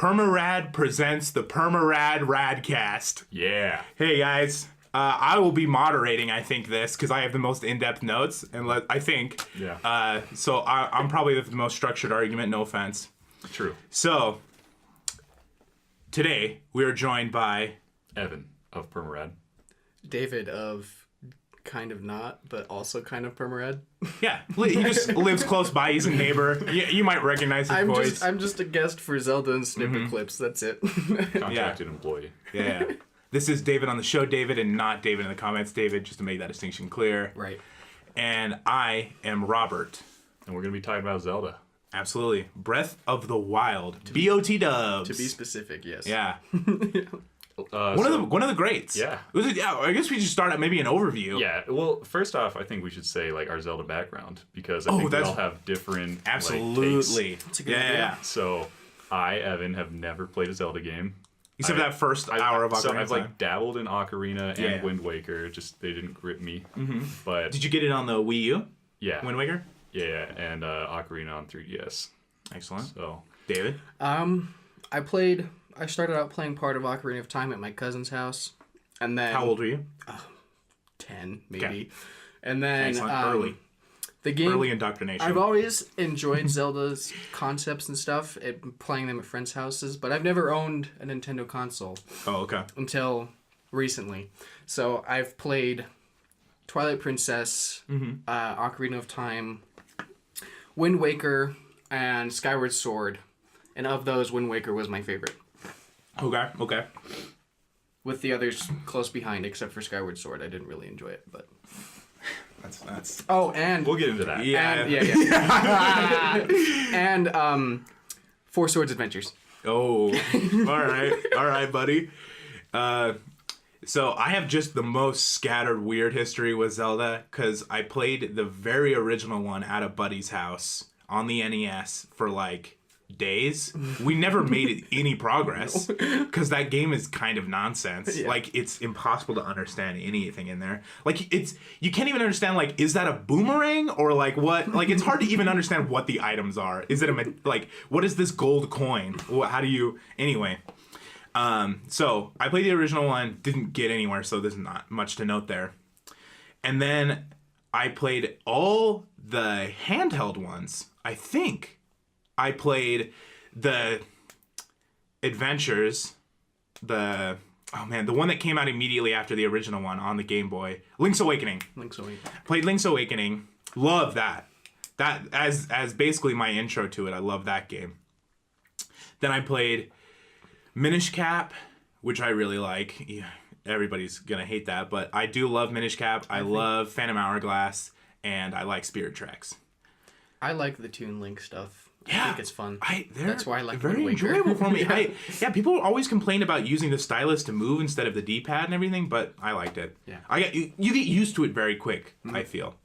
PermaRad presents the PermaRad Radcast. Yeah. Hey guys, I will be moderating, I think, this, because I have the most in-depth notes, and I think. Yeah. So I'm probably the most structured argument, no offense. True. So, today, we are joined by... Evan of PermaRad. David of kind of not, but also kind of PermaRad. Yeah, he just lives close by. He's a neighbor. You might recognize his voice. I'm just a guest for Zelda and snippet clips. That's it. Contracted employee. Yeah. This is David on the show, David, and not David in the comments, David, just to make that distinction clear. Right. And I am Robert. And we're going to be talking about Zelda. Absolutely. Breath of the Wild. B.O.T. dubs. To be specific, yes. Yeah. One of the greats. Yeah. I guess we should start at maybe an overview. Yeah. Well, first off, I think we should say our Zelda background, because I think we all have different absolutely. Tastes. Yeah. So I, Evan, have never played a Zelda game. Except that first hour of Ocarina. So I've dabbled in Ocarina and Wind Waker. Just they didn't grip me. Mm-hmm. But did you get it on the Wii U? Yeah. Wind Waker? Yeah, and Ocarina on 3DS. Excellent. So David? I started out playing part of Ocarina of Time at my cousin's house. And then how old were you? 10, maybe. Okay. And then early. The game, early indoctrination. I've always enjoyed Zelda's concepts and stuff, playing them at friends' houses, but I've never owned a Nintendo console. Oh, okay. Until recently. So I've played Twilight Princess, Ocarina of Time, Wind Waker, and Skyward Sword. And of those, Wind Waker was my favorite. Okay. With the others close behind, except for Skyward Sword. I didn't really enjoy it, but... That's... Oh, and... We'll get into that. Yeah. And Four Swords Adventures. Oh, all right, buddy. So I have just the most scattered weird history with Zelda, because I played the very original one at a buddy's house on the NES for days. We never made any progress because that game is kind of nonsense. Yeah. It's impossible to understand anything in there. You can't even understand, is that a boomerang or what? It's hard to even understand what the items are. Is it what is this gold coin? How do you... Anyway. So I played the original one, didn't get anywhere, so there's not much to note there. And then I played all the handheld ones. I think I played the Adventures, the one that came out immediately after the original one on the Game Boy, Link's Awakening. Played Link's Awakening. Love that. That as basically my intro to it. I love that game. Then I played Minish Cap, which I really like. Yeah, everybody's gonna hate that, but I do love Minish Cap. I love Phantom Hourglass, and I like Spirit Tracks. I like the Toon Link stuff. Yeah, I think it's fun. That's why I like very enjoyable for me. People always complain about using the stylus to move instead of the D-pad and everything, but I liked it. Yeah, you get used to it very quick. I feel.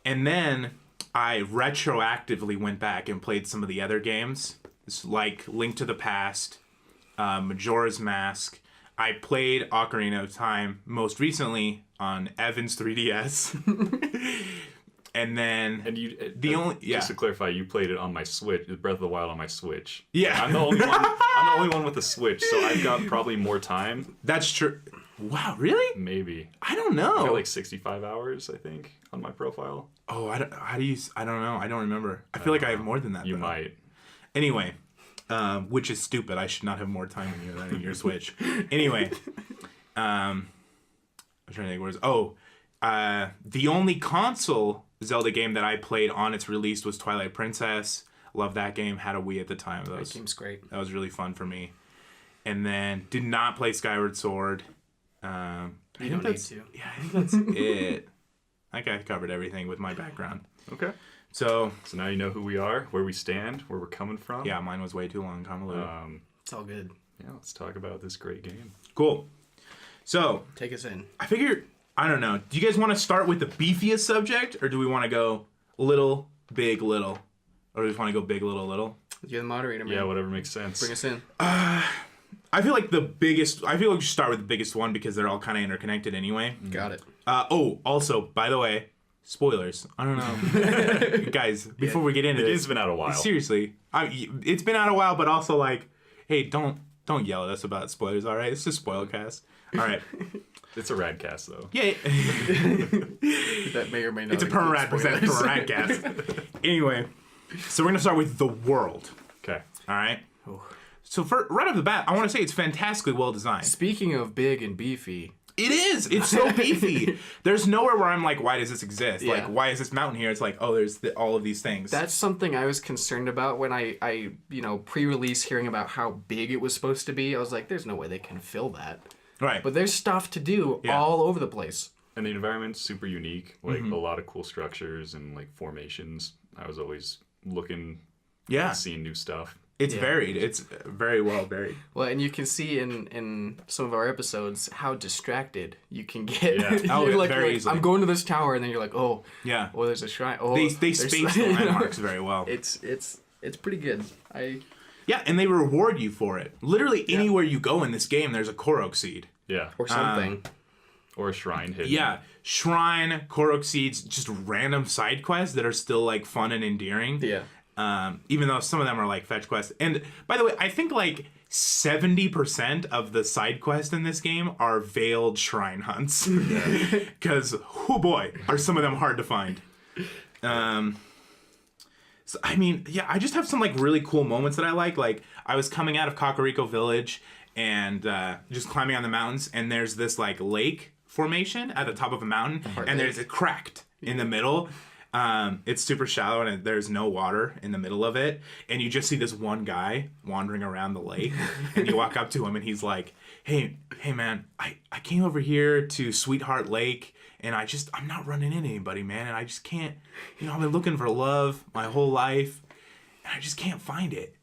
And then I retroactively went back and played some of the other games, like Link to the Past, Majora's Mask. I played Ocarina of Time most recently on Evan's 3DS. And then just to clarify, you played it on my Switch, Breath of the Wild on my Switch. Yeah, I'm the only one with a Switch, so I've got probably more time. That's true. Wow, really? Maybe. I don't know. I got 65 hours, I think, on my profile. Oh, I don't know. I don't remember. I feel like I have more than that. You might. Anyway, which is stupid. I should not have more time than your Switch. Anyway, I'm trying to think where the only console Zelda game that I played on its release was Twilight Princess. Love that game. Had a Wii at the time. That game's great. That was really fun for me. And then did not play Skyward Sword. You don't need to. Yeah, I think that's it. I think I covered everything with my background. Okay. So now you know who we are, where we stand, where we're coming from. Yeah, mine was way too long, convoluted. It's all good. Yeah, let's talk about this great game. Cool. So take us in. I figure... I don't know. Do you guys want to start with the beefiest subject, or do we want to go little, big, little? Or do we just want to go big, little, little? You're the moderator, man. Yeah, whatever makes sense. Bring us in. I feel like we should start with the biggest one because they're all kind of interconnected anyway. Got it. Also, by the way, spoilers. I don't know. Guys, before we get into this. It's been out a while. Seriously. It's been out a while, but also, Hey, don't yell at us about spoilers, all right? It's just Spoilercast. All right. It's a Radcast, though. Yeah. That may or may not. It's a PermaRad presents Radcast. Anyway, so we're going to start with the world. Okay. All right? So right off the bat, I want to say it's fantastically well designed. Speaking of big and beefy. It is. It's so beefy. There's nowhere where I'm like, why does this exist? Yeah. Like, why is this mountain here? It's like, oh, there's all of these things. That's something I was concerned about when I pre-release hearing about how big it was supposed to be. I was like, there's no way they can fill that. Right. But there's stuff to do all over the place. And the environment's super unique. Like, a lot of cool structures and, like, formations. I was always looking and seeing new stuff. It's varied. It's very well varied. Well, and you can see in some of our episodes how distracted you can get. Yeah. You're like, very easily. I'm going to this tower, and then you're like, oh, yeah. Well, there's a shrine. Oh, they space the landmarks very well. It's pretty good. Yeah, and they reward you for it. Literally anywhere you go in this game, there's a Korok seed. Yeah. Or something. Or a shrine hidden. Yeah, shrine, Korok seeds, just random side quests that are still like fun and endearing. Yeah. Even though some of them are like fetch quests. And by the way, I think like 70% of the side quests in this game are veiled shrine hunts. Because, oh boy, are some of them hard to find. So, I mean, yeah, I just have some like really cool moments that I like. Like, I was coming out of Kakariko Village and just climbing on the mountains, and there's this like lake formation at the top of a mountain, and there's a cracked in the middle. It's super shallow and there's no water in the middle of it, and you just see this one guy wandering around the lake, and you walk up to him and he's like, hey man, I came over here to Sweetheart Lake, and I'm not running into anybody, man, and I just can't, I've been looking for love my whole life and I just can't find it.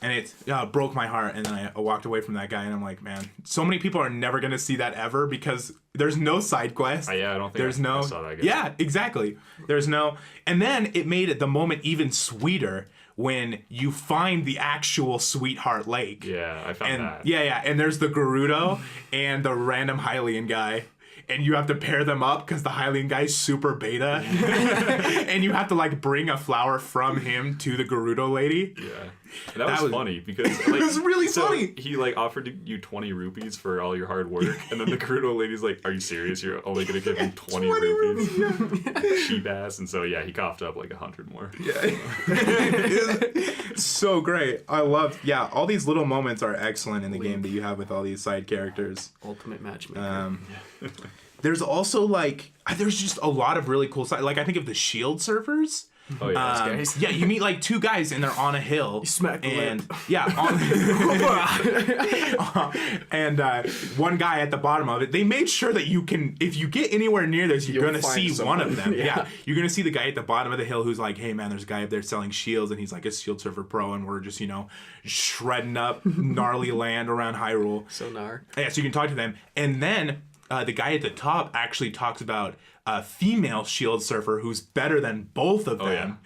And it broke my heart, and then I walked away from that guy, and I'm like, man, so many people are never going to see that ever because there's no side quest. I don't think I saw that guy. Yeah, exactly. There's no... And then it made the moment even sweeter when you find the actual Sweetheart Lake. Yeah, I found that. Yeah, and there's the Gerudo and the random Hylian guy. And you have to pair them up because the Hylian guy's super beta. And you have to, like, bring a flower from him to the Gerudo lady. Yeah. And that was funny because... Like, it was really funny. He, like, offered you 20 rupees for all your hard work. And then the Gerudo lady's like, are you serious? You're only going to give him 20 rupees? Yeah. Cheap ass. And so, yeah, he coughed up, like, 100 more. Yeah. So great. I love... Yeah, all these little moments are excellent in the game that you have with all these side characters. Ultimate matchmaker. There's also, like, there's just a lot of really cool side. Like, I think of the shield surfers. Oh, yeah. Guys. Yeah, you meet, like, two guys, and they're on a hill. You smack the and lip. Yeah, and one guy at the bottom of it. They made sure that you can, if you get anywhere near this, you're going to see one of them. Yeah. You're going to see the guy at the bottom of the hill who's like, hey, man, there's a guy up there selling shields, and he's like a shield surfer pro, and we're just, shredding up gnarly land around Hyrule. So gnar. Yeah, so you can talk to them. And then the guy at the top actually talks about a female shield surfer who's better than both of them.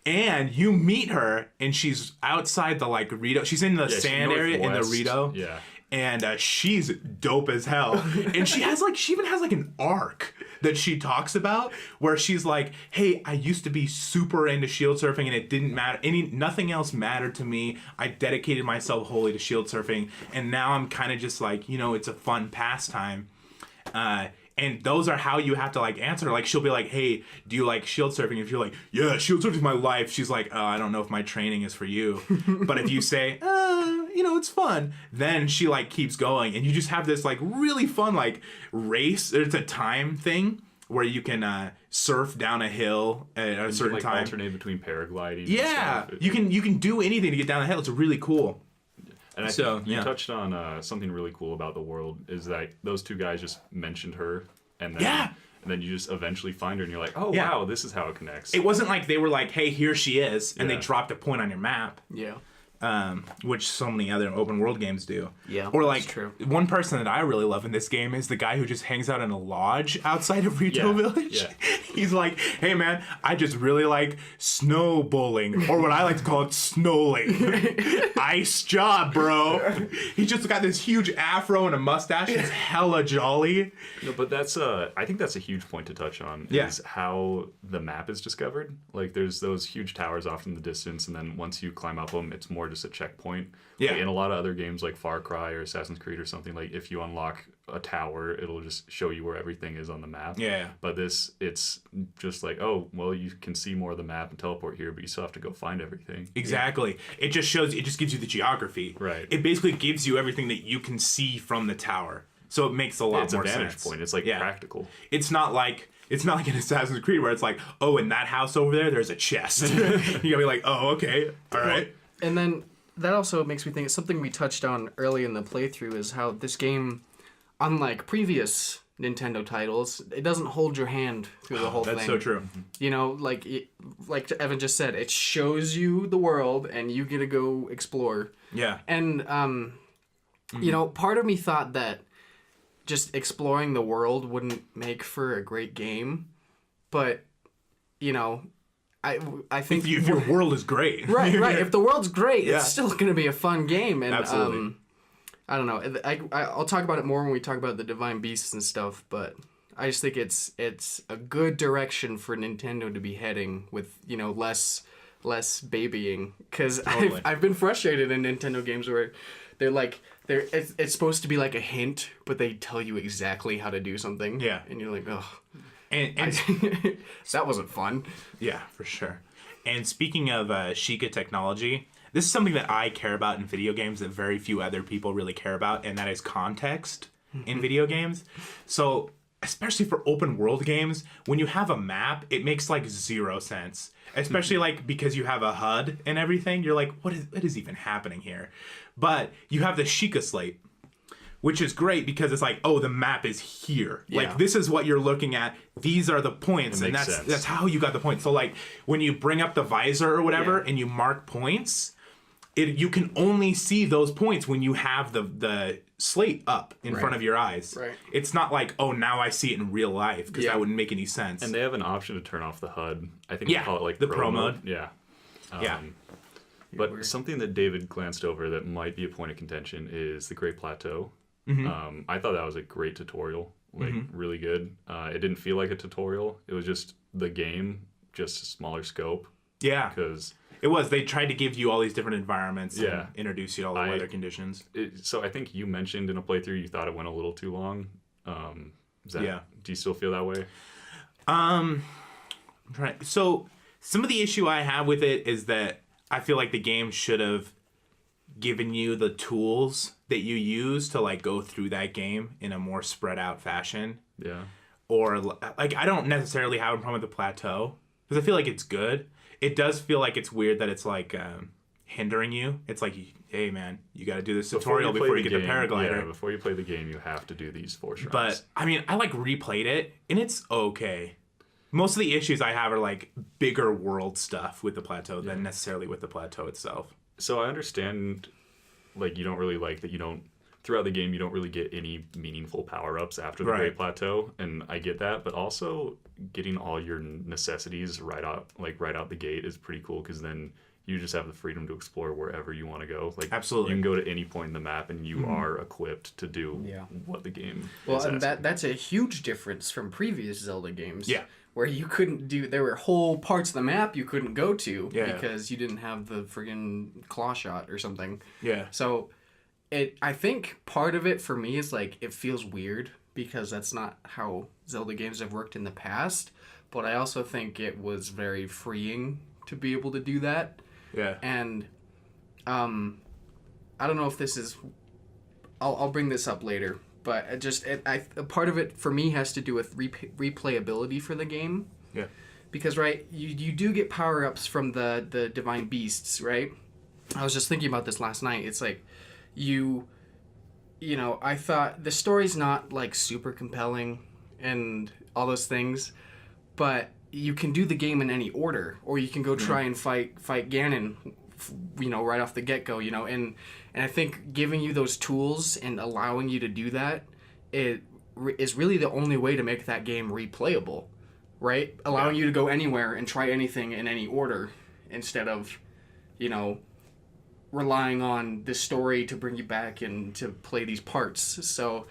Yeah. And you meet her, and she's outside the, like, Rito. She's in the sand area in the Rito. Yeah. And she's dope as hell. And she even has, like, an arc that she talks about where she's like, hey, I used to be super into shield surfing, and it didn't matter. Nothing else mattered to me. I dedicated myself wholly to shield surfing. And now I'm kind of just like, it's a fun pastime. And those are how you have to, like, answer. Like, she'll be like, hey, do you like shield surfing? If you're like, yeah, shield surfing is my life. She's like, I don't know if my training is for you. But if you say, it's fun, then she, like, keeps going. And you just have this, like, really fun, like, race. It's a time thing where you can surf down a hill at a certain like, time. Alternate between paragliding. Yeah. And stuff. You can do anything to get down the hill. It's really cool. And I think you touched on something really cool about the world is that those two guys just mentioned her, and then you just eventually find her, and you're like, oh, wow, this is how it connects. It wasn't like they were like, hey, here she is, and they dropped a point on your map. Yeah. Which so many other open world games do. Yeah, or like that's true. One person that I really love in this game is the guy who just hangs out in a lodge outside of Rito Village. Yeah. He's like, hey man, I just really like snow bowling, or what I like to call it, snowling. Ice job, bro. He's just got this huge afro and a mustache. He's hella jolly. No, but that's I think that's a huge point to touch on. Is how the map is discovered. Like, there's those huge towers off in the distance, and then once you climb up them, it's more more just a checkpoint. Yeah. Like in a lot of other games like Far Cry or Assassin's Creed or something, like if you unlock a tower, it'll just show you where everything is on the map. Yeah. But this, it's just like, oh, well, you can see more of the map and teleport here, but you still have to go find everything. Exactly. Yeah. It just gives you the geography. Right. It basically gives you everything that you can see from the tower. So it makes a lot more sense. It's a vantage point. It's like practical. It's not like an Assassin's Creed where it's like, oh, in that house over there's a chest. You gotta be like, oh, okay, all right. And then that also makes me think something we touched on early in the playthrough is how this game, unlike previous Nintendo titles, it doesn't hold your hand through the whole thing. That's so true. You know, like Evan just said, it shows you the world and you get to go explore. Yeah. And, you know, part of me thought that just exploring the world wouldn't make for a great game, but, you know, I think if your world is great, right. If the world's great, it's still going to be a fun game, and absolutely. I don't know. I'll talk about it more when we talk about the Divine Beasts and stuff, but I just think it's a good direction for Nintendo to be heading with, you know, less babying, because Totally. I've been frustrated in Nintendo games where they're like it's supposed to be like a hint, but they tell you exactly how to do something. Yeah. And you're like, oh. And That wasn't fun. Yeah, for sure. And speaking of Sheikah technology, this is something that I care about in video games that very few other people really care about, and that is context in video games. So, especially for open world games, when you have a map, it makes like zero sense. Especially like because you have a HUD and everything, you're like, what is even happening here? But you have the Sheikah slate, which is great because it's like, oh, the map is here. Yeah. Like, this is what you're looking at. These are the points, and that's how you got the points. So, like, when you bring up the visor or whatever and you mark points, you can only see those points when you have the slate up in front of your eyes. Right. It's not like, oh, now I see it in real life, because that wouldn't make any sense. And they have an option to turn off the HUD. I think they call it like the pro mode. Yeah. Yeah. But something that David glanced over that might be a point of contention is the Great Plateau. Mm-hmm. I thought that was a great tutorial, like really good. It didn't feel like a tutorial. It was just the game, just a smaller scope. Yeah. Because it was. They tried to give you all these different environments and introduce you to all the weather conditions. So I think you mentioned in a playthrough you thought it went a little too long. Do you still feel that way? I'm trying. So some of the issue I have with it is that I feel like the game should have given you the tools that you use to like go through that game in a more spread out fashion. Yeah. Or like, I don't necessarily have a problem with the plateau because I feel like it's good. It does feel like it's weird that it's like hindering you. It's like, hey man, you got to do this tutorial before you get the paraglider. Yeah, before you play the game, you have to do these 4 shrines. But I mean, I like replayed it and it's okay. Most of the issues I have are like bigger world stuff with the plateau than necessarily with the plateau itself. So I understand, like, you don't really like that throughout the game, you don't really get any meaningful power-ups after the Great Plateau, and I get that, but also getting all your necessities right out the gate is pretty cool, because then you just have the freedom to explore wherever you want to go. Like, absolutely. You can go to any point in the map, and you are equipped to do what the game is and asking. that's a huge difference from previous Zelda games. Yeah. Where you couldn't there were whole parts of the map you couldn't go to because you didn't have the friggin' claw shot or something. Yeah. So I think part of it for me is like it feels weird because that's not how Zelda games have worked in the past, but I also think it was very freeing to be able to do that. Yeah. And I don't know if this is I'll bring this up later. But a part of it for me has to do with replayability for the game. Yeah. Because, right, you do get power-ups from the Divine Beasts, right? I was just thinking about this last night. It's like, you know, I thought the story's not, like, super compelling and all those things, but you can do the game in any order, or you can go try and fight Ganon, you know, right off the get-go, you know, and I think giving you those tools and allowing you to do that is really the only way to make that game replayable, right? Allowing you to go anywhere and try anything in any order instead of, you know, relying on the story to bring you back and to play these parts. So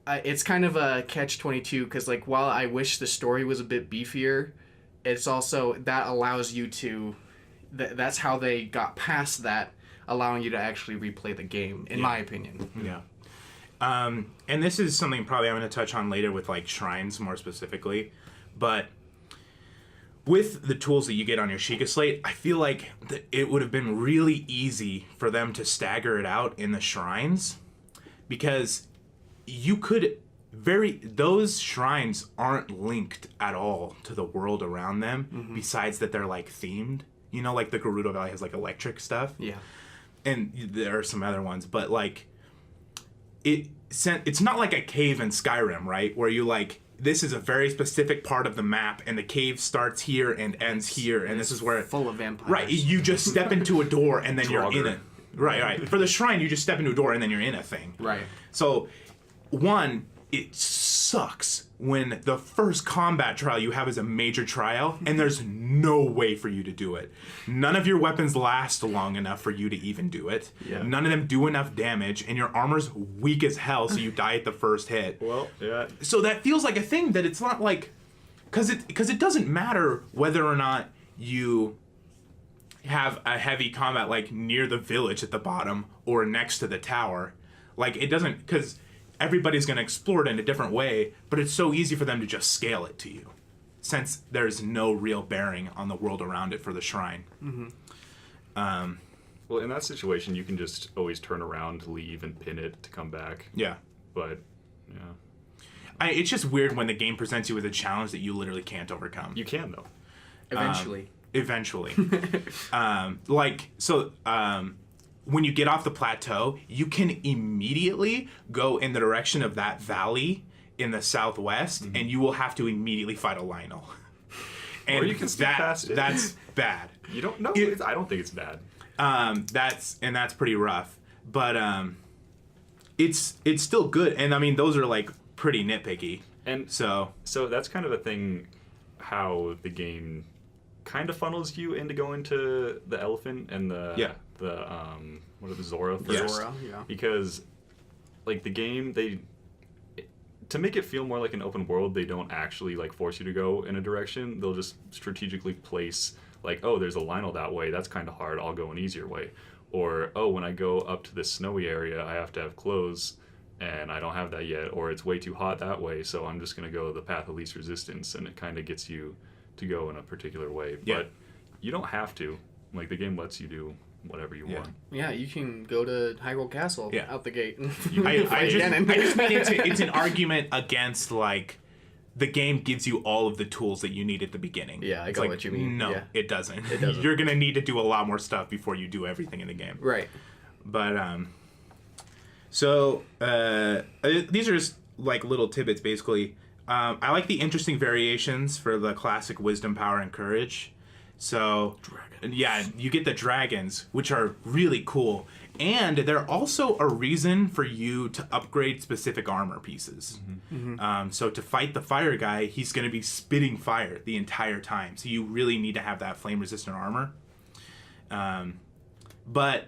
it's kind of a catch-22 because, like, while I wish the story was a bit beefier, it's also that allows you to... That's how they got past that allowing you to actually replay the game, in my opinion. Yeah. And this is something probably I'm going to touch on later with like shrines more specifically, but with the tools that you get on your Sheikah slate, I feel like it would have been really easy for them to stagger it out in the shrines, because you could those shrines aren't linked at all to the world around them, besides that they're like themed. You know, like the Gerudo Valley has like electric stuff. Yeah. And there are some other ones, but like it's not like a cave in Skyrim, right? Where you like, this is a very specific part of the map, and the cave starts here and ends here, and this is where full of vampires. Right, you just step into a door and then you're in it. Right. For the shrine, you just step into a door and then you're in a thing. Right. So, one, it sucks when the first combat trial you have is a major trial, and there's no way for you to do it. None of your weapons last long enough for you to even do it. Yeah. None of them do enough damage, and your armor's weak as hell, so you die at the first hit. Well, yeah. So that feels like a thing that it's not like, because it doesn't matter whether or not you have a heavy combat like near the village at the bottom or next to the tower. Like, it doesn't, because everybody's going to explore it in a different way, but it's so easy for them to just scale it to you, since there's no real bearing on the world around it for the shrine. Well, in that situation, you can just always turn around, leave, and pin it to come back. Yeah. But, yeah. It's just weird when the game presents you with a challenge that you literally can't overcome. You can, though. Eventually. When you get off the plateau, you can immediately go in the direction of that valley in the southwest, and you will have to immediately fight a Lionel. And or you can speed past it. That's bad. You don't know. I don't think it's bad. That's pretty rough. But it's still good. And I mean, those are like pretty nitpicky. And so that's kind of a thing, how the game kind of funnels you into going to the elephant and the what are the Zora first? Yes. Zora, yeah. Because like the game, to make it feel more like an open world, they don't actually like force you to go in a direction. They'll just strategically place like, oh, there's a Lionel that way, that's kind of hard, I'll go an easier way. Or, oh, when I go up to this snowy area, I have to have clothes and I don't have that yet, or it's way too hot that way, so I'm just going to go the path of least resistance, and it kind of gets you to go in a particular way. Yeah. But you don't have to. Like, the game lets you do whatever you want. Yeah, you can go to Hyrule Castle out the gate. I just mean it's an argument against, like, the game gives you all of the tools that you need at the beginning. Yeah, I it's got like, what you mean. No, Yeah. it doesn't. It doesn't. You're going to need to do a lot more stuff before you do everything in the game. Right. But, so, these are just, like, little tidbits, basically. I like the interesting variations for the classic wisdom, power, and courage. So, yeah, you get the dragons, which are really cool. And they're also a reason for you to upgrade specific armor pieces. So to fight the fire guy, he's going to be spitting fire the entire time. So you really need to have that flame-resistant armor. But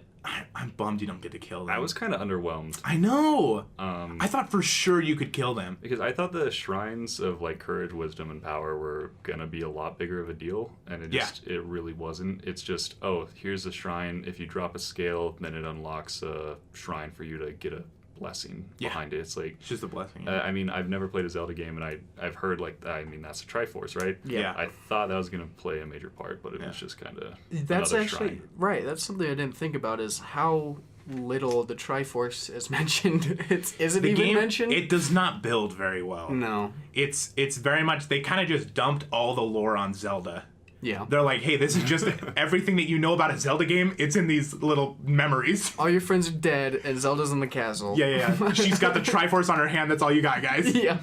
I'm bummed you don't get to kill them. I was kind of underwhelmed. I know. I thought for sure you could kill them. Because I thought the shrines of like courage, wisdom, and power were gonna be a lot bigger of a deal, and it really wasn't. It's just, oh, here's a shrine. If you drop a scale, then it unlocks a shrine for you to get a blessing behind it. It's like, it's just a blessing. I mean, I've never played a Zelda game, and I've heard like, I mean, that's a Triforce, right? Yeah. I thought that was gonna play a major part, but it was just kind of That's actually shrine. Right. That's something I didn't think about, is how little the Triforce is mentioned. Is it even mentioned? It does not build very well. No. It's very much, they kind of just dumped all the lore on Zelda. Yeah. They're like, hey, this is just everything that you know about a Zelda game. It's in these little memories. All your friends are dead, and Zelda's in the castle. Yeah. She's got the Triforce on her hand. That's all you got, guys. Yeah.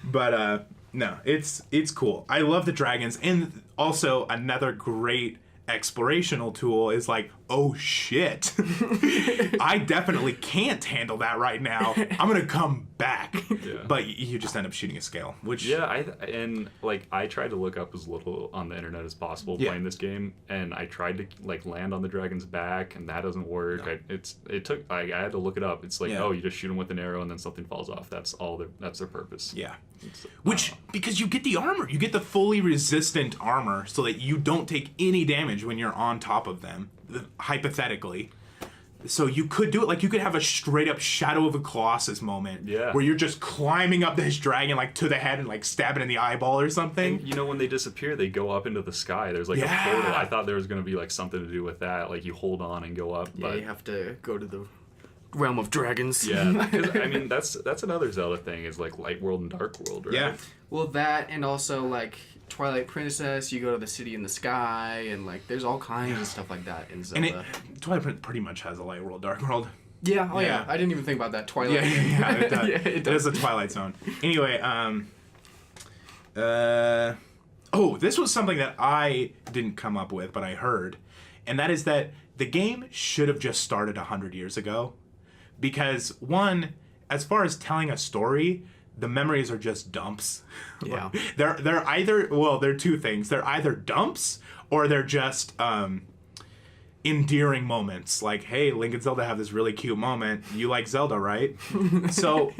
But no, it's cool. I love the dragons, and also another great explorational tool is like, oh shit, I definitely can't handle that right now. I'm gonna come back. But you just end up shooting a scale, which I tried to look up as little on the internet as possible playing this game, and I tried to like land on the dragon's back, and that doesn't work. No. I had to look it up. It's like, oh, you just shoot them with an arrow and then something falls off. That's their purpose. Yeah. Because you get the armor, you get the fully resistant armor, so that you don't take any damage when you're on top of them. hypothetically. So you could do it, like you could have a straight up Shadow of the Colossus moment where you're just climbing up this dragon like to the head and like stabbing in the eyeball or something. And, you know, when they disappear, they go up into the sky. There's like a portal. I thought there was going to be like something to do with that. Like you hold on and go up. Yeah, you have to go to the realm of dragons. Yeah, because I mean that's another Zelda thing is like Light World and Dark World, right? Yeah. Well, that and also like Twilight Princess, you go to the city in the sky, and like there's all kinds of stuff like that in Zelda. And Twilight Princess pretty much has a Light World, Dark World. Yeah. Oh yeah. I didn't even think about that. Twilight. Yeah, it does. It does. It is a Twilight Zone. Anyway, this was something that I didn't come up with, but I heard, and that is that the game should have just started 100 years ago, because one, as far as telling a story, the memories are just dumps. Yeah. they're either, well, they're two things. They're either dumps or they're just endearing moments. Like, hey, Link and Zelda have this really cute moment. You like Zelda, right? So,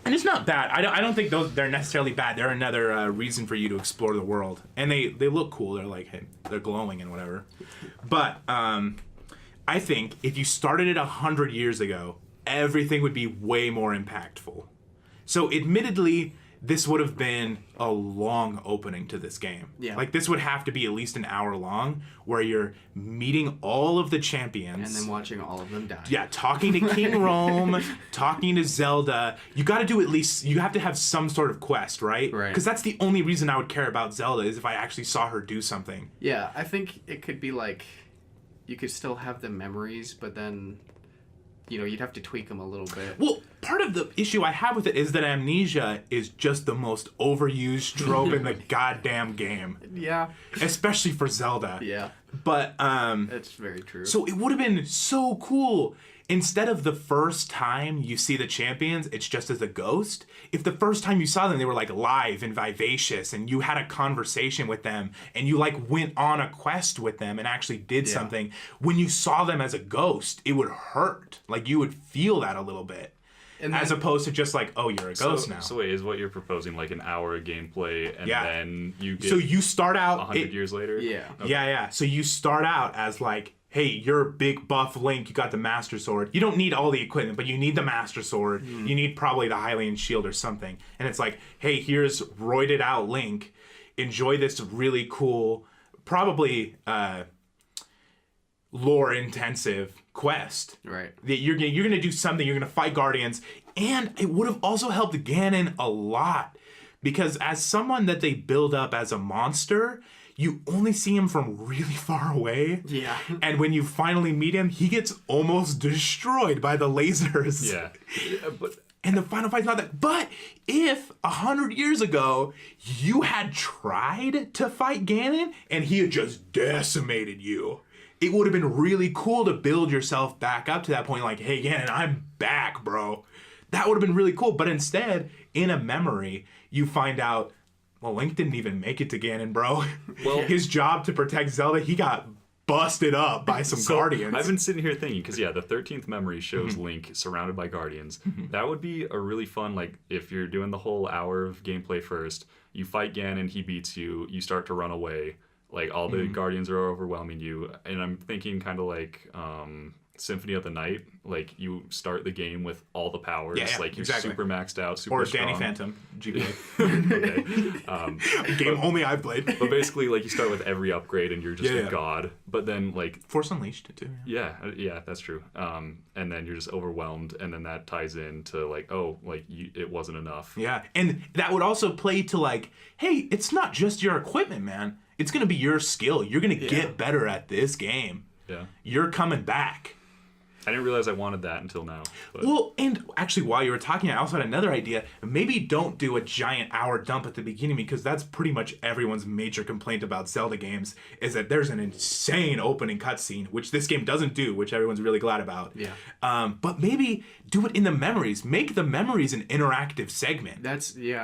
and it's not bad. I don't think they're necessarily bad. They're another reason for you to explore the world. And they look cool. They're like, hey, they're glowing and whatever. But I think if you started it 100 years ago, everything would be way more impactful. So admittedly, this would have been a long opening to this game. Yeah. Like this would have to be at least an hour long, where you're meeting all of the champions. And then watching all of them die. Yeah, talking to King Rome, talking to Zelda. You got to do at least, you have to have some sort of quest, right? Right. Because that's the only reason I would care about Zelda, is if I actually saw her do something. Yeah, I think it could be like, you could still have the memories, but then, you know, you'd have to tweak them a little bit. Well, part of the issue I have with it is that amnesia is just the most overused trope in the goddamn game. Yeah. Especially for Zelda. Yeah. But, That's very true. so it would have been so cool. Instead of the first time you see the champions, it's just as a ghost. If the first time you saw them, they were like live and vivacious and you had a conversation with them and you like went on a quest with them and actually did something, when you saw them as a ghost, it would hurt. Like you would feel that a little bit. And as opposed to just like, oh, you're a ghost now. So wait, is what you're proposing like an hour of gameplay and then you get so you start out 100 years later? Yeah. Okay. Yeah. So you start out as like, hey, you're big buff Link, you got the Master Sword. You don't need all the equipment, but you need the Master Sword. You need probably the Hylian Shield or something. And it's like, hey, here's roided out Link. Enjoy this really cool, probably lore intensive quest. Right. That you're gonna do something, you're gonna fight Guardians. And it would have also helped Ganon a lot. Because as someone that they build up as a monster, you only see him from really far away. Yeah. And when you finally meet him, he gets almost destroyed by the lasers. Yeah. But And the final fight's not that. But if 100 years ago you had tried to fight Ganon and he had just decimated you, it would have been really cool to build yourself back up to that point. Like, hey, Ganon, I'm back, bro. That would have been really cool. But instead, in a memory, you find out, well, Link didn't even make it to Ganon, bro. Well, his job to protect Zelda, he got busted up by some Guardians. I've been sitting here thinking, because the 13th memory shows Link surrounded by Guardians. That would be a really fun, like, if you're doing the whole hour of gameplay first, you fight Ganon, he beats you, you start to run away, like, all the Guardians are overwhelming you, and I'm thinking kind of like Symphony of the Night, like, you start the game with all the powers, like, you're super maxed out, super strong. Or Danny Phantom, GBA. Okay. Game only I've played. But basically, like, you start with every upgrade and you're just a god. But then, like... Force Unleashed, too. Yeah, that's true. And then you're just overwhelmed, and then that ties into, like, oh, like, it wasn't enough. Yeah, and that would also play to, like, hey, it's not just your equipment, man. It's going to be your skill. You're going to get better at this game. Yeah. You're coming back. I didn't realize I wanted that until now. But. Well, and actually, while you were talking, I also had another idea. Maybe don't do a giant hour dump at the beginning, because that's pretty much everyone's major complaint about Zelda games, is that there's an insane opening cutscene, which this game doesn't do, which everyone's really glad about. Yeah. But maybe do it in the memories. Make the memories an interactive segment.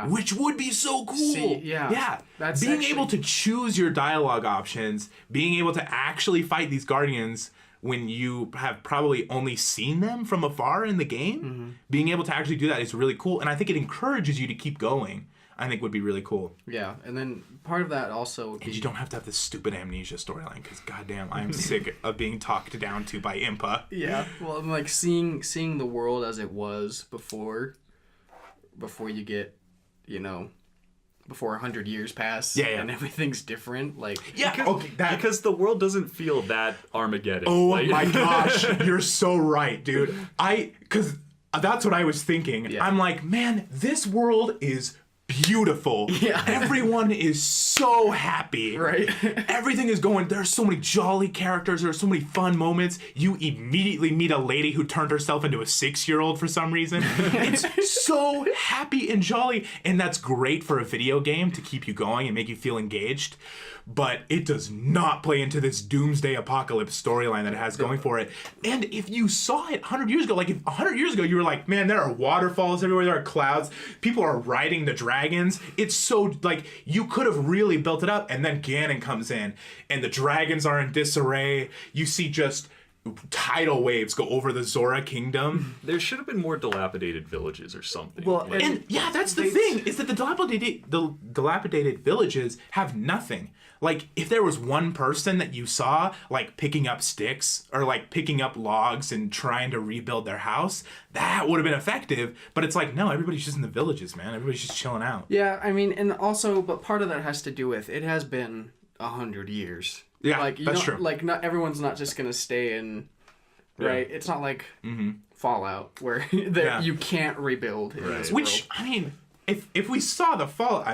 Which would be so cool. See, yeah. That's being able to choose your dialogue options, being able to actually fight these Guardians when you have probably only seen them from afar in the game. Being able to actually do that is really cool, and I think it encourages you to keep going. I think would be really cool. Yeah, and then part of that also would be... And you don't have to have this stupid amnesia storyline, because goddamn, I'm sick of being talked down to by Impa. Yeah, well, I'm like seeing the world as it was before you get, before 100 years pass, and everything's different. Like, because the world doesn't feel that Armageddon. Oh my gosh, you're so right, dude. Because that's what I was thinking. Yeah. I'm like, man, this world is beautiful. Yeah. Everyone is so happy. Right. Everything is going, there's so many jolly characters, there's so many fun moments. You immediately meet a lady who turned herself into a 6-year-old for some reason. It's so happy and jolly, and that's great for a video game to keep you going and make you feel engaged. But it does not play into this doomsday apocalypse storyline that it has going for it. And if you saw it 100 years ago, like if 100 years ago you were like, man, there are waterfalls everywhere, there are clouds, people are riding the dragons. It's so, like, you could have really built it up, and then Ganon comes in, and the dragons are in disarray. You see just tidal waves go over the Zora kingdom. There should have been more dilapidated villages or something. Well, and yeah, that's the thing, is that the dilapidated villages have nothing. Like, if there was one person that you saw, like, picking up sticks or, like, picking up logs and trying to rebuild their house, that would have been effective. But it's like, no, everybody's just in the villages, man. Everybody's just chilling out. Yeah, I mean, and also, but part of that has to do with, it has been 100 years. Yeah, like, that's true. Like, not everyone's not just going to stay in, right? Yeah. It's not like Fallout, where you can't rebuild in this world. Which, I mean, if we saw the Fallout,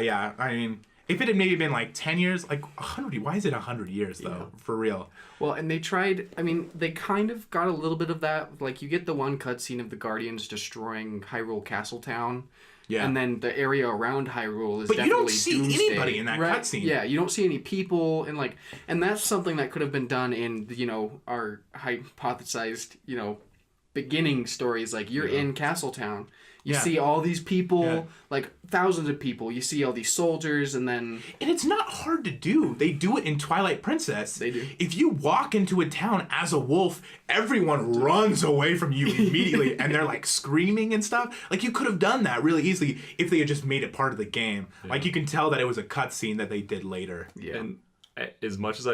if it had maybe been like 10 years, like 100, why is it 100 years though? Yeah. For real. Well, and they tried, they kind of got a little bit of that. Like, you get the one cutscene of the Guardians destroying Hyrule Castletown. Yeah. And then the area around Hyrule is definitely doomsday. But you don't see anybody in that cutscene. Yeah, you don't see any people, and that's something that could have been done in, our hypothesized, beginning stories. Like, you're in Castletown. You see all these people, like thousands of people. You see all these soldiers, and it's not hard to do. They do it in Twilight Princess. They do. If you walk into a town as a wolf, everyone runs away from you immediately, and they're like screaming and stuff. Like, you could have done that really easily if they had just made it part of the game. Yeah. Like, you can tell that it was a cutscene that they did later. Yeah. And as much as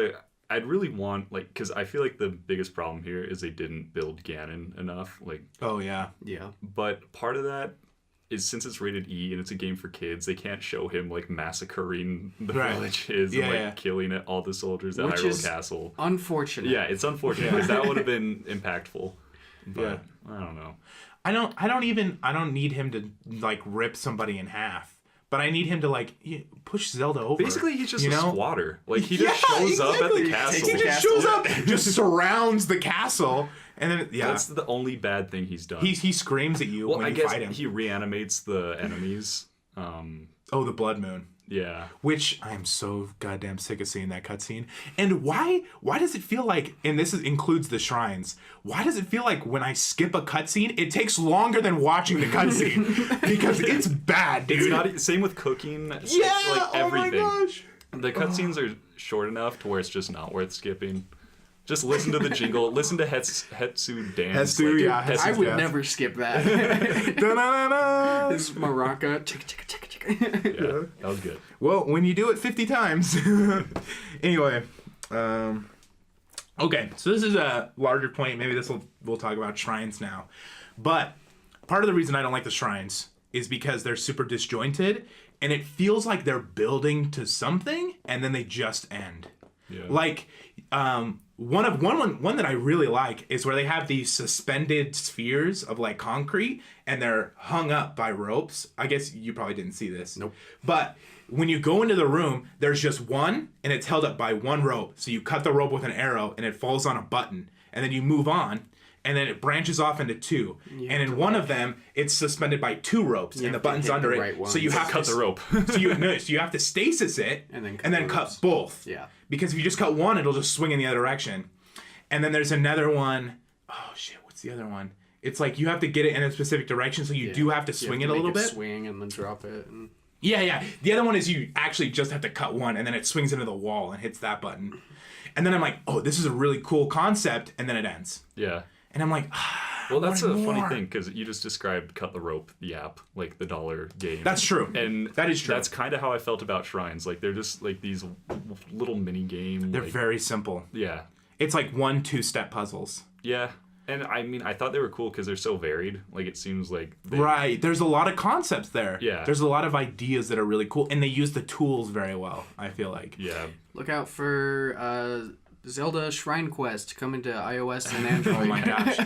I'd really want, like, because I feel like the biggest problem here is they didn't build Ganon enough. Like, oh yeah. But part of that is, since it's rated E and it's a game for kids, they can't show him like massacring the villages and killing all the soldiers at Hyrule Castle. Unfortunate. Yeah, it's unfortunate because that would have been impactful. But I don't know. I don't need him to like rip somebody in half. But I need him to, like, push Zelda over. Basically, he's just a squatter. Like, he just shows up at the castle. He just shows up, just surrounds the castle, and then, That's the only bad thing he's done. He screams at you when you fight him. He reanimates the enemies. The Blood Moon. Yeah. Which, I am so goddamn sick of seeing that cutscene. And why does it feel like, and this includes the shrines, why does it feel like when I skip a cutscene, it takes longer than watching the cutscene? Because it's bad, dude. It's not, same with cooking. Yeah, like everything. Oh my gosh. The cutscenes are short enough to where it's just not worth skipping. Just listen to the jingle. Listen to Hetsu dance. I would never skip that. This maraca. Yeah, that was good. Well, when you do it 50 times. Anyway. Okay, so this is a larger point. Maybe we'll talk about shrines now. But part of the reason I don't like the shrines is because they're super disjointed, and it feels like they're building to something, and then they just end. Yeah. Like, one that I really like is where they have these suspended spheres of like concrete, and they're hung up by ropes. I guess you probably didn't see this. Nope. But when you go into the room, there's just one, and it's held up by one rope. So you cut the rope with an arrow, and it falls on a button, and then you move on, and then it branches off into two. And in one of them, it's suspended by two ropes, and the button's under it. So you have to cut the rope. so you have to stasis it, and then cut both. Yeah. Because if you just cut one, it'll just swing in the other direction. And then there's another one. Oh shit! What's the other one? It's like you have to get it in a specific direction, so you do have to swing it a little bit. Swing and then drop it. And... Yeah. The other one is you actually just have to cut one, and then it swings into the wall and hits that button. And then I'm like, oh, this is a really cool concept, and then it ends. Yeah. And I'm like, well, that's a funny more. thing, because you just described Cut the Rope, the app, like the $1 game. That's true. And that is true. That's kind of how I felt about shrines. Like, they're just like these little mini game. They're like, very simple. Yeah. It's like 1-2-step puzzles. Yeah. And I mean, I thought they were cool because they're so varied. Like, it seems like... Right. There's a lot of concepts there. Yeah. There's a lot of ideas that are really cool. And they use the tools very well, I feel like. Yeah. Look out for Zelda Shrine Quest coming to iOS and Android. Oh my gosh.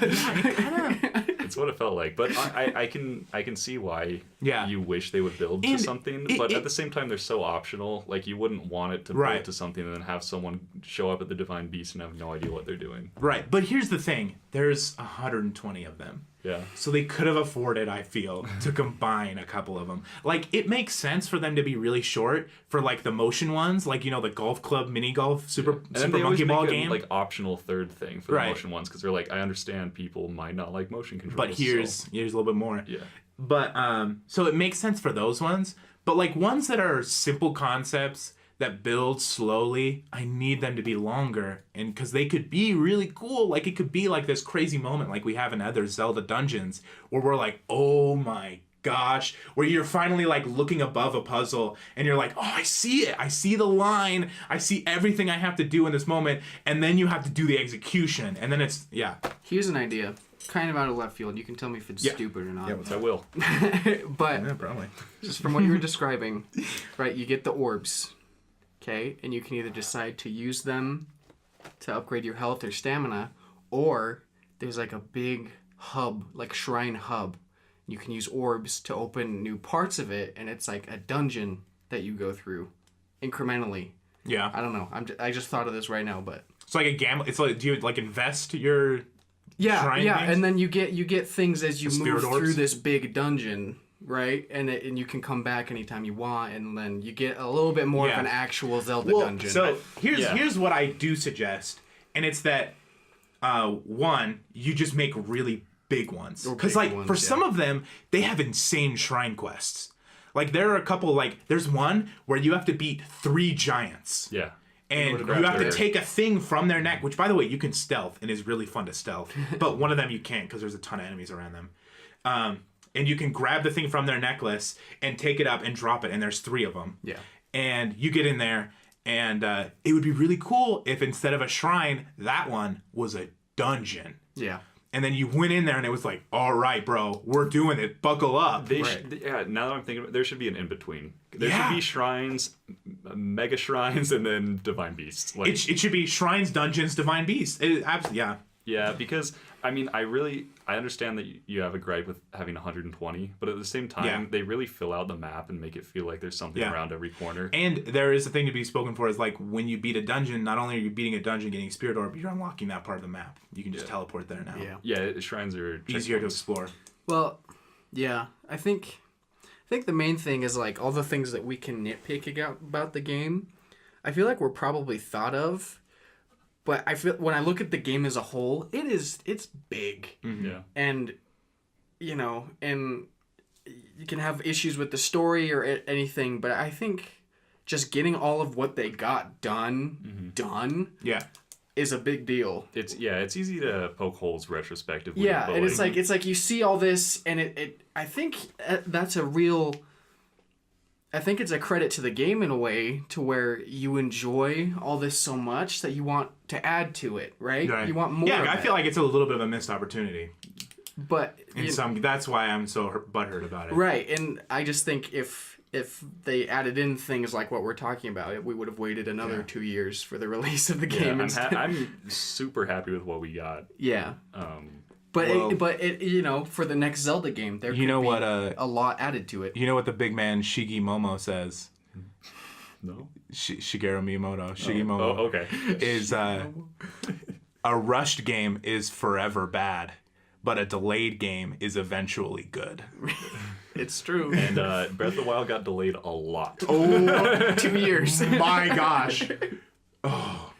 It's what it felt like. But I can see why Yeah. you wish they would build to something. But at the same time, they're so optional. Like, you wouldn't want it to build to something and then have someone show up at the Divine Beast and have no idea what they're doing. Right. But here's the thing. There's 120 of them. Yeah. So they could have afforded, I feel, to combine a couple of them. Like, it makes sense for them to be really short for, like, the motion ones. Like, you know, the golf club mini golf Super Monkey Ball game. Like, optional third thing for the motion ones. Because they're like, I understand people might not like motion controls. But here's a little bit more. Yeah. But, so it makes sense for those ones. But, like, ones that are simple concepts that build slowly, I need them to be longer. And because they could be really cool. Like, it could be like this crazy moment like we have in other Zelda dungeons where we're like, oh my gosh, where you're finally like looking above a puzzle and you're like, oh, I see it. I see the line. I see everything I have to do in this moment. And then you have to do the execution. And then it's, Here's an idea. Kind of out of left field. You can tell me if it's stupid or not. Yeah, I will. But Yeah, probably. just from what you were describing, right, you get the orbs. Okay, and you can either decide to use them to upgrade your health or stamina, or there's like a big hub, like shrine hub. You can use orbs to open new parts of it, and it's like a dungeon that you go through incrementally. Yeah. I don't know. I just thought of this right now, but It's like a gamble. It's like, do you like invest your shrine things? and then you get things as you move spirit orbs? through this big dungeon. Right, and you can come back anytime you want, and then you get a little bit more of an actual Zelda dungeon. So here's what I do suggest, and it's that one, you just make really big ones, because like for some of them they have insane shrine quests. Like there are a couple, like there's one where you have to beat 3 giants. Yeah. And you have to take a thing from their neck, which by the way you can stealth and is really fun to stealth, but one of them you can't because there's a ton of enemies around them. And you can grab the thing from their necklace and take it up and drop it. And there's 3 of them. Yeah. And you get in there. And it would be really cool if instead of a shrine, that one was a dungeon. Yeah. And then you went in there and it was like, all right, bro, we're doing it. Buckle up. Now that I'm thinking about it, there should be an in-between. There should be shrines, mega shrines, and then divine beasts. Like, it should be shrines, dungeons, divine beasts. Yeah. Yeah, because, I mean, I understand that you have a gripe with having 120, but at the same time, they really fill out the map and make it feel like there's something around every corner. And there is a thing to be spoken for, is like when you beat a dungeon, not only are you beating a dungeon getting a spirit orb, you're unlocking that part of the map. You can just teleport there now. Yeah, shrines are easier to explore. Well, yeah, I think the main thing is like all the things that we can nitpick about the game, I feel like we're probably thought of. But I feel when I look at the game as a whole, it's big. Mm-hmm. Yeah. And and you can have issues with the story or anything, but I think just getting all of what they got done is a big deal. It's easy to poke holes retrospectively. Yeah, and it's like you see all this and I think that's I think it's a credit to the game in a way, to where you enjoy all this so much that you want to add to it, right? You want more. Yeah, I feel like it's a little bit of a missed opportunity. But that's why I'm so butthurt about it. Right, and I just think if they added in things like what we're talking about, we would have waited another 2 years for the release of the game. I'm super happy with what we got. Yeah. But for the next Zelda game, there could be a lot added to it. You know what the big man Shigi Momo says? No. Shigeru Miyamoto. Shigimomo. Oh, okay. Is a rushed game is forever bad, but a delayed game is eventually good. It's true. And Breath of the Wild got delayed a lot. Oh, 2 years. My gosh. Oh.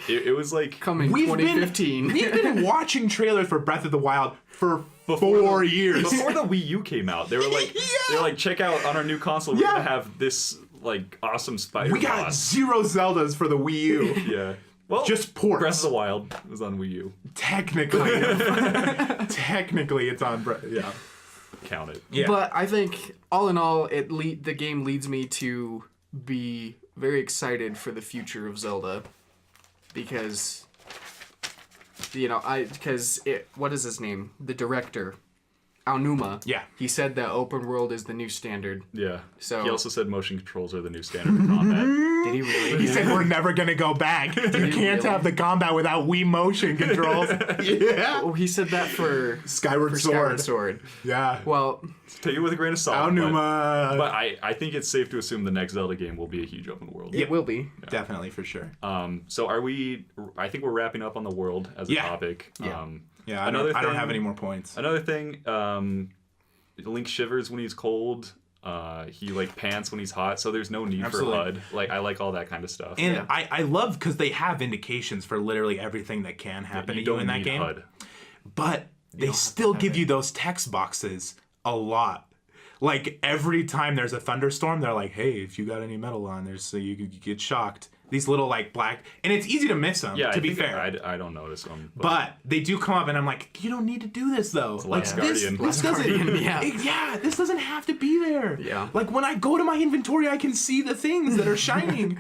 It was like Coming 2015. We've been watching trailers for Breath of the Wild for 4 years. Before the Wii U came out. They were like, check out on our new console. We're gonna have this like awesome spider. We got boss. 0 Zeldas for the Wii U. Yeah. Well, Just ports. Breath of the Wild was on Wii U. Technically, it's on. Yeah. Count it. Yeah. But I think, all in all, the game leads me to be very excited for the future of Zelda, because, what is his name? The director, Aonuma. Yeah. He said that open world is the new standard. Yeah. So- he also said motion controls are the new standard for combat. Did he really? He said we're never gonna go back. You can't really? have the combat without Wii motion controls. Yeah. Oh, he said that for Skyward Skyward Sword. Sword. Yeah. Well, Take it with a grain of salt. Aonuma. But I think it's safe to assume the next Zelda game will be a huge open world. it will be. Definitely for sure. So are we? I think we're wrapping up on the world as a Yeah. topic. Yeah. Yeah. I don't have any more points. Another thing, Link shivers when he's cold. He like pants when he's hot, so there's no need Absolutely. for HUD. Like I like all that kind of stuff. And Yeah. I love because they have indications for literally everything that can happen to you don't in that need game. HUD. But they still give you those text boxes a lot. Like every time there's a thunderstorm, they're like, "Hey, if you got any metal on there, so you could get shocked." These little like black, and it's easy to miss them. Yeah, to I be think fair, I don't notice them. but they do come up, and I'm like, "You don't need to do this though. Like Last this Guardian. doesn't. Guardian, yeah. Yeah, this doesn't have to be there. Yeah. Like when I go to my inventory, I can see the things that are shining.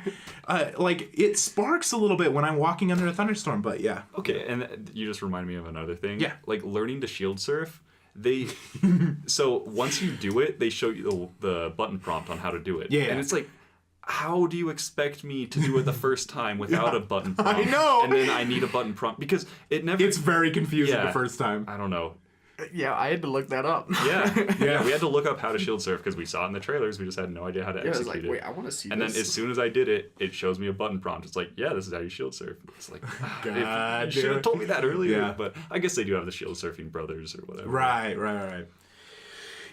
Like it sparks a little bit when I'm walking under a thunderstorm. But yeah, Okay, and you just reminded me of another thing. Yeah. Like learning to shield surf. So once you do it, they show you the button prompt on how to do it. Yeah. And it's like, how do you expect me to do it the first time without a button prompt? I know. And then I need a button prompt because it never. it's very confusing Yeah. the first time. I don't know. Yeah, I had to look that up. Yeah. Yeah. We had to look up how to shield surf because we saw it in the trailers. We just had no idea how to Yeah, I was execute like, it. wait, I want to see And then this. as soon as I did it, it shows me a button prompt. It's like, yeah, this is how you shield surf. It's like, God, you should dude. have told me that earlier. Yeah. But I guess they do have the shield surfing brothers or whatever. Right.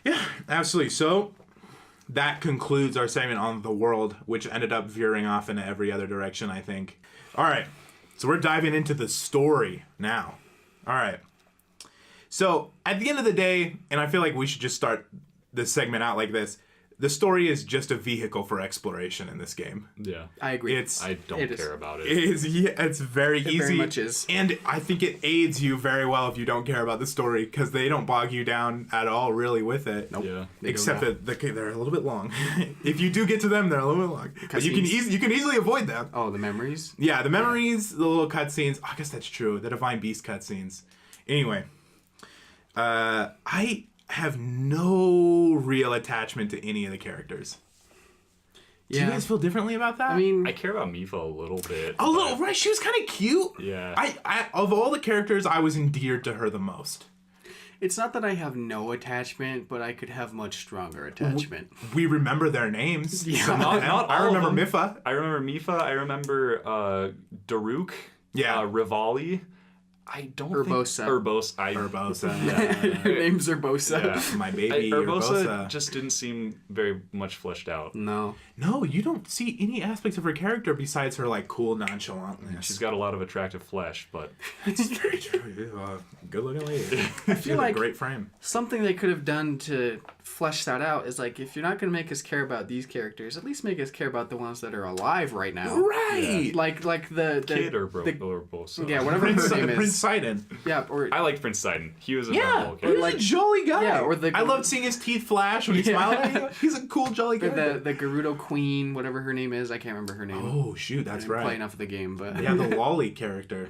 Yeah, absolutely. So that concludes our segment on the world, which ended up veering off into every other direction, I think. All right. So we're diving into the story now. All right. So at the end of the day, and I feel like we should just start this segment out like this, the story is just a vehicle for exploration in this game. Yeah. I agree. I don't It is. care about it. It's very easy. very much is. And I think it aids you very well if you don't care about the story, because they don't bog you down at all really with it. Nope. Yeah. Except that they're a little bit long. If you do get to them, they're a little bit long. But you can easily avoid them. Oh, the memories? Yeah, the memories, the little cutscenes. I guess that's true. The Divine Beast cutscenes. Anyway, I have no real attachment to any of the characters. Do you guys feel differently about that? I mean, I care about Mifa a little bit. a little, right? She was kind of cute. Yeah. I of all the characters, I was endeared to her the most. it's not that I have no attachment, but I could have much stronger attachment. We remember their names. Yeah. So Not I all of remember them. Mifa. I remember Mifa. I remember Daruk. Yeah. Rivali. I don't Urbosa. think... Urbosa. Urbosa. Her name's Urbosa. Yeah. My baby Urbosa Urbosa. just didn't seem very much fleshed out. No. No, you don't see any aspects of her character besides her like cool nonchalantness. She's got a lot of attractive flesh, but It's very true. Good looking lady. I feel like a great frame. something they could have done to flesh that out is like, if you're not going to make us care about these characters, at least make us care about the ones that are alive right now. Right. Like the Kid or the- Urbosa. yeah, whatever Prince, her name is. Prince Sidon. Yeah, or I liked Prince Sidon. He was a Yeah, memorable he character. was a jolly guy. Yeah, or the- I loved seeing his teeth flash when he Yeah. smiled at you. He's a cool, jolly or guy. the Gerudo Queen, whatever her name is. I can't remember her name. Oh shoot, I that's didn't play right. enough of the game, but Yeah, the Wally character.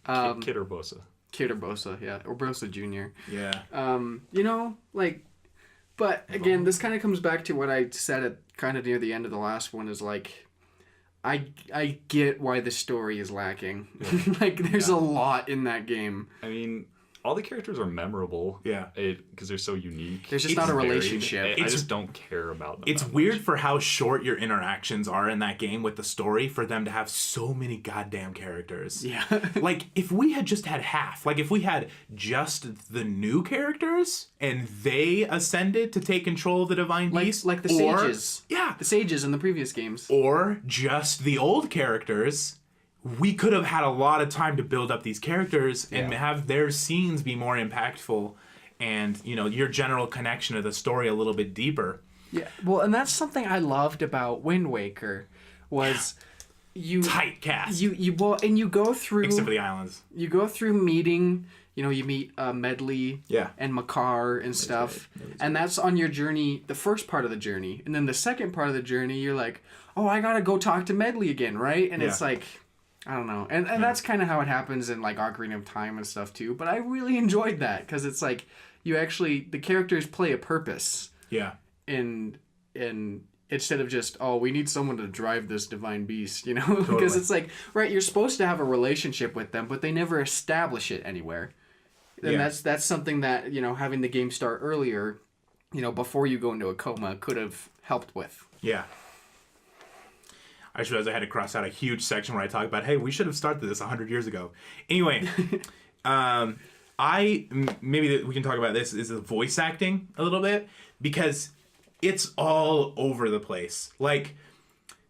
Kid Urbosa. Kid Urbosa, yeah, Urbosa Jr. Yeah. You know, like, but again, this kind of comes back to what I said at kind of near the end of the last one is like, I get why the story is lacking. Like, there's a lot in that game. I mean, all the characters are memorable. Yeah. Because they're so unique. There's just It's not a varied. relationship. I just don't care about them. It's that weird much. for how short your interactions are in that game with the story for them to have so many goddamn characters. Yeah. Like, if we had just had half, like, if we had just the new characters and they ascended to take control of the Divine Beast. like the sages. Yeah. The sages in the previous games. Or just the old characters we could have had a lot of time to build up these characters and Yeah. have their scenes be more impactful and, you know, your general connection to the story a little bit deeper. Yeah. Well, and that's something I loved about Wind Waker was you Tight cast. you well, and you go through Except for the islands. you go through meeting, you know, you meet Medley Yeah. and Makar and stuff. And that's on your journey, the first part of the journey. And then the second part of the journey, you're like, oh, I got to go talk to Medley again, right? And it's like, I don't know. And that's kind of how it happens in like Ocarina of Time and stuff too. But I really enjoyed that because it's like you actually, the characters play a purpose. Yeah. And instead of just, oh, we need someone to drive this divine beast, you know? Because it's like, right, you're supposed to have a relationship with them, but they never establish it anywhere. And that's something that, you know, having the game start earlier, you know, before you go into a coma could have helped with. Yeah. I just realized I had to cross out a huge section where I talk about, hey, we should have started this 100 years ago. Anyway, maybe we can talk about this, is the voice acting a little bit, because it's all over the place. Like,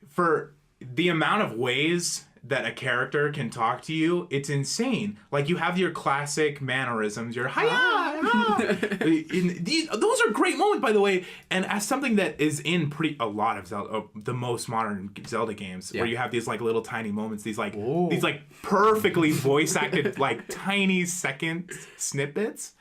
for the amount of ways that a character can talk to you, it's insane. Like, you have your classic mannerisms, your hi-ya, those are great moments, by the way. And as something that is in a lot of Zelda, the most modern Zelda games, where you have these like little tiny moments, these like perfectly voice acted like tiny second snippets.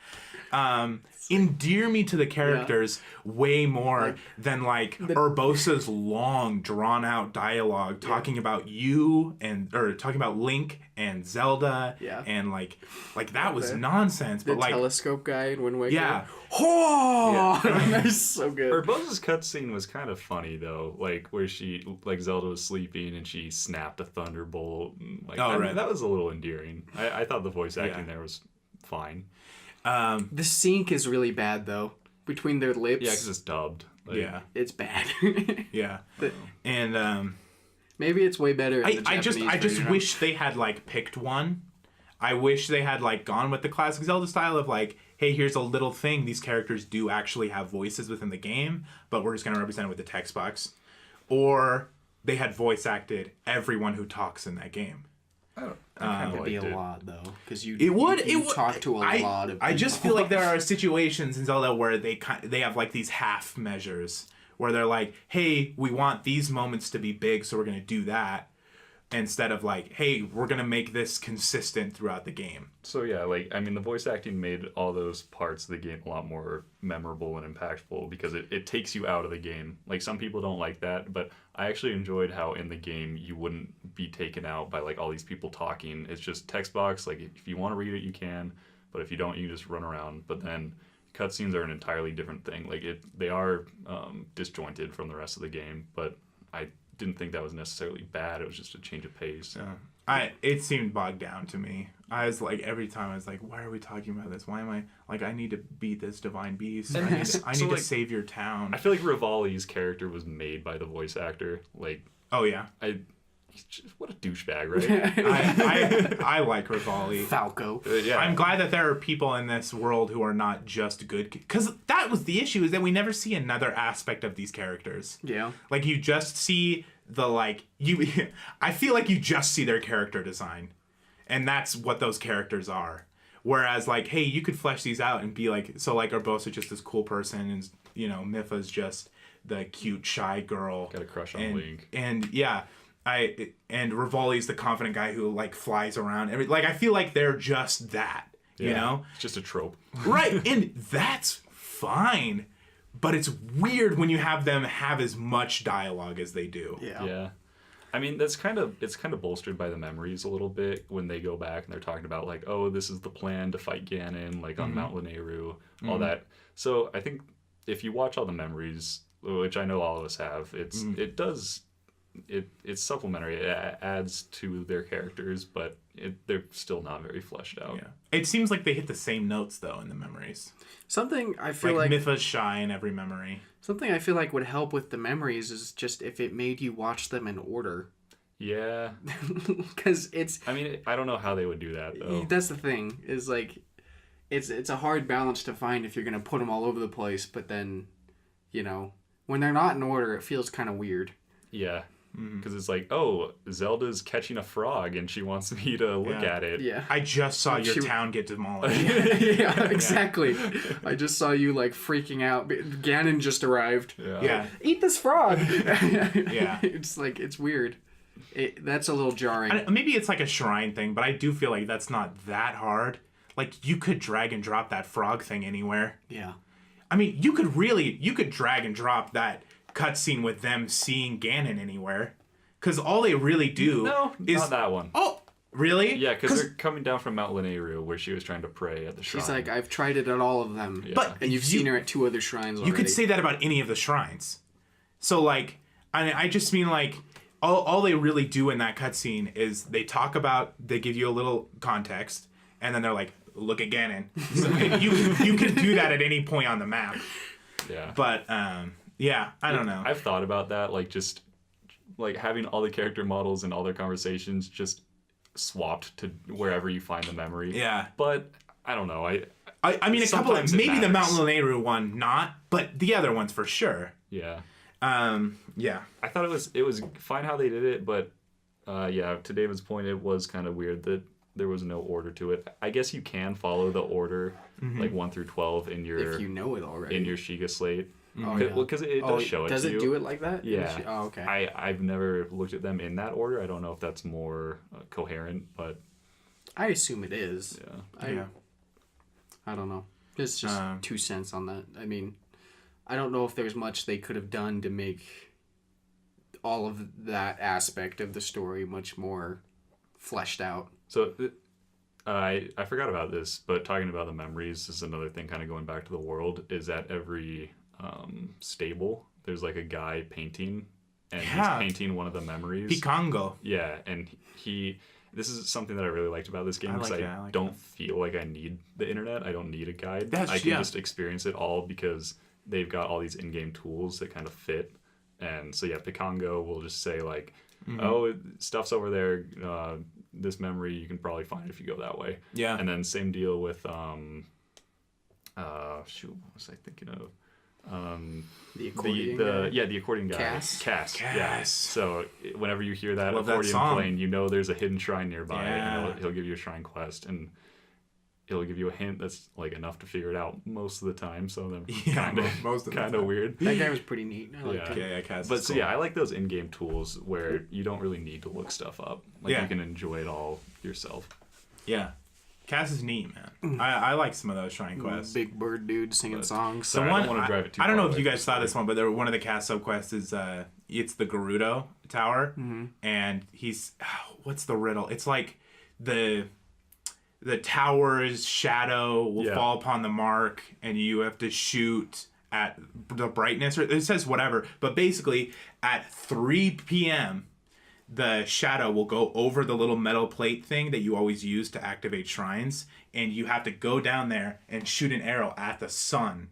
Endear me to the characters way more than like Urbosa's long drawn out dialogue talking about you or talking about Link and Zelda and like that was nonsense. The but like telescope guy in Wind Waker. Yeah. Oh, that's so good. Urbosa's cutscene was kind of funny though, like where Zelda was sleeping and she snapped a thunderbolt. Like, that was a little endearing. I thought the voice acting there was fine. The sync is really bad though between their lips. Yeah, because it's dubbed. It's bad. And maybe it's way better. In I just wish they had like picked one. I wish they had like gone with the classic Zelda style of like, hey, here's a little thing. These characters do actually have voices within the game, but we're just gonna represent it with the text box. Or they had voice acted everyone who talks in that game. That would be a lot though, because you talk to a lot of people. I just feel like there are situations in Zelda where they have like these half measures where they're like, hey, we want these moments to be big, so we're gonna do that, instead of like, hey, we're gonna make this consistent throughout the game. So yeah, like, I mean, the voice acting made all those parts of the game a lot more memorable and impactful because it takes you out of the game. Like, some people don't like that, but I actually enjoyed how in the game you wouldn't be taken out by like all these people talking. It's just text box. Like, if you want to read it, you can, but if you don't, you can just run around. But then cutscenes are an entirely different thing. Like, they are disjointed from the rest of the game, but I didn't think that was necessarily bad. It was just a change of pace. It seemed bogged down to me. I was like, every time I was like, why are we talking about this? Why am I like, I need to beat this divine beast. I need to save your town. I feel like Rivali's character was made by the voice actor. Like, oh yeah, what a douchebag, right? I like Rivali. Falco. Yeah. I'm glad that there are people in this world who are not just good, because that was the issue, is that we never see another aspect of these characters. Yeah. Like, you just see I feel like you just see their character design, and that's what those characters are. Whereas, like, hey, you could flesh these out and be like, so like Urbosa's just this cool person, and you know, Mipha's just the cute shy girl. Got a crush on Link. And yeah. And Rivali's the confident guy who like flies around. I feel like they're just that, you know? It's just a trope. Right, and that's fine. But it's weird when you have them have as much dialogue as they do. Yeah. I mean, it's kind of bolstered by the memories a little bit when they go back and they're talking about like, oh, this is the plan to fight Ganon, like on Mount Lanayru, all that. So I think if you watch all the memories, which I know all of us have, it's supplementary. It adds to their characters, but they're still not very fleshed out. Yeah. It seems like they hit the same notes though in the memories. Something I feel like Mipha's shy in every memory. Something I feel like would help with the memories is just if it made you watch them in order. Yeah. Because it's... I mean, I don't know how they would do that, though. That's the thing, is like... It's a hard balance to find if you're going to put them all over the place, but then, you know, when they're not in order, it feels kind of weird. Yeah. Because it's like, oh, Zelda's catching a frog and she wants me to look at it. Yeah. I just saw your town get demolished. Yeah, exactly. I just saw you like freaking out. Ganon just arrived. Yeah. Eat this frog. Yeah. It's like, it's weird. That's a little jarring. Maybe it's like a shrine thing, but I do feel like that's not that hard. Like, you could drag and drop that frog thing anywhere. Yeah. I mean, you could drag and drop that cutscene with them seeing Ganon anywhere. Because all they really do is... not that one. Oh, really? Yeah, because they're coming down from Mount Lanayru, where she was trying to pray at the shrine. She's like, I've tried it at all of them. Yeah. But And you've seen her at 2 other shrines already. You could say that about any of the shrines. So, like, I just mean, like, all they really do in that cutscene is they give you a little context, and then they're like, look at Ganon. So you can do that at any point on the map. Yeah. But, yeah, I don't know. I've thought about that, like, just, like, having all the character models and all their conversations just swapped to wherever you find the memory. Yeah. But, I don't know, I mean, a couple of... sometimes it Maybe the Mount matters. Lanayru one, not, but the other ones for sure. Yeah. Yeah. I thought it was fine how they did it, but, yeah, to David's point, it was kind of weird that there was no order to it. I guess you can follow the order, like 1 through 12 in your... If you know it already. in your Shiga slate. Oh, yeah. Well, because it does show it does to it you. do it like that? Yeah. Oh, okay. I've never looked at them in that order. I don't know if that's more coherent, but I assume it is. yeah. I don't know. It's just 2 cents on that. I mean, I don't know if there's much they could have done to make all of that aspect of the story much more fleshed out. So I forgot about this, but talking about the memories is another thing. Kind of going back to the world, is at every stable there's like a guy painting, and he's painting one of the memories. Picongo. Yeah, and this is something that I really liked about this game, because I don't feel like I need the internet. I don't need a guide. I can just experience it all because they've got all these in-game tools that kind of fit. And so, yeah, Picongo will just say, like, oh, stuff's over there. This memory, you can probably find it if you go that way. Yeah. And then same deal with, what was I thinking of? The accordion guy? The accordion guy. Cass. Yeah. So whenever you hear that Love that accordion song. playing, you know there's a hidden shrine nearby. Yeah. And he'll give you a shrine quest, and he'll give you a hint that's like enough to figure it out most of the time. So they're most of the kind of time. weird. That guy was pretty neat. I liked Yeah. him. Yeah, Cass. But so yeah, I like those in-game tools where you don't really need to look stuff up. Like you can enjoy it all yourself. Yeah. Cass is neat, man. I like some of those shrine quests. Big bird dude singing songs. Sorry, I don't want to drive it too I don't know far if you away guys saw this one, but one of the Cass subquests is it's the Gerudo Tower, and he's what's the riddle? It's like the tower's shadow will fall upon the mark, and you have to shoot at the brightness, or it says whatever, but basically at 3 p.m. the shadow will go over the little metal plate thing that you always use to activate shrines, and you have to go down there and shoot an arrow at the sun,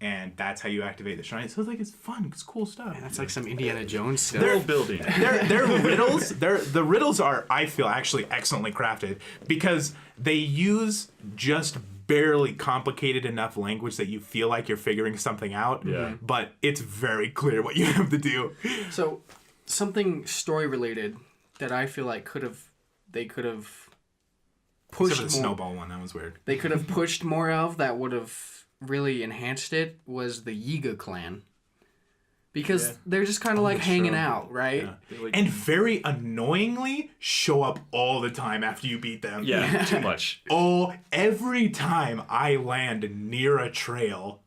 and that's how you activate the shrine. So it's fun. It's cool stuff. Man, that's like some Indiana Jones stuff. World building. Their riddles. The riddles are, I feel, actually excellently crafted, because they use just barely complicated enough language that you feel like you're figuring something out. Yeah. But it's very clear what you have to do. So, something story related that I feel like they could have pushed Except for the more. snowball one, that was weird. They could have pushed more of that would have really enhanced it was the Yiga clan. Because they're just kind of like hanging out, right? Yeah. And very annoyingly show up all the time after you beat them. Yeah, too much. Every time I land near a trail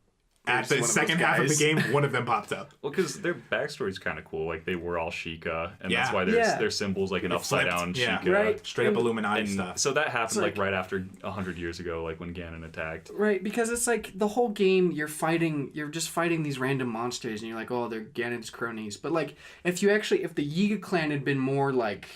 at the second half of the game, one of them pops up. Well, because their backstory's kind of cool. Like, they were all Sheikah, and that's Yeah. why their symbol's like an upside down Sheikah. Right. Straight up Illuminati And stuff. so that happened like right after 100 years ago, like when Ganon attacked. Right, because it's like the whole game you're just fighting these random monsters and you're like, oh, they're Ganon's cronies. But like if the Yiga clan had been more like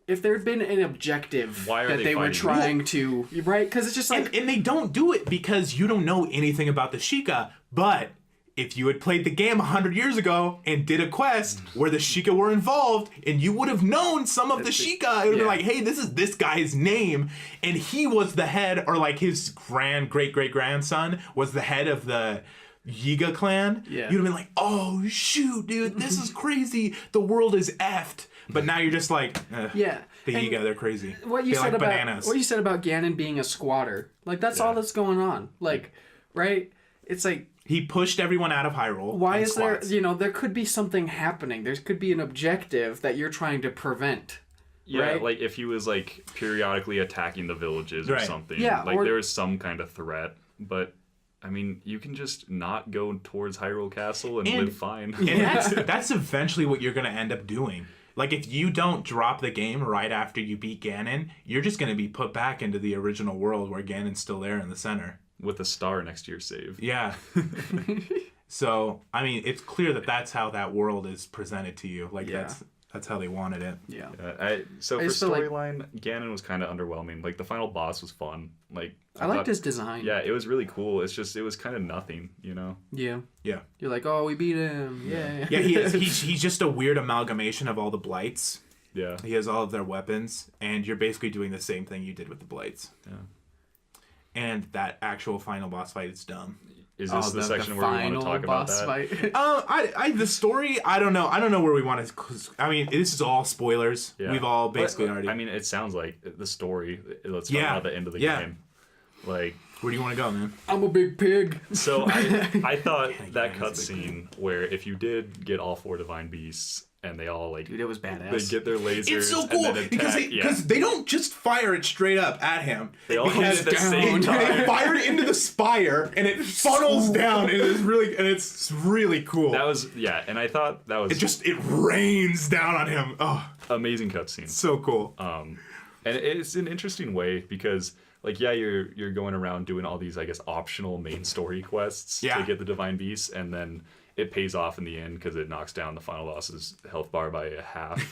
if there had been an objective Why are that they were fighting? trying to, right? Because it's just like And they don't do it because you don't know anything about the Sheikah, but if you had played the game 100 years ago and did a quest where the Sheikah were involved, and you would have known some of the Sheikah, it would be like, hey, this is this guy's name, and he was the head, or like his great-great-grandson was the head of the Yiga clan, Yeah. you'd have been like, oh shoot, dude, this is crazy. The world is effed. But now you're just like, Yeah. the And Yiga, they're crazy. What you they said like about bananas. what you said about Ganon being a squatter, like that's all that's going on. Like, right? It's like, He pushed everyone out of Hyrule. why and is squats. there? There could be something happening. There could be an objective that you're trying to prevent. Yeah, right? like if he was like periodically attacking the villages or Right. something. Yeah, like or- there was some kind of threat, but I mean, you can just not go towards Hyrule Castle and live fine. And that's eventually what you're going to end up doing. Like, if you don't drop the game right after you beat Ganon, you're just going to be put back into the original world where Ganon's still there in the center. With a star next to your save. Yeah. So, I mean, it's clear that that's how that world is presented to you. Like, Yeah. that's how they wanted it. Yeah. So I for just feel like- storyline, Ganon was kind of underwhelming. Like the final boss was fun. Like I liked thought- his design. Yeah, it was really cool. It's just it was kind of nothing, Yeah. Yeah. You're like, oh, we beat him. Yeah. Yeah, he's just a weird amalgamation of all the blights. Yeah. He has all of their weapons, and you're basically doing the same thing you did with the blights. Yeah. And that actual final boss fight is dumb. Is this the section where we want to talk about that? Fight. The story, I don't know where we want to. I mean, this is all spoilers. Yeah. We've all basically But, already. I mean, it sounds like the story. Let's talk Yeah. about the end of the Yeah. game. Like, Where do you want to go, man? I'm a big pig. so I thought that Yeah, it's a big cutscene where if you did get all 4 divine beasts and they all like Dude, it was badass. they get their lasers It's so and cool then because attack. they don't just fire it straight up at him. They all hit it at the same They time. fire it into the spire and it funnels down and it's really cool. That was and I thought that was it rains down on him. Oh, amazing cutscene. so cool. And it's an interesting way because like you're going around doing all these I guess optional main story quests to get the divine beasts, and then it pays off in the end because it knocks down the final boss's health bar by a half.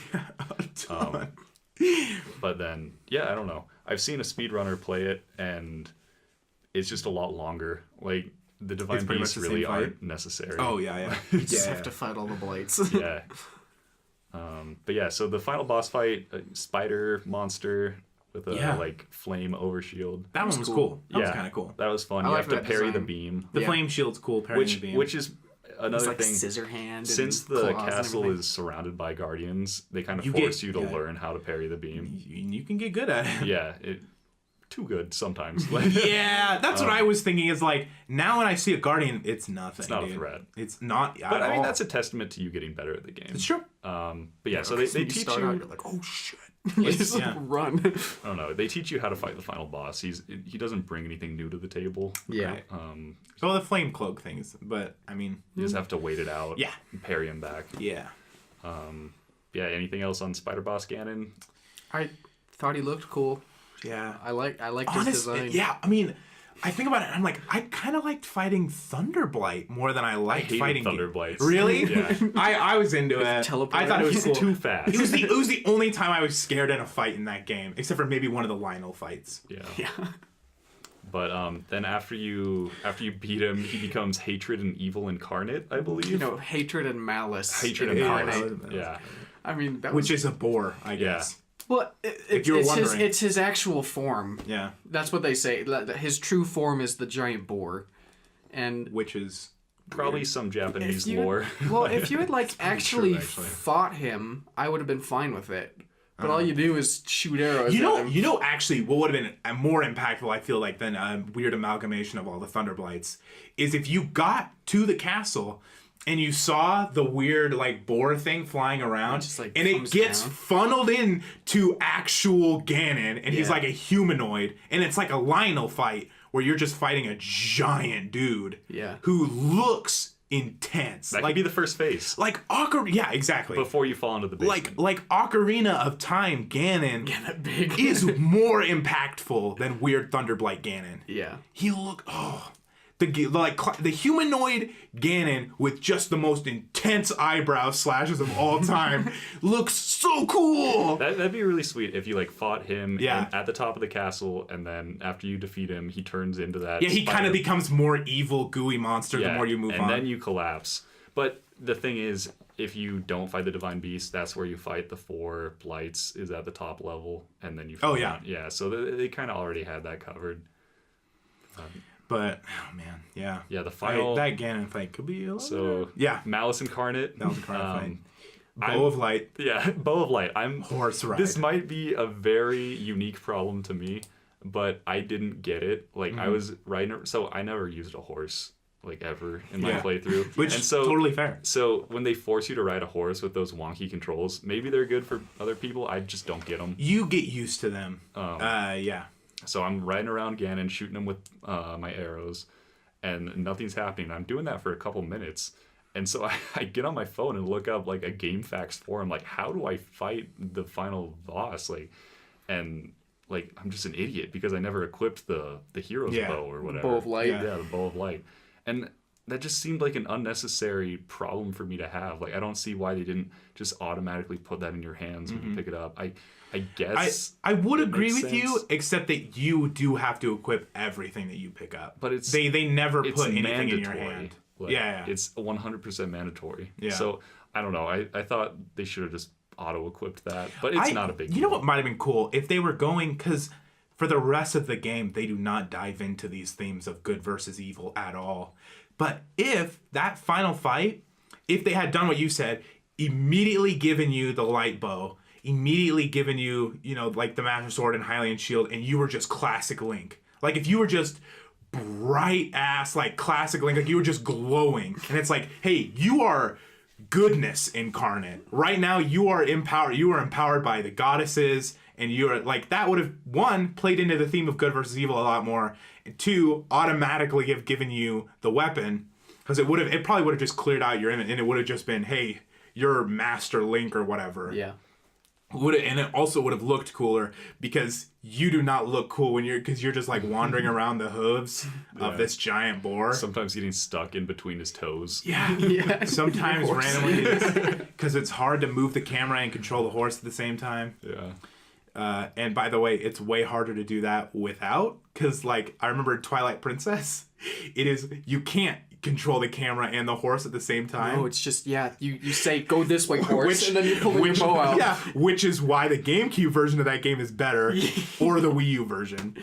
But then I don't know, I've seen a speedrunner play it and it's just a lot longer. Like the divine pretty beasts much the really same fight? aren't necessary. Oh yeah. You just have to fight all the blights. Yeah. But yeah, so the final boss fight, a spider monster with a like flame overshield. That one was cool. That was kind of cool. That was fun. You like have to that parry the design. beam, The flame shield's cool. Parrying the beam. which is It's another like thing. scissor hand. Since and the claws and castle everything. is surrounded by guardians, they kind of You force get- you to yeah. learn how to parry the beam. you can get good at it. Yeah, too good sometimes. Like, Yeah, that's what I was thinking. Is like now when I see a guardian, it's nothing. It's not a dude. threat. It's not. but at I mean, all. that's a testament to you getting better at the game. It's true. But yeah, so they teach start out, you. you're like, oh shit. You just like yeah. run. I don't know. They teach you how to fight the final boss. He doesn't bring anything new to the table. Yeah. Right. So the flame cloak things, but I mean, You just have to wait it out. Yeah. And parry him back. yeah. Yeah. Anything else on Spider Boss Ganon? I thought he looked cool. Yeah. I liked his design. Yeah, I mean, I think about it. I'm like, I kind of liked fighting Thunderblight more than I liked hated fighting Thunderblights. Really? Yeah. I was into it. I teleporter. thought it was He's cool. too fast. It was the only time I was scared in a fight in that game, except for maybe one of the Lionel fights. Yeah. Yeah. But then after you beat him, he becomes hatred and evil incarnate, I believe. Hatred and malice. Hatred incarnate. incarnate. Yeah. I mean, that Which was, is a boar, I guess. well, If you were wondering. it's his actual form. Yeah. That's what they say. His true form is the giant boar, and Which is Probably some Japanese if you- lore. Well, if you had actually actually. fought him, I would have been fine with it. But all you do is shoot arrows. You at him. know, actually, what would have been more impactful, I feel like, than a weird amalgamation of all the Thunderblights, is if you got to the castle and you saw the weird, boar thing flying around, just, and it comes gets down. funneled in to actual Ganon, and he's Yeah. like a humanoid, and it's like a Lionel fight where you're just fighting a giant dude Yeah. who looks intense. That could be the first phase. Yeah, exactly. Before you fall into the basement. Like Ocarina of Time Ganon that big. is more impactful than weird Thunderblight Ganon. Yeah. He looked the humanoid Ganon with just the most intense eyebrow slashes of all time looks so cool. That'd be really sweet if you fought him Yeah. at the top of the castle, and then after you defeat him, he turns into that. Yeah, he kind spider- of becomes more evil, gooey monster the more you move and on. then you collapse. But the thing is, if you don't fight the Divine Beast, that's where you fight the 4 Blights, is at the top level, and then you fight Oh, yeah. Yeah, so they kind of already had that covered. But oh man, yeah. Yeah, the final that Ganon fight could be a little so better. Yeah. Malice Incarnate. That was a fight. Bow of Light. Yeah, Bow of Light. Horse ride. This might be a very unique problem to me, but I didn't get it. Like I was riding, so I never used a horse like ever in my playthrough. Which is totally fair. So when they force you to ride a horse with those wonky controls, maybe they're good for other people. I just don't get them. You get used to them. Yeah. So I'm riding around Ganon, shooting him with my arrows, and nothing's happening. I'm doing that for a couple minutes. And so I get on my phone and look up like a GameFAQs forum, like how do I fight the final boss? And I'm just an idiot because I never equipped the hero's bow or whatever. Bow of Light. Yeah, the Bow of Light. And that just seemed like an unnecessary problem for me to have. Like I don't see why they didn't just automatically put that in your hands when you pick it up. I guess I would agree with sense. you, except that you do have to equip everything that you pick up. But they never put anything mandatory. in your hand. Like, yeah. It's 100% mandatory. Yeah. So I don't know. I thought they should have just auto-equipped that, but it's not a big deal. You know what might have been cool? If they were going, because for the rest of the game, they do not dive into these themes of good versus evil at all. But if that final fight, if they had done what you said, immediately given you the light bow, immediately given you, like the Master Sword and Hylian Shield, and you were just classic Link. Like if you were just bright ass, like classic Link, like you were just glowing. And it's like, hey, you are goodness incarnate. Right now you are empowered. You are empowered by the goddesses, and you are like, that would have, one, played into the theme of good versus evil a lot more, and two, automatically have given you the weapon, because it probably would have just cleared out your image, and it would have just been, hey, you're Master Link or whatever. Yeah. And it also would have looked cooler, because you do not look cool because you're just like wandering around the hooves of this giant boar. Sometimes getting stuck in between his toes. Yeah. Sometimes randomly, because it's hard to move the camera and control the horse at the same time. Yeah. And by the way, it's way harder to do that without, because like I remember Twilight Princess, you can't control the camera and the horse at the same time. No, it's just, you say, go this way, horse, and then you pull your bow out. Yeah, which is why the GameCube version of that game is better, or the Wii U version.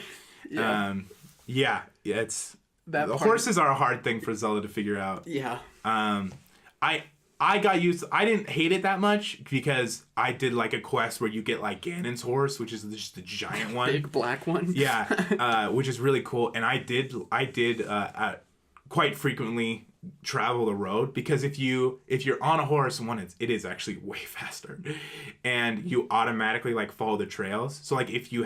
Yeah. It's... horses are a hard thing for Zelda to figure out. Yeah. I got used to, I didn't hate it that much, because I did like a quest where you get like Ganon's horse, which is just the giant one. Big black one. Yeah, which is really cool. And I did quite frequently travel the road, because if you're on a horse, it is actually way faster, and you automatically like follow the trails. So like if you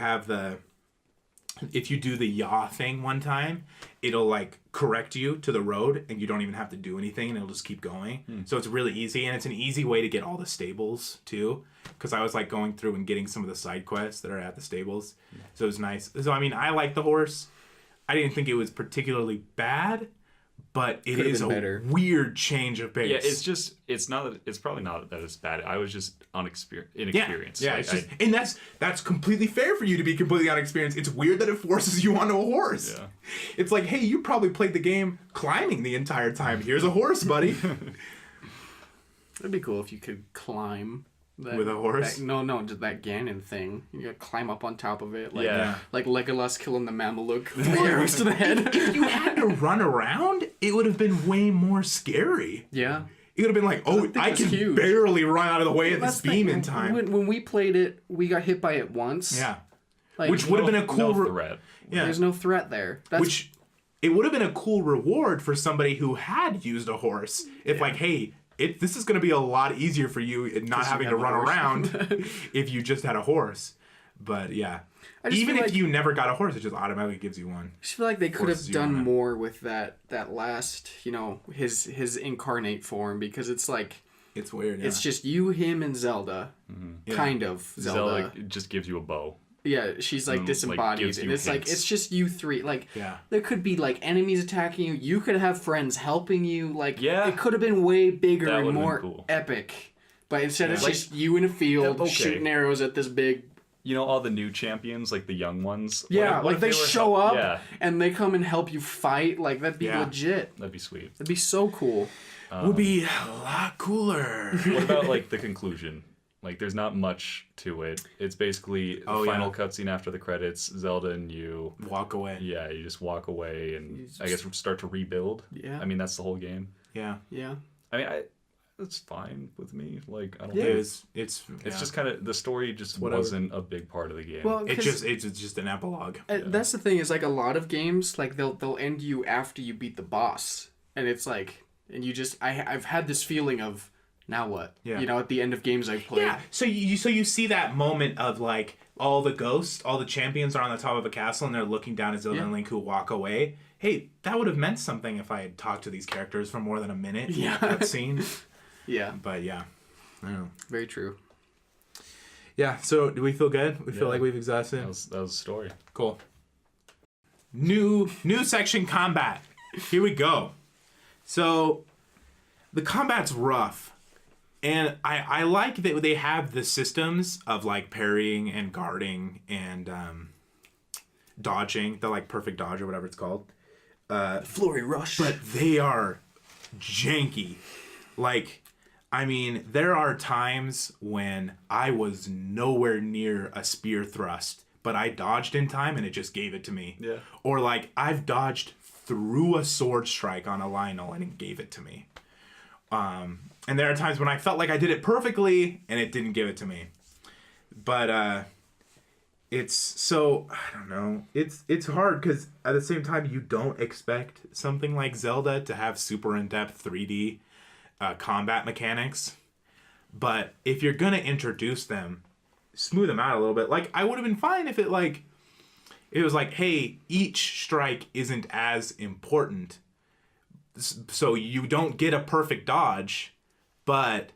do the yaw thing one time, it'll like correct you to the road, and you don't even have to do anything, and it'll just keep going. So it's really easy, and it's an easy way to get all the stables too, because I was like going through and getting some of the side quests that are at the stables. So it was nice. So I mean, I like the horse. I didn't think it was particularly bad, but it is a weird change of pace. Yeah, it's probably not that it's bad. I was just inexperienced. Yeah, and that's completely fair for you to be completely unexperienced. It's weird that it forces you onto a horse. Yeah. It's like, hey, you probably played the game climbing the entire time. Here's a horse, buddy. It'd be cool if you could climb. With a horse? Just that Ganon thing. You gotta climb up on top of it. Like Legolas killing the Mameluke. 3 arrows to the head. If you had to run around, it would have been way more scary. Yeah. It would have been like, I can barely run out of the way of this beam in time. When we played it, we got hit by it once. Yeah. Which would have been a cool... threat. Yeah. There's no threat there. It would have been a cool reward for somebody who had used a horse. If like, hey... this is going to be a lot easier for you not having to run around if you just had a horse. But yeah, even if you never got a horse, it just automatically gives you one. I just feel like they could have done more with that last, his incarnate form, because it's like... It's weird, yeah. It's just you, him, and Zelda. Mm-hmm. Kind of. Zelda just gives you a bow. Yeah, she's like disembodied, and it's like it's just you three. Like, there could be like enemies attacking you. You could have friends helping you. Like, it could have been way bigger and more epic. But instead, it's just you in a field shooting arrows at this big. All the new champions, like the young ones. Yeah, like they show up and they come and help you fight. Like that'd be legit. That'd be sweet. That'd be so cool. Would be a lot cooler. What about like the conclusion? Like, there's not much to it. It's basically the final cutscene after the credits. Zelda and you walk away. Yeah, you just walk away and I guess start to rebuild. Yeah. I mean, that's the whole game. Yeah. Yeah. I mean, it's fine with me. Like, I don't Yeah. think It's just kind of the story just wasn't a big part of the game. Well, it's just an epilogue. That's the thing is like a lot of games like they'll end you after you beat the boss, and it's like and you just I've had this feeling of now what? Yeah. You know, at the end of games I've played. Yeah. So you see that moment of like all the ghosts, all the champions are on the top of a castle and they're looking down at Zelda and Link who walk away. Hey, that would have meant something if I had talked to these characters for more than a minute in a cutscene. Yeah. But yeah. I don't know. Very true. Yeah, so do we feel good? We feel like we've exhausted? That was the story. Cool. New section combat. Here we go. So the combat's rough. And I like that they have the systems of like parrying and guarding and dodging, the like perfect dodge or whatever it's called. Flurry rush. But they are janky. Like, I mean, there are times when I was nowhere near a spear thrust, but I dodged in time and it just gave it to me. Yeah. Or like I've dodged through a sword strike on a Lionel and it gave it to me. And there are times when I felt like I did it perfectly and it didn't give it to me. But it's so, I don't know. It's hard because at the same time you don't expect something like Zelda to have super in-depth 3D combat mechanics. But if you're going to introduce them, smooth them out a little bit. Like, I would have been fine if it was like, hey, each strike isn't as important. So you don't get a perfect dodge, but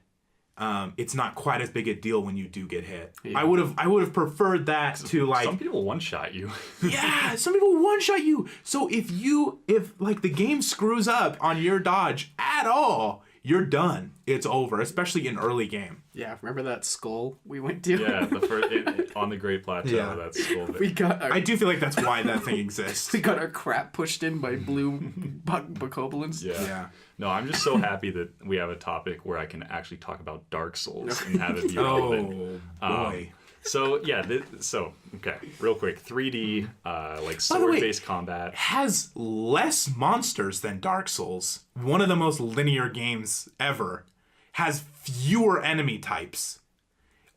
it's not quite as big a deal when you do get hit. Yeah. I would have preferred that to like some people one-shot you. Yeah, some people one-shot you. So if like the game screws up on your dodge at all, you're done. It's over, especially in early game. Yeah, remember that skull we went to? Yeah, the first on the Great Plateau. That skull. I do feel like that's why that thing exists. We got our crap pushed in by blue bokoblins. Yeah. No, I'm just so happy that we have a topic where I can actually talk about Dark Souls and have it be relevant. Oh boy. So yeah, okay, real quick, 3D like sword-based combat has less monsters than Dark Souls. One of the most linear games ever. Has fewer enemy types.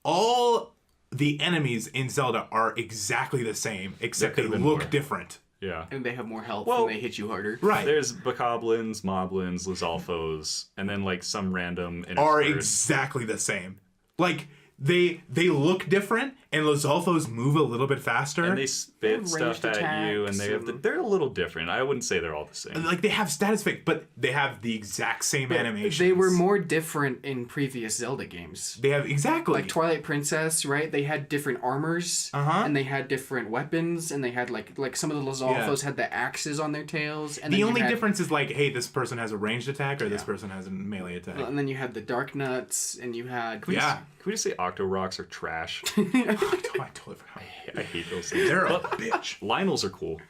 All the enemies in Zelda are exactly the same, except they look different. Yeah. And they have more health and they hit you harder. Right. There's bokoblins, moblins, Lizalfos, and then like some random are exactly the same. Like they look different, and Lizalfos move a little bit faster. And they spit stuff at you, and they're a little different. I wouldn't say they're all the same. Like they have status effect, but they have the exact same animations. They were more different in previous Zelda games. They have exactly like Twilight Princess, right? They had different armors, and they had different weapons, and they had like some of the Lizalfos had the axes on their tails. And the only difference is like, hey, this person has a ranged attack, or this person has a melee attack. Well, and then you had the Dark Nuts, and you had Can we just say Octo Rocks are trash? I totally forgot. I hate those things. They're a bitch. Lionels are cool.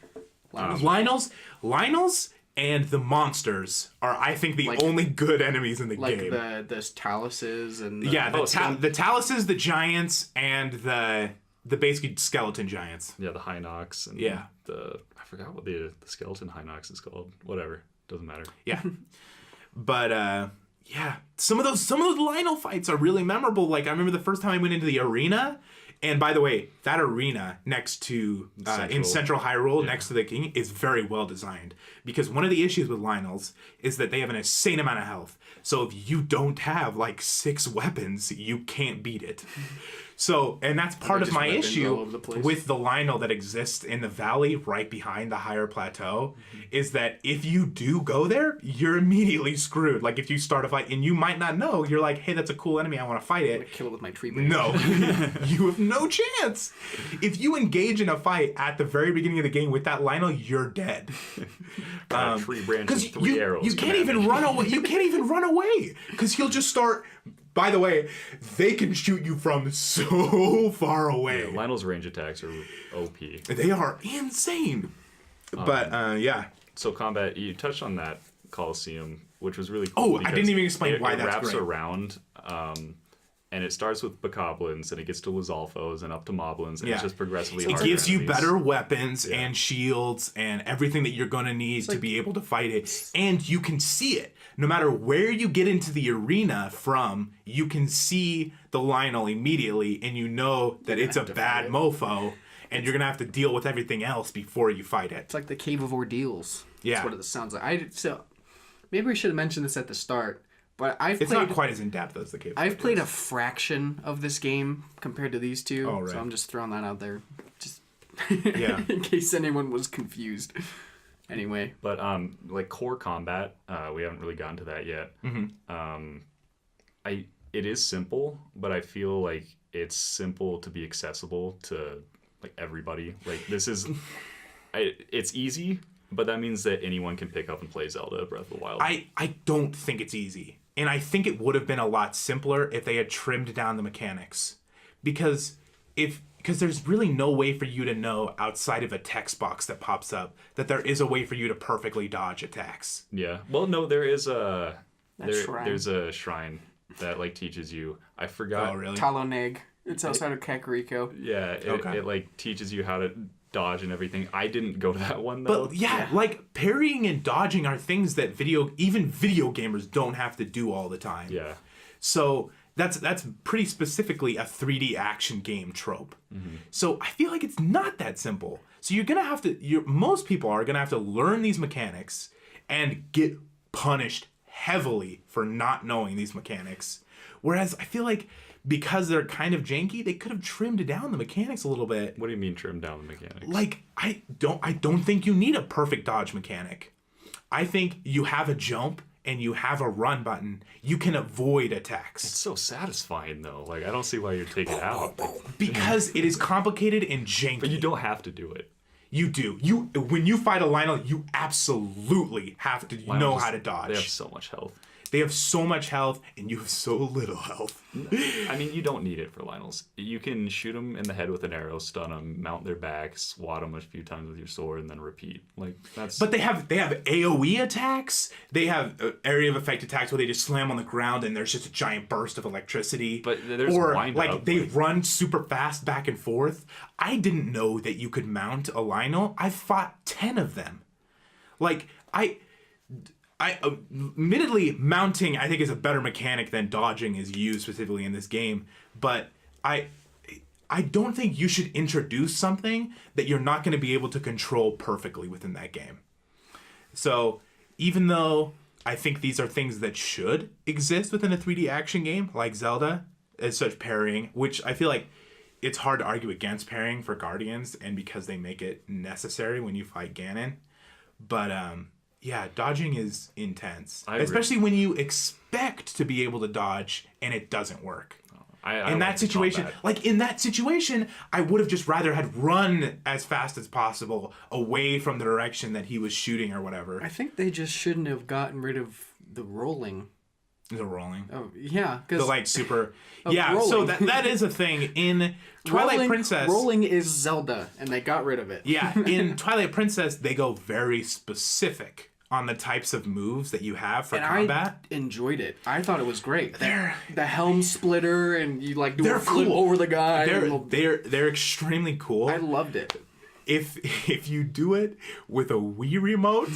Lionels and the monsters are, I think, the only good enemies in the game. Like the Taluses and the Taluses, the giants, and the basically skeleton giants. Yeah, the Hinox and I forgot what the skeleton Hinox is called. Whatever, doesn't matter. Yeah, but some of those Lionel fights are really memorable. Like I remember the first time I went into the arena. And by the way, that arena next to in Central Hyrule, next to the king, is very well designed. Because one of the issues with Lionels is that they have an insane amount of health. So if you don't have like 6 weapons, you can't beat it. So, and that's part of my issue with the Lionel that exists in the valley right behind the higher plateau, is that if you do go there, you're immediately screwed. Like if you start a fight and you might not know, you're like, hey, that's a cool enemy, I want to fight it. I'm gonna kill it with my tree branch. No, you have no chance. If you engage in a fight at the very beginning of the game with that Lionel, you're dead. Tree branch with 3 arrows. You can't even run away. You can't even run away because he'll just start. By the way, they can shoot you from so far away. Yeah, Lionel's range attacks are OP. They are insane. But So combat, you touched on that Coliseum, which was really cool. Oh, I didn't even explain why that's wraps great. around and it starts with bokoblins, and it gets to Lizalfos, and up to moblins, and it's just progressively It harder gives you enemies. better weapons and shields and everything that you're going to need to be able to fight it. And you can see it. No matter where you get into the arena from, you can see the Lionel immediately, and you know that it's a bad mofo, and you're going to have to deal with everything else before you fight it. It's like the Cave of Ordeals. Yeah. That's what it sounds like. So maybe we should have mentioned this at the start, but It's not quite as in-depth as the Cave. I've played a fraction of this game compared to these two, Oh, right. so I'm just throwing that out there, just Yeah. in case anyone was confused. Anyway, But like core combat, we haven't really gotten to that yet. It is simple, but I feel like it's simple to be accessible to like everybody. Like this is, it's easy, but that means that anyone can pick up and play Zelda Breath of the Wild. I don't think it's easy. And I think it would have been a lot simpler if they had trimmed down the mechanics. Because there's really no way for you to know outside of a text box that pops up that there is a way for you to perfectly dodge attacks. Yeah. Well, no, there is shrine. there's a shrine that like teaches you. I forgot. Oh, really? Taloneg. It's outside of Kakariko. Yeah. It like teaches you how to dodge and everything. I didn't go to that one though. But yeah, like parrying and dodging are things that even video gamers don't have to do all the time. Yeah. So that's pretty specifically a 3D action game trope. So I feel like it's not that simple. So you're gonna have to. Most people are gonna have to learn these mechanics and get punished heavily for not knowing these mechanics. Whereas I feel like because they're kind of janky, they could have trimmed down the mechanics a little bit. What do you mean trim down the mechanics? Like I don't think you need a perfect dodge mechanic. I think you have a jump and you have a run button. You can avoid attacks. It's so satisfying though. Like I don't see why you'd take it out. Because it is complicated and janky. But you don't have to do it. You do. When you fight a Lionel, you absolutely have to know how to dodge. They have so much health. They have so much health, and you have so little health. I mean, you don't need it for Lionels. You can shoot them in the head with an arrow, stun them, mount their back, swat them a few times with your sword, and then repeat. Like that's. But they have AOE attacks. They have area of effect attacks where they just slam on the ground and there's just a giant burst of electricity. But there's or wind like up, they like- run super fast back and forth. I didn't know that you could mount a Lionel. I fought 10 of them. Like admittedly, mounting I think is a better mechanic than dodging is used specifically in this game, but I don't think you should introduce something that you're not going to be able to control perfectly within that game. So even though I think these are things that should exist within a 3D action game like Zelda, as such parrying, which I feel like it's hard to argue against parrying for Guardians, and because they make it necessary when you fight Ganon. But yeah, dodging is intense, especially when you expect to be able to dodge and it doesn't work. In that situation, I would have just rather had run as fast as possible away from the direction that he was shooting or whatever. I think they just shouldn't have gotten rid of the rolling. The rolling. Oh yeah, The because like super. Yeah, so rolling. that is a thing in Twilight Princess. Rolling is Zelda, and they got rid of it. Yeah, in Twilight Princess, they go very specific on the types of moves that you have for combat. I enjoyed it. I thought it was great. The helm splitter, and you like do They're a flip cool. over the guy. They're extremely cool. I loved it. If you do it with a Wii remote,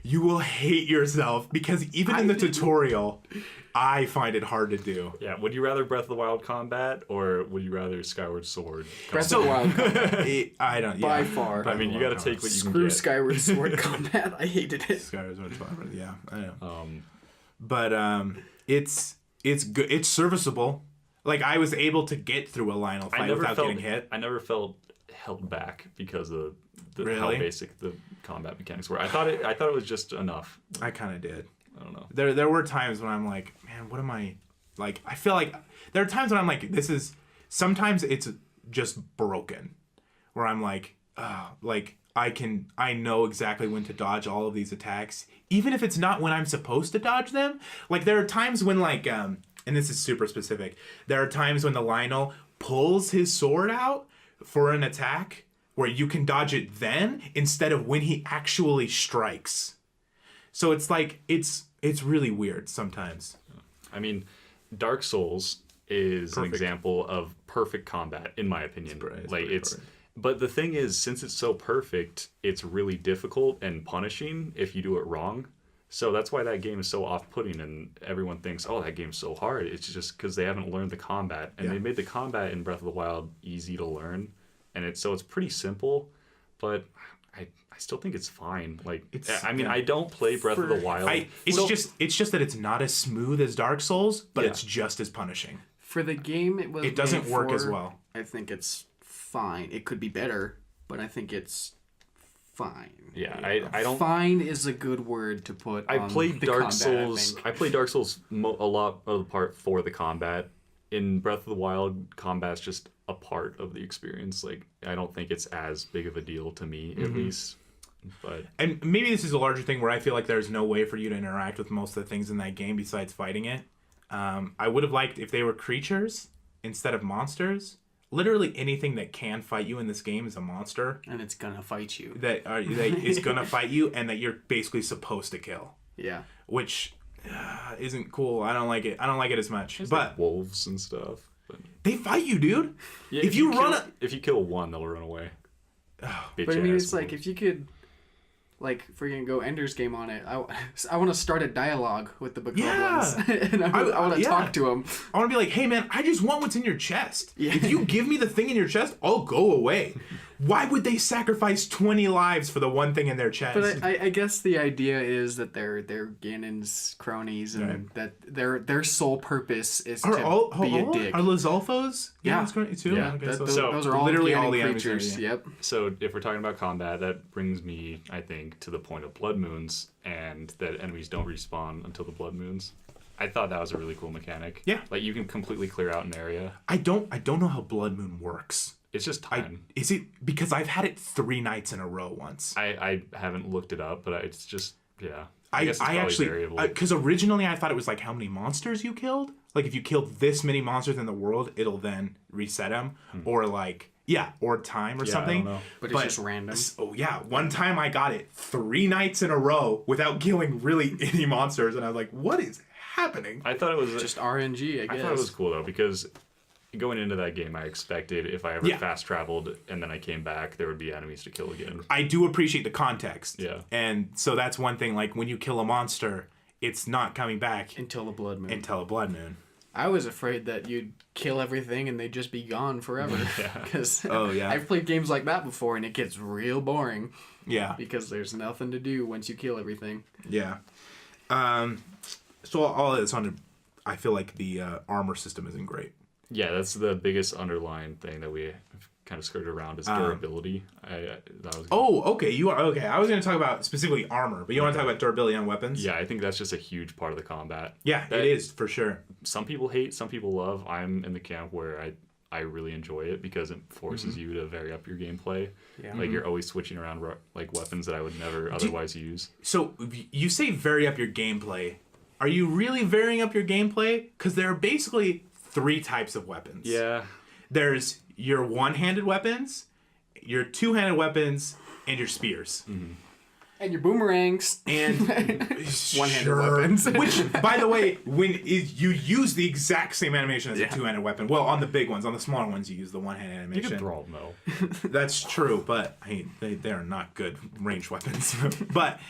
you will hate yourself because even in the tutorial, I find it hard to do. Yeah. Would you rather Breath of the Wild combat or would you rather Skyward Sword? Breath of the Wild combat. I don't. Yeah. By far. I mean, you got to take what you can Screw get. Skyward Sword combat. I hated it. Skyward Sword. Yeah, I know. But it's good. It's serviceable. Like I was able to get through a Lionel fight without getting hit. I never felt held back because of how Really? basic the combat mechanics were. I thought it was just enough. I kind of did. I don't know. There were times when I'm like, man, what am I like? I feel like there are times when I'm like, this is. Sometimes it's just broken, where I'm like I know exactly when to dodge all of these attacks, even if it's not when I'm supposed to dodge them. Like there are times when and this is super specific. There are times when the Lionel pulls his sword out for an attack where you can dodge it then instead of when he actually strikes. So it's like it's really weird sometimes. I mean, Dark Souls is an example of perfect combat, in my opinion. But the thing is, since it's so perfect, it's really difficult and punishing if you do it wrong. So that's why that game is so off-putting, and everyone thinks, oh, that game's so hard. It's just because they haven't learned the combat. And they made the combat in Breath of the Wild easy to learn. And it's pretty simple, but I still think it's fine. Like, I don't play Breath of the Wild. It's just that it's not as smooth as Dark Souls, but it's just as punishing. For the game it doesn't work as well. I think it's fine. It could be better, but I think it's fine. Yeah, I don't. Fine is a good word to put. I played Dark Souls. I played Dark Souls a lot of the part for the combat. In Breath of the Wild, combat's just a part of the experience. Like, I don't think it's as big of a deal to me, at least. And maybe this is a larger thing where I feel like there's no way for you to interact with most of the things in that game besides fighting it. I would have liked if they were creatures instead of monsters. Literally anything that can fight you in this game is a monster. And it's gonna fight you. That is gonna fight you and that you're basically supposed to kill. Yeah. Which isn't cool. I don't like it. I don't like it as much. There's but like wolves and stuff. But... They fight you, dude. Yeah, if you kill one, they'll run away. Oh, but I mean, it's like if you could, like, freaking go Ender's Game on it. I want to start a dialogue with the Bokoblins. And I want to talk to them. I want to be like, hey man, I just want what's in your chest. Yeah. If you give me the thing in your chest, I'll go away. Why would they sacrifice 20 lives for the one thing in their chest? But I guess the idea is that they're Ganon's cronies, and that their sole purpose is to be a dick. Are Lizalfos Ganon's cronies too? Yeah. Okay, those are all literally Ganon all the creatures. Yep. So if we're talking about combat, that brings me, I think, to the point of blood moons, and that enemies don't respawn until the blood moons. I thought that was a really cool mechanic. Yeah. Like, you can completely clear out an area. I don't know how blood moon works. It's just time. Is it because I've had it 3 nights in a row once? I haven't looked it up, but it's just, yeah. I guess it's actually, variable. because originally I thought it was like how many monsters you killed. Like if you killed this many monsters in the world, it'll then reset them, or like or time or something. I don't know. But it's just random. Oh yeah, one time I got it 3 nights in a row without killing really any monsters, and I was like, what is happening? I thought it was just RNG. I guess. I thought it was cool though, because going into that game, I expected if I ever fast traveled and then I came back, there would be enemies to kill again. I do appreciate the context. Yeah. And so that's one thing, like when you kill a monster, it's not coming back until the blood moon. I was afraid that you'd kill everything and they'd just be gone forever. Because I've played games like that before and it gets real boring. Yeah. Because there's nothing to do once you kill everything. Yeah. So all this I feel like the armor system isn't great. Yeah, that's the biggest underlying thing that we kind of skirted around is durability. Okay. You are okay. I was going to talk about specifically armor, but you want to talk about durability on weapons? Yeah, I think that's just a huge part of the combat. Yeah, it is for sure. Some people hate, some people love. I'm in the camp where I really enjoy it because it forces you to vary up your gameplay. Yeah. Like you're always switching around like weapons that I would never otherwise use. So you say vary up your gameplay. Are you really varying up your gameplay? Because there are basically 3 types of weapons. Yeah. There's your one-handed weapons, your two-handed weapons, and your spears. Mm-hmm. And your boomerangs. And one-handed weapons. Which, by the way, you use the exact same animation as a two-handed weapon. Well, on the big ones. On the smaller ones, you use the one-handed animation. You can throw them, though. That's true, but they are not good ranged weapons. But...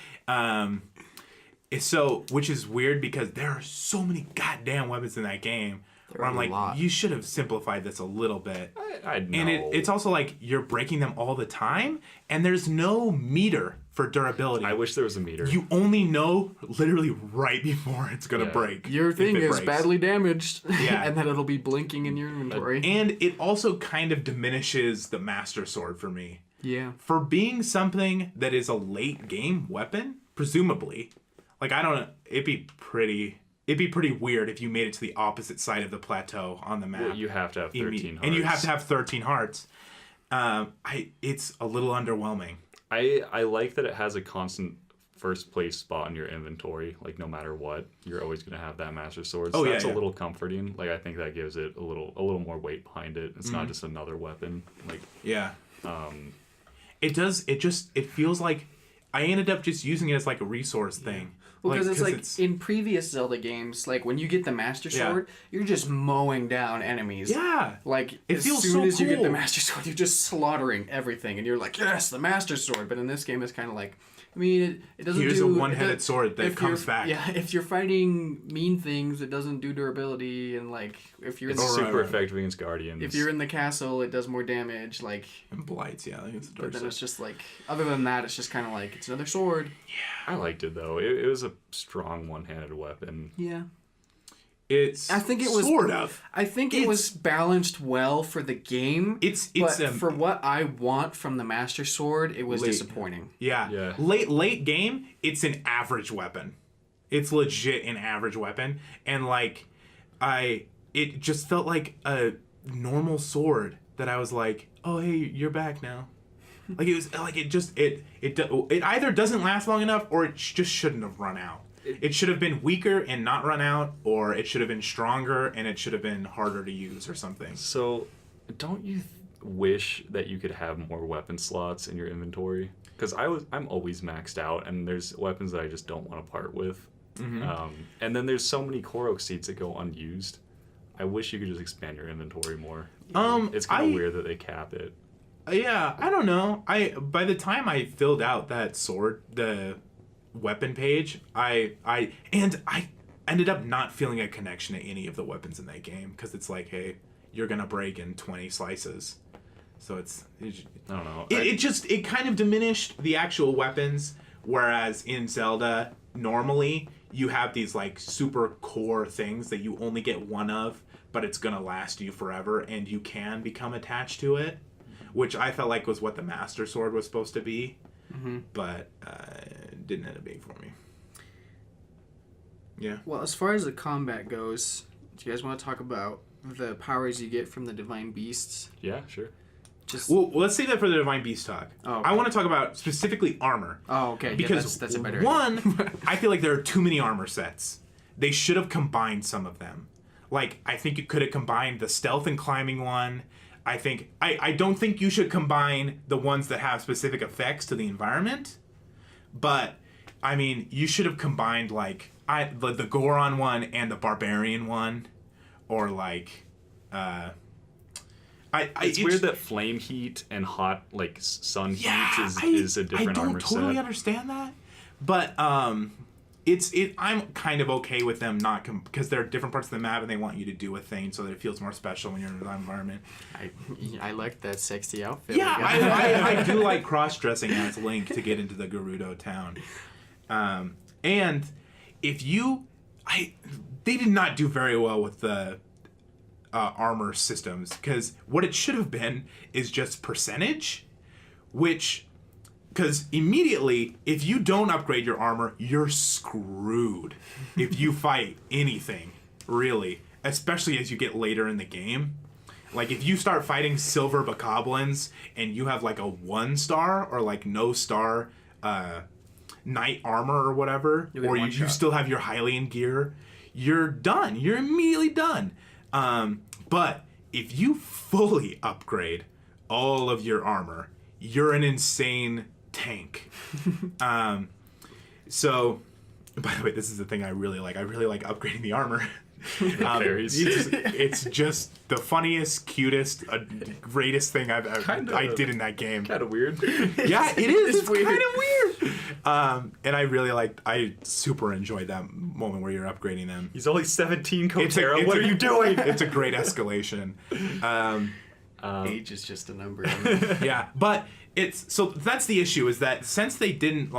which is weird because there are so many goddamn weapons in that game. Where I'm like, you should have simplified this a little bit. I know. And it's also like you're breaking them all the time, and there's no meter for durability. I wish there was a meter. You only know literally right before it's gonna break. Your thing is badly damaged, and then it'll be blinking in your inventory. And it also kind of diminishes the Master Sword for me. Yeah. For being something that is a late game weapon, presumably, like I don't know, it'd be pretty weird if you made it to the opposite side of the plateau on the map. Well, you have to have 13 hearts. And you have to have 13 hearts. It's a little underwhelming. I like that it has a constant first place spot in your inventory. Like no matter what, you're always going to have that Master Sword. So that's a little comforting. Like I think that gives it a little more weight behind it. It's not just another weapon. Like it does. It feels like I ended up just using it as like a resource thing. Well, because it's like in previous Zelda games, like when you get the Master Sword, you're just mowing down enemies. Yeah. Like as soon as you get the Master Sword, you're just slaughtering everything, and you're like, yes, the Master Sword. But in this game, it's kind of like, I mean, it doesn't Here's do... a one-headed sword that comes back. Yeah, if you're fighting mean things, it doesn't do durability, and like if you're... It's super effective against Guardians. If you're in the castle, it does more damage, like... And blights, yeah. Like it's but then it's just like... Other than that, it's just kind of like, it's another sword. Yeah. I liked it, though. It was a strong one-handed weapon. Yeah. I think it was sort of. I think it was balanced well for the game. But for what I want from the Master Sword, it was disappointing. Yeah. Late game, it's an average weapon. It's legit an average weapon, and like, it just felt like a normal sword that I was like, oh hey, you're back now. Like it was like it either doesn't last long enough or it just shouldn't have run out. It should have been weaker and not run out, or it should have been stronger and it should have been harder to use or something. So, don't you wish that you could have more weapon slots in your inventory? Because I'm always maxed out, and there's weapons that I just don't want to part with. Mm-hmm. And then there's so many Korok seeds that go unused. I wish you could just expand your inventory more. It's kind of weird that they cap it. Yeah, I don't know. By the time I filled out that the weapon page, I ended up not feeling a connection to any of the weapons in that game, because it's like, hey, you're gonna break in 20 slices, so I don't know. It kind of diminished the actual weapons, whereas in Zelda normally you have these like super core things that you only get one of, but it's gonna last you forever and you can become attached to it, which I felt like was what the Master Sword was supposed to be. Mm-hmm. But it didn't end up being for me. Yeah. Well, as far as the combat goes, do you guys want to talk about the powers you get from the Divine Beasts? Yeah, sure. Well, let's save that for the Divine Beast talk. Oh, okay. I want to talk about specifically armor. Oh, okay. Because that's a better one, I feel like there are too many armor sets. They should have combined some of them. Like, I think you could have combined the stealth and climbing one. I don't think you should combine the ones that have specific effects to the environment, but I mean, you should have combined like the Goron one and the Barbarian one, or like it's weird that flame heat and hot like sun heat is a different armor set. I don't totally understand that, but I'm kind of okay with them not because there are different parts of the map and they want you to do a thing so that it feels more special when you're in that environment. I like that sexy outfit. Yeah, I do like cross-dressing as Link to get into the Gerudo town. And if they did not do very well with the armor systems, because what it should have been is just percentage, because immediately, if you don't upgrade your armor, you're screwed if you fight anything, really. Especially as you get later in the game. Like, if you start fighting silver bokoblins and you have, like, a 1-star or, like, no star knight armor or whatever, or you still have your Hylian gear, you're done. You're immediately done. But if you fully upgrade all of your armor, you're an insane tank. So, by the way, this is the thing I really like. I really like upgrading the armor. It's just the funniest, cutest, greatest thing I did in that game. Kind of weird. Yeah, it is. It's kind of weird. And I super enjoyed that moment where you're upgrading them. He's only 17, Kotaro. What are you doing? It's a great escalation. Age is just a number. Yeah, but so that's the issue, is that since they didn't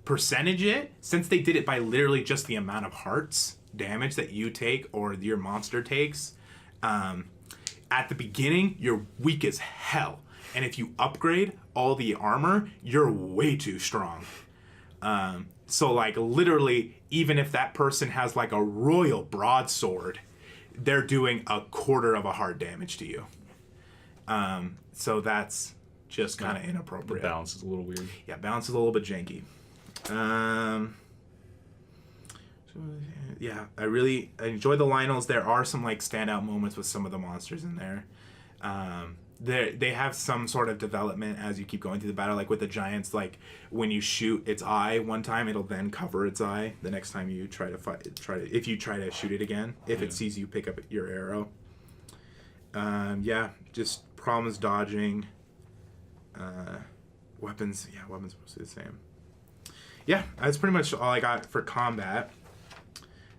percentage it, since they did it by literally just the amount of hearts damage that you take or your monster takes, at the beginning you're weak as hell, and if you upgrade all the armor, you're way too strong. So like literally, even if that person has like a royal broadsword, they're doing a quarter of a heart damage to you. So that's just kind of inappropriate. The balance is a little weird. Yeah, balance is a little bit janky. Yeah, I enjoy the Lionels. There are some like standout moments with some of the monsters in there. they have some sort of development as you keep going through the battle. Like with the giants, like when you shoot its eye one time, it'll then cover its eye the next time you try to if you try to shoot it again. If it sees you pick up your arrow. Just problems dodging. Weapons. Yeah, weapons mostly the same. Yeah, that's pretty much all I got for combat.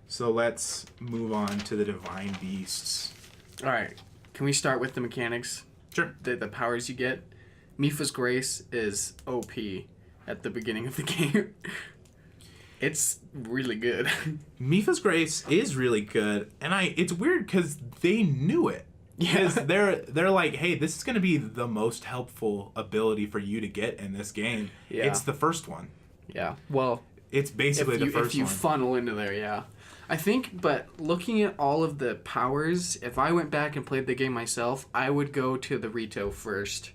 So let's move on to the divine beasts. All right. Can we start with the mechanics? Sure. The powers you get. Mipha's Grace is OP at the beginning of the game. It's really good. Mipha's Grace is really good, and it's weird because they knew it. Because they're like, hey, this is going to be the most helpful ability for you to get in this game. Yeah. It's the first one. Yeah. Well, it's basically the first one. If you funnel into there, yeah. I think, but looking at all of the powers, if I went back and played the game myself, I would go to the Rito first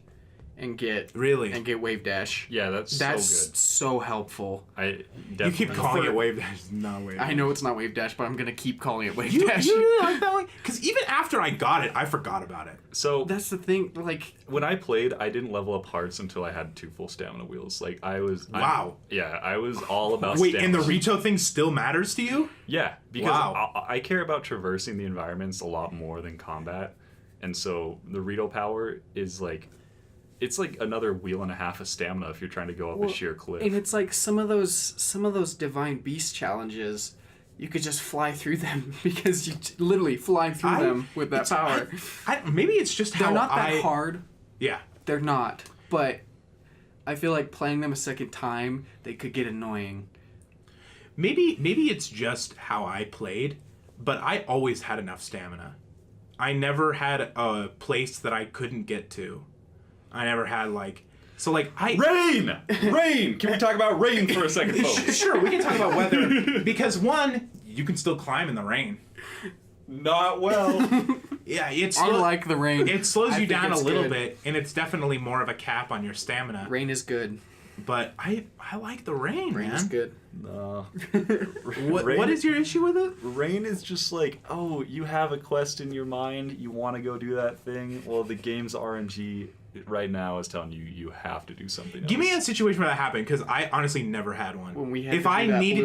and get Wave Dash. Yeah, that's so good. So helpful. You keep calling it Wave Dash. It's not Wave Dash. I know it's not Wave Dash, but I'm going to keep calling it Wave Dash. You really like that one? Because even after I got it, I forgot about it. So that's the thing. Like when I played, I didn't level up hearts until I had 2 full stamina wheels. Like I was... Wow. I was all about Wait, stamina. and the Rito thing still matters to you? Yeah, because I care about traversing the environments a lot more than combat. And so the Rito power is like... It's like another wheel and a half of stamina if you're trying to go up a sheer cliff. And it's like some of those divine beast challenges, you could just fly through them because you literally fly through them with that power. Maybe it's just how they're not that hard. Yeah, they're not. But I feel like playing them a second time, they could get annoying. Maybe it's just how I played, but I always had enough stamina. I never had a place that I couldn't get to. I never had Rain! Rain! Can we talk about rain for a second, folks? Sure, we can talk about weather. Because one, you can still climb in the rain. Not well. Yeah, I like the rain. It slows you down a little bit, and it's definitely more of a cap on your stamina. Rain is good. But I like the rain, man. Rain is good. No. What is your issue with it? Rain is just like, oh, you have a quest in your mind, you want to go do that thing. Well, the game's RNG right now is telling you you have to do something else. Give me a situation where that happened, because I honestly never had one. When we had blue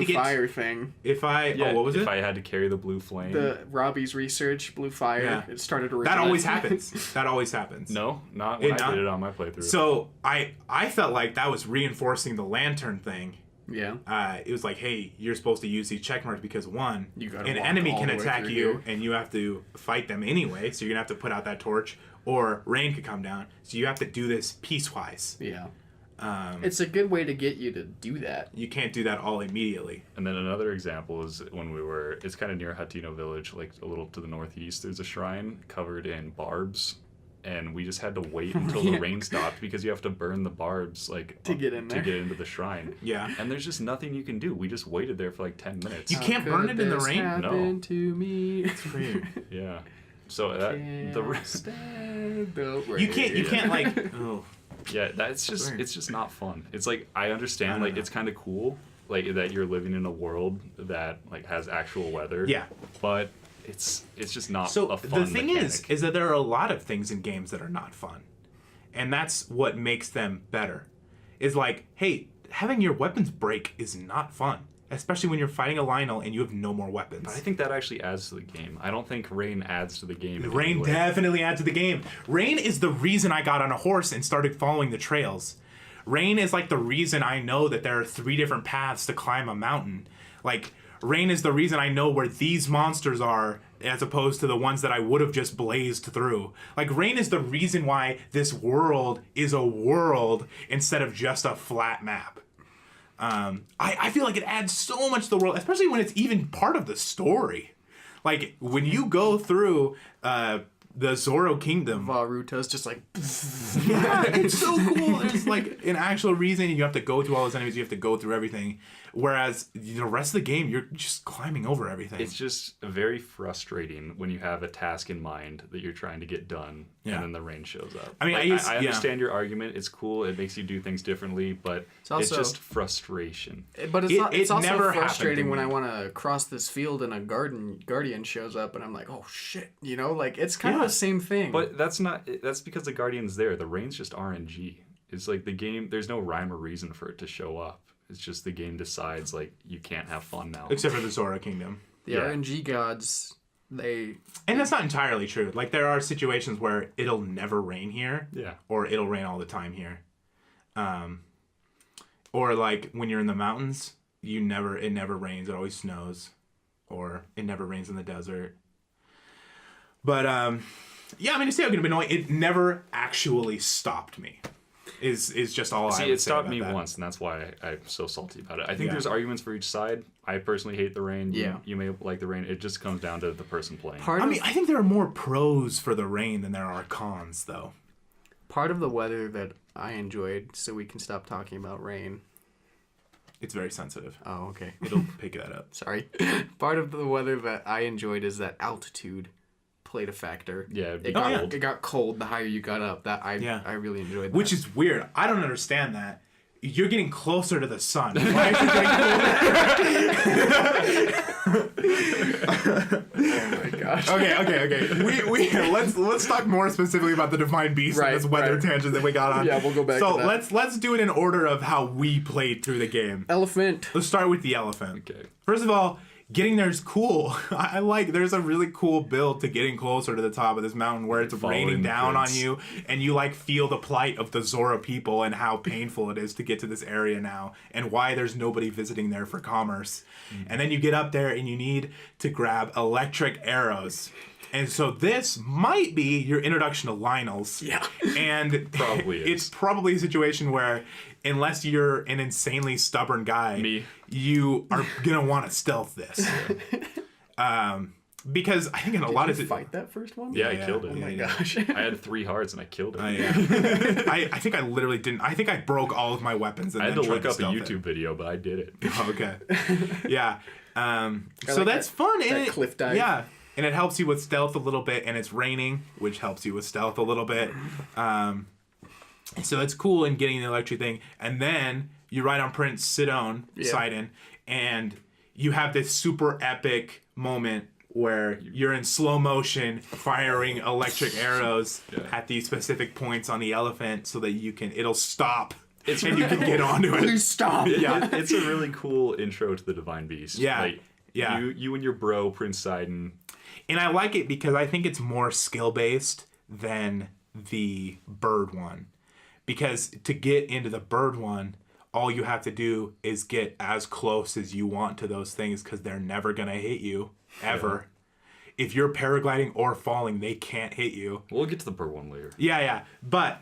fire thing. What was it? If I had to carry the blue flame. The Robbie's research, blue fire, it started originally. That always happens. That always happens. No, not when I did it on my playthrough. So I felt like that was reinforcing the lantern thing. Yeah. It was like, hey, you're supposed to use these check marks because one, an enemy can attack you and you have to fight them anyway, so you're gonna have to put out that torch. Or rain could come down, so you have to do this piecewise. Yeah. It's a good way to get you to do that. You can't do that all immediately. And then another example is when it's kind of near Hatino Village, like a little to the northeast, there's a shrine covered in barbs. And we just had to wait until the rain stopped because you have to burn the barbs to get in there. To get into the shrine. Yeah. And there's just nothing you can do. We just waited there for like 10 minutes. You can't burn it in the rain? No. To me. It's weird. Yeah. So you can't like it's just not fun. It's like I understand it's kind of cool like that you're living in a world that like has actual weather. Yeah. But it's just not a fun the thing mechanic. is that there are a lot of things in games that are not fun. And that's what makes them better. Is like, hey, having your weapons break is not fun. Especially when you're fighting a Lionel and you have no more weapons. But I think that actually adds to the game. I don't think rain adds to the game. Rain definitely adds to the game. Rain is the reason I got on a horse and started following the trails. Rain is like the reason I know that there are 3 different paths to climb a mountain. Like, rain is the reason I know where these monsters are as opposed to the ones that I would have just blazed through. Like, rain is the reason why this world is a world instead of just a flat map. I feel like it adds so much to the world, especially when it's even part of the story. Like, when you go through the Zoro Kingdom... Varuta's just like... Yeah, it's so cool. There's like an actual reason you have to go through all those enemies. You have to go through everything. Whereas the rest of the game, you're just climbing over everything. It's just very frustrating when you have a task in mind that you're trying to get done, and then the rain shows up. I mean, I understand your argument. It's cool. It makes you do things differently, but it's just frustration. But it's also never frustrating when I want to cross this field and a guardian shows up, and I'm like, oh shit, like it's kind the same thing. But that's because the Guardian's there. The rain's just RNG. It's like the game, there's no rhyme or reason for it to show up. It's just the game decides, like, you can't have fun now. Except for the Zora Kingdom. The RNG gods, they... And that's not entirely true. Like, there are situations where it'll never rain here. Yeah. Or it'll rain all the time here. Or, like, when you're in the mountains, it never rains. It always snows. Or it never rains in the desert. But, yeah, I mean, to say how going to be annoying, it never actually stopped me. Is just all I would say. See, it stopped about me that. once, and that's why I'm so salty about it. I think there's arguments for each side. I personally hate the rain. Yeah. You may like the rain. It just comes down to the person playing. I think there are more pros for the rain than there are cons, though. Part of the weather that I enjoyed, so we can stop talking about rain. It's very sensitive. Oh, okay. It'll pick that up. Sorry. Part of the weather that I enjoyed is that altitude played a factor. Yeah, it'd be it got, cold. It got cold the higher you got up. I really enjoyed that. Which is weird. I don't understand that. You're getting closer to the sun. Why is it getting colder? Oh my gosh. Okay. We let's talk more specifically about the Divine Beast and this weather tangent that we got on. Yeah, we'll go back to that. So let's do it in order of how we played through the game. Elephant. Let's start with the elephant. Okay. First of all, getting there is cool. There's a really cool build to getting closer to the top of this mountain where it's raining down on you and you like feel the plight of the Zora people and how painful it is to get to this area now and why there's nobody visiting there for commerce. And then you get up there and you need to grab electric arrows. And so this might be your introduction to Lionels. Yeah. And Probably is. It's probably a situation where unless you're an insanely stubborn guy, you are gonna want to stealth this. Because I think in a lot of fight that first one. Yeah, I killed it. Oh my gosh. I had 3 hearts and I killed it. I think I literally didn't. I think I broke all of my weapons. And I had then to look tried up a stealth YouTube it. video, but I did it. Oh, okay. Yeah. So like that's fun. that cliff dive. Yeah. And it helps you with stealth a little bit, and it's raining, which helps you with stealth a little bit. So it's cool in getting the electric thing. And then you ride on Prince Sidon, and you have this super epic moment where you're in slow motion firing electric arrows at these specific points on the elephant so that it'll stop. And you can get onto it. Please stop. Yeah, it's a really cool intro to the Divine Beast. Yeah. Like, Yeah. You and your bro, Prince Sidon. And I like it because I think it's more skill-based than the bird one. Because to get into the bird one, all you have to do is get as close as you want to those things because they're never going to hit you, ever. Yeah. If you're paragliding or falling, they can't hit you. We'll get to the bird one later. Yeah. But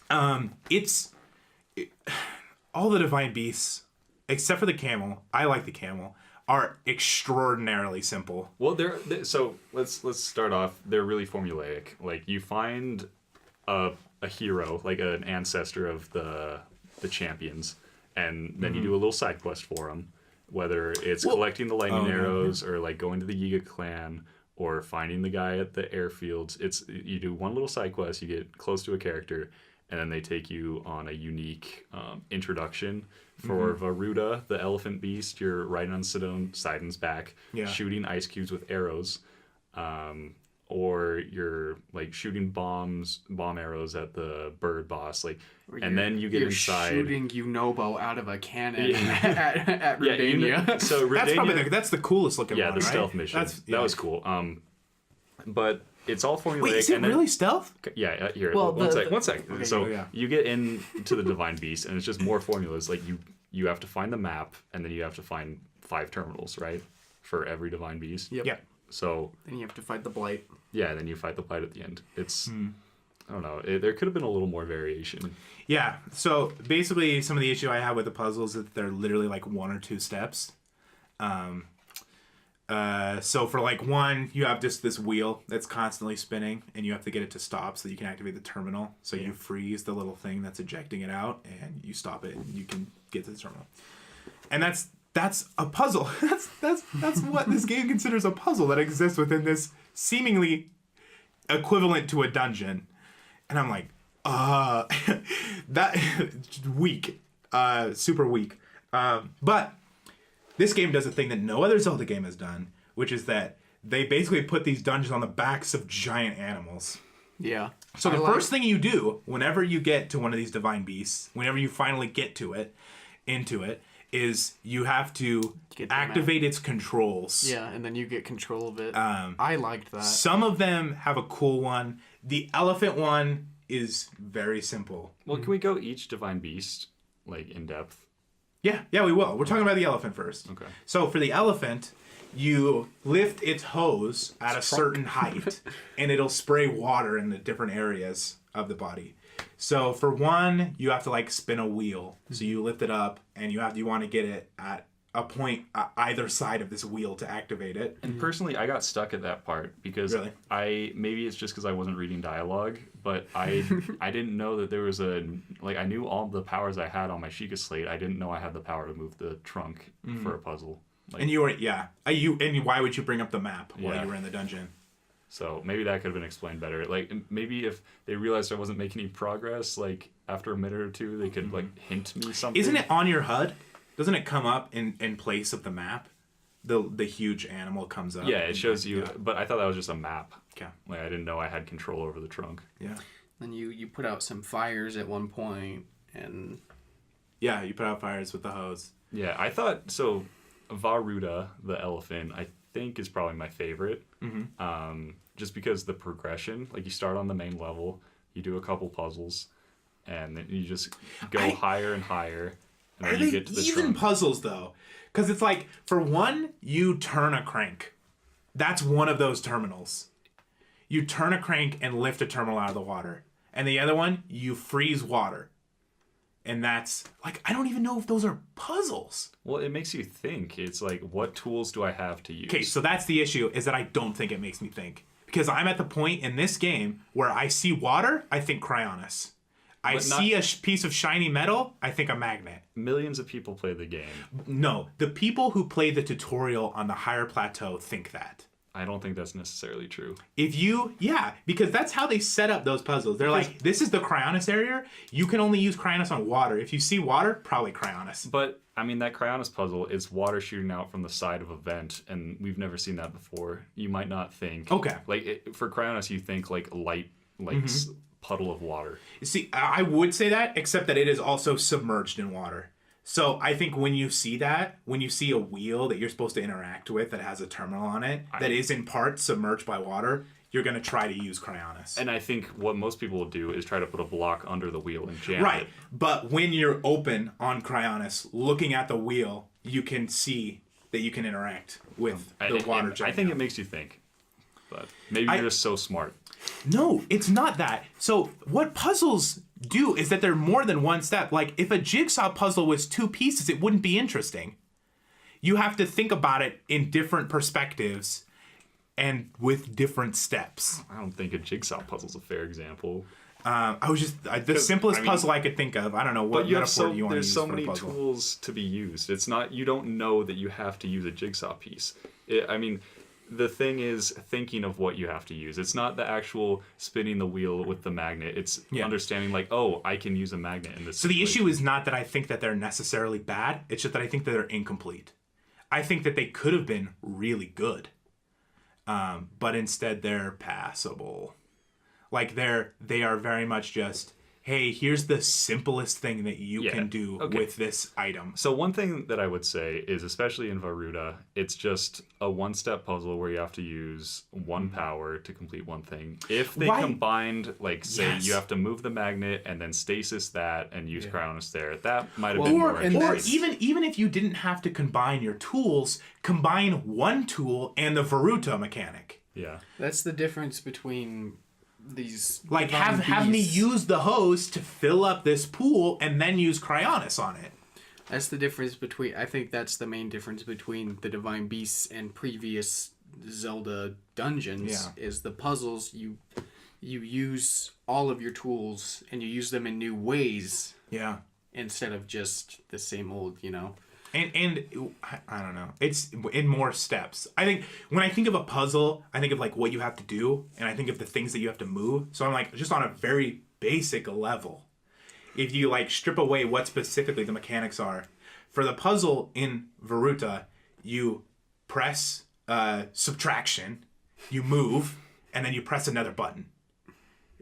all the Divine Beasts, except for the camel, I like the camel, are extraordinarily simple. Well, so let's start off. They're really formulaic. Like you find a hero, like an ancestor of the champions, and then you do a little side quest for them. Whether it's collecting the lightning arrows or like going to the Yiga clan or finding the guy at the airfields. You do one little side quest, you get close to a character, and then they take you on a unique introduction for Varuda, the elephant beast. You're riding on Sidon's back, shooting ice cubes with arrows, or you're like shooting bomb arrows at the bird boss, like, and then you get inside. Shooting Unobo out of a cannon at Redania. So Redania, that's the coolest looking one, yeah, the right? stealth mission. That was cool. But it's all formulaic. Wait, is it really stealth? Yeah, here. Well, one sec. Okay, so you get into the Divine Beast, and it's just more formulas. Like you have to find the map, and then you have to find 5 terminals, right, for every Divine Beast. Yep. So then you have to fight the Blight. Yeah, and then you fight the Blight at the end. It's I don't know. There could have been a little more variation. Yeah. So basically, some of the issue I have with the puzzles is that they're literally like 1 or 2 steps. So for like 1, you have just this wheel that's constantly spinning, and you have to get it to stop so that you can activate the terminal. So you freeze the little thing that's ejecting it out, and you stop it, and you can get to the terminal. And that's a puzzle. That's what this game considers a puzzle that exists within this seemingly equivalent to a dungeon. And I'm like, that weak, super weak. But this game does a thing that no other Zelda game has done, which is that they basically put these dungeons on the backs of giant animals. Yeah. So the first thing you do whenever you get to one of these divine beasts, whenever you finally get to it, into it, is you have to activate its controls. Yeah, and then you get control of it. I liked that. Some of them have a cool one. The elephant one is very simple. Well, can we go each divine beast, like, in depth? Yeah, we will. We're talking about the elephant first. Okay. So for the elephant, you lift its hose at a certain height, and it'll spray water in the different areas of the body. So for one, you have to like spin a wheel. So you lift it up, and you want to get it at a point either side of this wheel to activate it. And personally, I got stuck at that part because Really? maybe it's just because I wasn't reading dialogue, but I didn't know that there was I knew all the powers I had on my Sheikah slate. I didn't know I had the power to move the trunk for a puzzle. Like, And you were and why would you bring up the map while you were in the dungeon? So maybe that could have been explained better. Like maybe if they realized I wasn't making any progress, like after a minute or two, they could like hint me something. Isn't it on your HUD? Doesn't it come up in place of the map? The huge animal comes up. Yeah, it shows you. Yeah. But I thought that was just a map. Okay. Like I didn't know I had control over the trunk. Yeah. Then you put out some fires at one point, and Yeah, you put out fires with the hose. Yeah, I thought so. Varuda, the elephant, I think is probably my favorite. Just because the progression, like you start on the main level, you do a couple puzzles, and then you just go higher and higher. And Are then you they get to the even trunk. puzzles though? Because it's like, for one, you turn a crank. That's one of those terminals. You turn a crank and lift a terminal out of the water. And the other one, you freeze water. And that's, like, I don't even know if those are puzzles. Well, it makes you think. It's like, what tools do I have to use? Okay, so that's the issue, is that I don't think it makes me think. Because I'm at the point in this game where I see water, I think Cryonis. I see a piece of shiny metal, I think a magnet. Millions of people play the game. No, the people who play the tutorial on the higher plateau think that. I don't think that's necessarily true. Because that's how they set up those puzzles. They're like, this is the Cryonis area. You can only use Cryonis on water. If you see water, probably Cryonis. But, I mean, that Cryonis puzzle is water shooting out from the side of a vent, and we've never seen that before. You might not think... Okay. Like, for Cryonis, you think, like, light, puddle of water. See, I would say that, except that it is also submerged in water. So I think when you see that, when you see a wheel that you're supposed to interact with that has a terminal on it, that is in part submerged by water, you're going to try to use Cryonis. And I think what most people will do is try to put a block under the wheel and jam Right. it. But when you're open on Cryonis, looking at the wheel, you can see that you can interact with the water. I think it makes you think. But maybe you're just so smart. No, it's not that. So what puzzles do is that they're more than one step. Like, if a jigsaw puzzle was 2 pieces, it wouldn't be interesting. You have to think about it in different perspectives and with different steps. I don't think a jigsaw puzzle's a fair example. The simplest puzzle I could think of. I don't know what metaphor you want to use. There's so for many a puzzle. tools to be used. It's not, you don't know that you have to use a jigsaw piece. The thing is thinking of what you have to use. It's not the actual spinning the wheel with the magnet. It's understanding like, oh, I can use a magnet in this So the issue is not that I think that they're necessarily bad. It's just that I think that they're incomplete. I think that they could have been really good. But instead they're passable. Like they are very much just, hey, here's the simplest thing that you can do with this item. So one thing that I would say is, especially in Varuda, it's just a one-step puzzle where you have to use one power to complete one thing. If they combined, like, say, you have to move the magnet and then stasis that and use Cryonis there, that might have been more interesting. Or even if you didn't have to combine your tools, combine one tool and the Varuta mechanic. Yeah. That's the difference between... these like have me use the hose to fill up this pool and then use Cryonis on it. That's the difference between, I think that's the main difference between the Divine Beasts and previous Zelda dungeons, is the puzzles you use all of your tools and you use them in new ways. Yeah. Instead of just the same old, And I don't know. It's in more steps. I think when I think of a puzzle, I think of like what you have to do, and I think of the things that you have to move. So I'm like, just on a very basic level. If you like strip away what specifically the mechanics are, for the puzzle in Varuta, you press subtraction, you move, and then you press another button.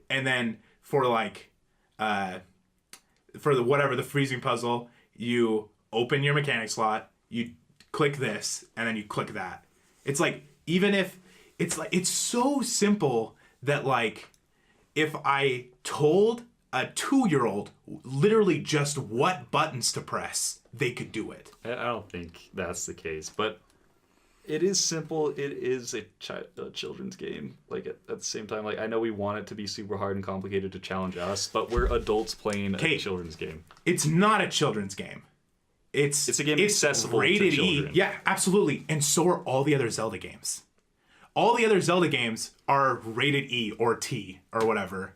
And then for like, for the freezing puzzle, you open your mechanic slot, you click this, and then you click that. It's like, even if, it's so simple that like, if I told a 2-year-old literally just what buttons to press, they could do it. I don't think that's the case, but it is simple. It is a children's game. Like at the same time, like I know we want it to be super hard and complicated to challenge us, but we're adults playing a children's game. It's not a children's game. It's a game accessible rated to children. E. Yeah, absolutely. And so are all the other Zelda games. All the other Zelda games are rated E or T or whatever.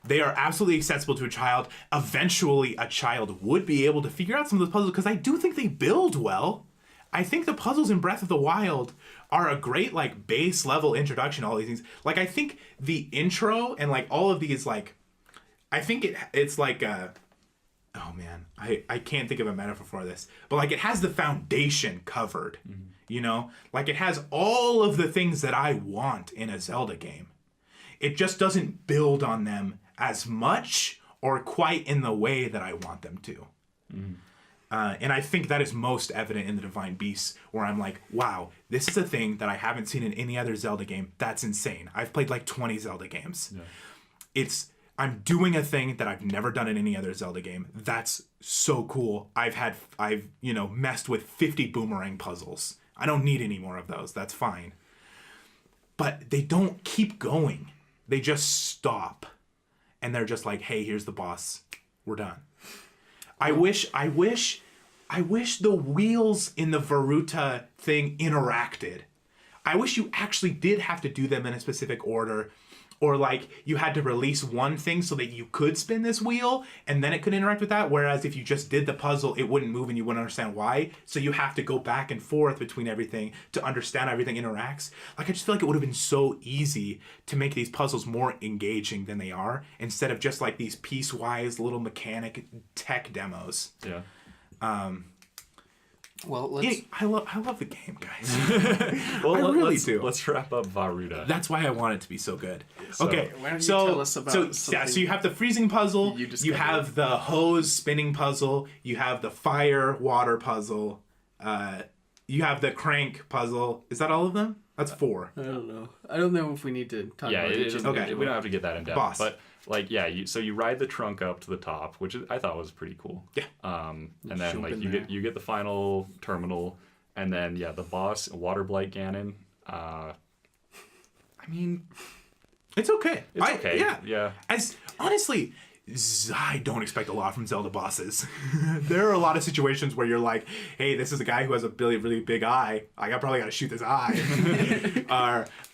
They are absolutely accessible to a child. Eventually, a child would be able to figure out some of those puzzles because I do think they build well. I think the puzzles in Breath of the Wild are a great like base level introduction to all these things. Like I think the intro and like all of these like, I think it's like oh man, I can't think of a metaphor for this, but like it has the foundation covered, you know, like it has all of the things that I want in a Zelda game. It just doesn't build on them as much or quite in the way that I want them to. And I think that is most evident in the Divine Beasts, where I'm like, wow, this is a thing that I haven't seen in any other Zelda game. That's insane. I've played like 20 Zelda games. Yeah. I'm doing a thing that I've never done in any other Zelda game. That's so cool. I've messed with 50 boomerang puzzles. I don't need any more of those. That's fine. But they don't keep going. They just stop. And they're just like, hey, here's the boss. We're done. I wish the wheels in the Varuta thing interacted. I wish you actually did have to do them in a specific order, or like you had to release one thing so that you could spin this wheel and then it could interact with that. Whereas if you just did the puzzle, it wouldn't move and you wouldn't understand why. So you have to go back and forth between everything to understand how everything interacts. Like I just feel like it would have been so easy to make these puzzles more engaging than they are, instead of just like these piecewise little mechanic tech demos. Yeah. Well, let's... I love the game, guys. Well, I really do. Let's wrap up Varuta. That's why I want it to be so good. So, okay, why don't you tell us about so you have the freezing puzzle, you have the hose spinning puzzle, you have the fire water puzzle, you have the crank puzzle. Is that all of them? That's 4. I don't know. I don't know if we need to talk about each of them. Okay. We don't have to get that in depth. Boss. But like, yeah, so you ride the trunk up to the top, which I thought was pretty cool. Yeah. And then like you get the final terminal, and then yeah, the boss, Water Blight Ganon. I mean, it's okay. It's okay. Yeah. As honestly, I don't expect a lot from Zelda bosses. There are a lot of situations where you're like, hey, this is a guy who has a really, really big eye. I probably got to shoot this eye.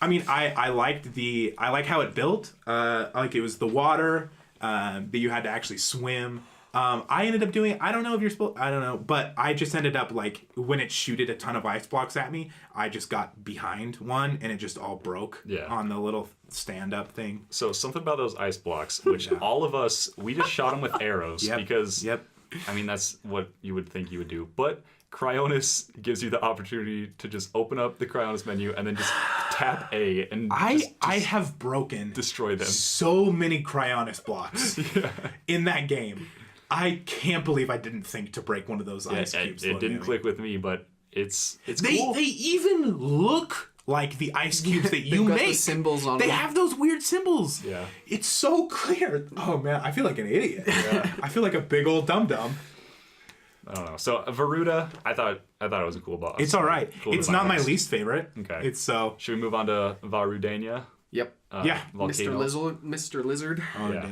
I mean, I like how it built. Like it was the water that you had to actually swim. I ended up doing, I don't know if you're supposed, I don't know, but I just ended up like, when it shooted a ton of ice blocks at me, I just got behind one and it just all broke on the little stand-up thing. So something about those ice blocks, which all of us, we just shot them with arrows because, I mean, that's what you would think you would do. But Cryonis gives you the opportunity to just open up the Cryonis menu and then just tap A and I have broken destroy them. So many Cryonis blocks in that game. I can't believe I didn't think to break one of those ice cubes. It didn't click with me, but it's cool. They even look like the ice cubes that you make. The symbols on them. They have those weird symbols. Yeah. It's so clear. Oh man, I feel like an idiot. Yeah. I feel like a big old dum-dum. I don't know. So Varuta, I thought it was a cool boss. It's all right. Cool it's not my least favorite. Okay. It's so. Should we move on to Varudania? Yep. Yeah. Volcano. Mr. Lizard. Oh, yeah.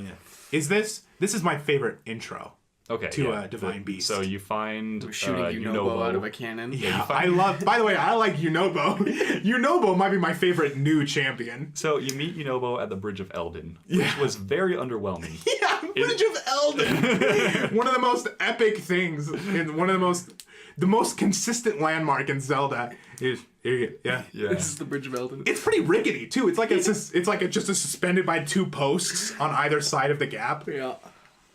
This is my favorite intro. Okay. To Divine Beast. So you find shooting Yunobo out of a cannon. Yeah, I love. By the way, I like Yunobo. Yunobo might be my favorite new champion. So you meet Yunobo at the Bridge of Eldin, which was very underwhelming. Yeah, Bridge of Eldin. One of the most epic things, and one of the most consistent landmark in Zelda is here. Yeah. This is the Bridge of Eldin. It's pretty rickety too. It's like just suspended by 2 posts on either side of the gap. Yeah.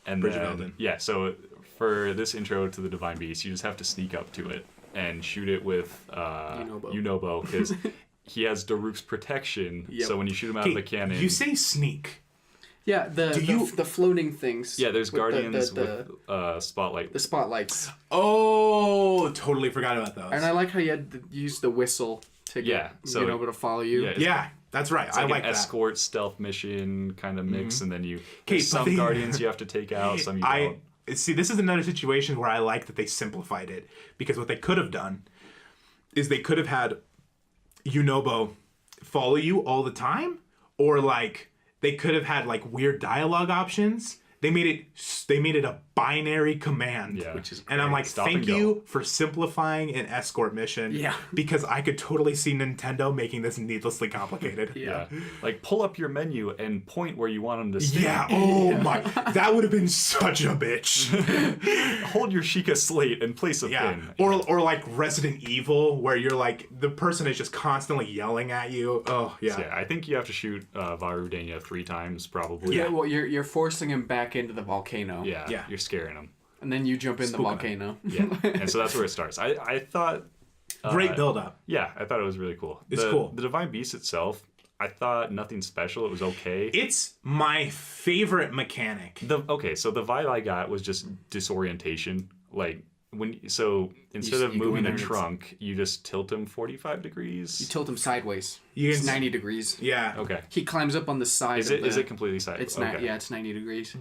And Bridge of Eldin. Yeah. So for this intro to the Divine Beast, you just have to sneak up to it and shoot it with Unobo because he has Daruk's protection. Yep. So when you shoot him out of a cannon, You say sneak. Yeah, the floating things. yeah, there's with guardians the with spotlight. the spotlights. Oh, totally forgot about those. And I like how you had to use the whistle to get so Unobo to follow you. yeah, yeah, that's right. It's I like like an that. escort stealth mission kind of mix, and then but some they- guardians you have to take out, some you don't. See, this is another situation where I like that they simplified it, because what they could have done is they could have had Unobo follow you all the time, or like they could have had like weird dialogue options. They made it a binary command. Yeah. Which is And I'm great. like, Stop thank and go. you for simplifying an escort mission. Yeah. Because I could totally see Nintendo making this needlessly complicated. Yeah. Like pull up your menu and point where you want them to stand. Yeah. Oh my. That would have been such a bitch. Hold your Sheikah slate and place a Yeah. pin. Or like Resident Evil, where you're like, the person is just constantly yelling at you. Oh, yeah. So, yeah, I think you have to shoot Varudania 3 times probably. Yeah, well, you're forcing him back into the volcano. Yeah, Yeah. you're scaring them. And then you jump in Spook the 'em. volcano. Yeah, and so that's where it starts. I thought, Great build up. yeah, I thought it was really cool. It's cool. The Divine Beast itself, I thought nothing special. It was okay. It's my favorite mechanic. So the vibe I got was just disorientation. Like instead of you go moving in a there and trunk, you just tilt him 45 degrees. You tilt him sideways. You It's can- 90 degrees. Yeah. Okay. He climbs up on the side. Is it completely side? It's okay. not. Yeah, it's 90 degrees.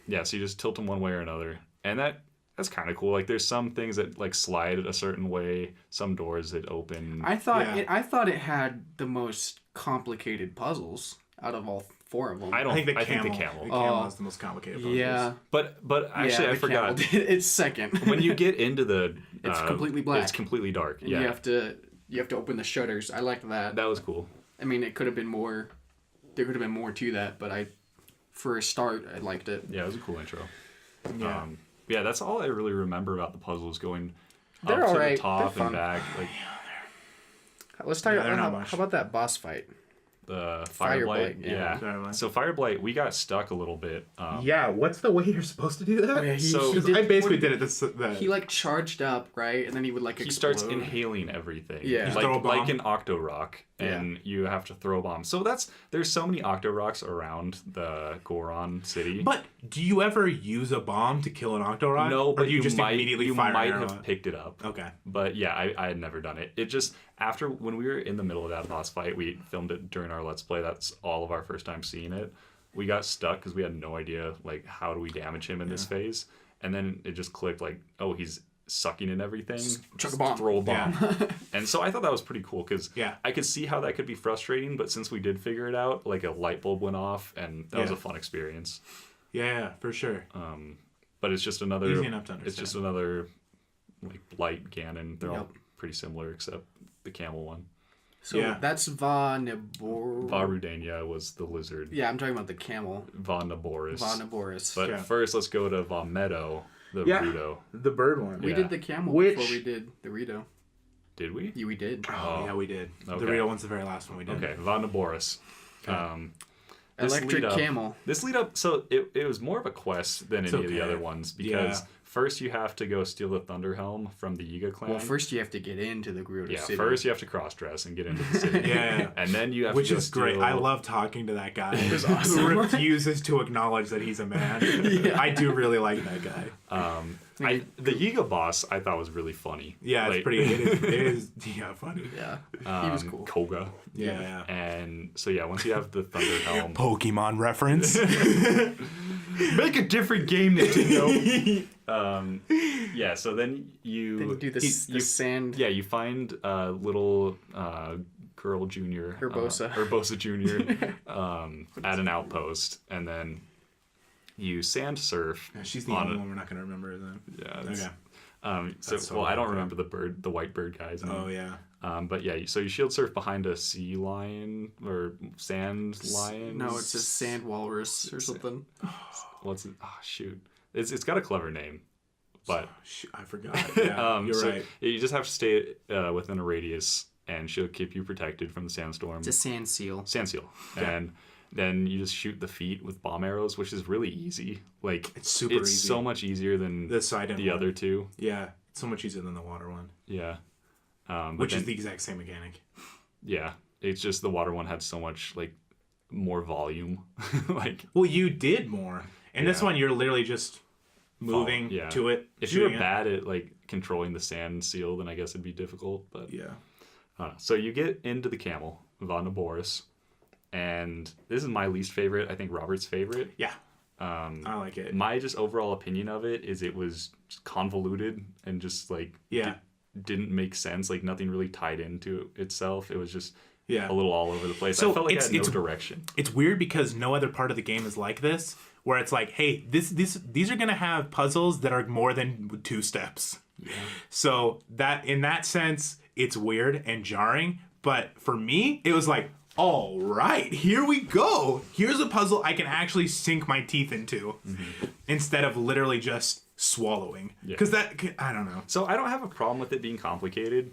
Yeah, so you just tilt them one way or another, and that's kind of cool. Like there's some things that like slide a certain way, some doors that open. I thought Yeah. I thought it had the most complicated puzzles out of all 4 of them. I think the I camel. think the camel. The camel is the most complicated. Puzzles. Yeah. But actually, yeah, I the forgot. camel did- It's second. When you get into the, It's completely black. It's completely dark. And Yeah, you have to open the shutters. I liked that. that was cool. I mean, it could have been more. There could have been more to that, but for a start, I liked it. Yeah, it was a cool intro. Yeah. Yeah, that's all I really remember about the puzzles going They're up to alright. the top They're and fun. back. Like Let's talk Yeah, they're about not much. how about that boss fight? the Fireblight, Fireblight. yeah. Yeah. Fireblight. So Fireblight, we got stuck a little bit. Yeah. What's the way you're supposed to do that? Oh, yeah, So- he did- I basically what- did it. This. The, He like charged up, right, and then he would like He explode. starts inhaling everything. Yeah. Just like, throw a bomb. like an Octorok, and you have to throw a bomb. So there's so many Octoroks around the Goron city. But do you ever use a bomb to kill an Octorok? no, or but do you just might, immediately you fire might an arrow have at- picked it up. Okay. But yeah, I had never done it. It just after when we were in the middle of that boss fight, we filmed it during our Let's Play. That's all of our first time seeing it. We got stuck because we had no idea like how do we damage him in this phase, and then it just clicked like, oh, he's sucking in everything. chuck a bomb. Throw a bomb. And so I thought that was pretty cool because Yeah. I could see how that could be frustrating, but since we did figure it out, like a light bulb went off, and that was Yeah. a fun experience. Yeah, for sure. But it's just another. Easy enough to It's just understand. another like light Ganon. They're all Yep. pretty similar except the camel one. So Yeah. that's Vanabor. Varudania was the lizard. Yeah, I'm talking about the camel. Vanaboris. Vanaboris. But Yeah. first, let's go to Von Meadow, the Yeah. Rudo. The bird one. we yeah. did the camel Which- before we did the Rito. Did we? Yeah, we did. Oh, yeah, we did. Okay. The real one's the very last one we did. Okay, Vanaboris. This Electric lead up- camel. This lead up, so it was more of a quest than any of the okay. other ones because Yeah. first you have to go steal the Thunder Helm from the Yiga clan. Well, first you have to get into the Gerudo yeah, City. first you have to cross dress and get into the city. Yeah. And then you have Which to go is great. steal- I love talking to that guy. Who awesome. refuses to acknowledge that he's a man. I do really like that guy. the Yiga boss I thought was really funny. Yeah, it's Like, pretty. It is yeah, funny. Yeah, he was cool. Koga. Yeah, yeah. And so yeah, once you have the Thunder Helm, Pokemon reference. make a different game, Nintendo. Yeah, so then you Then you do this, the sand. yeah, you find little girl junior Urbosa. Urbosa Junior at an outpost, and then you sand surf. She's the on only it. one we're not gonna remember then. Yeah. Okay. So so well, I don't okay. remember the white bird guy's name. Oh yeah. But yeah, so you shield surf behind a sea lion or sand lion. No, it's a sand walrus or something. What's it? Oh shoot, it's got a clever name, but I forgot. Yeah, you're so right. you just have to stay within a radius, and she'll keep you protected from the sandstorm. It's a sand seal. Sand seal, and then you just shoot the feet with bomb arrows, which is really easy. Like It's super easy. so much easier than The side the other two. Yeah, It's so much easier than the water one. Yeah. Which is the exact same mechanic. Yeah. It's just the water one had so much, like, more volume. Like, well, you did more. And this one, you're literally just moving to it. If you were bad at, like, controlling the sand seal, then I guess it'd be difficult. But yeah. So you get into the camel, Von Boris. And this is my least favorite. I think Robert's favorite. Yeah. I like it. My just overall opinion of it is it was just convoluted and just, like, didn't make sense. Like, nothing really tied into itself. It was just a little all over the place. So I felt like it had no direction. It's weird because no other part of the game is like this, where it's like, hey, these are going to have puzzles that are more than 2 steps. Yeah. So that in that sense, it's weird and jarring. But for me, it was like, all right, here we go. Here's a puzzle I can actually sink my teeth into instead of literally just swallowing. Because I don't know. So I don't have a problem with it being complicated.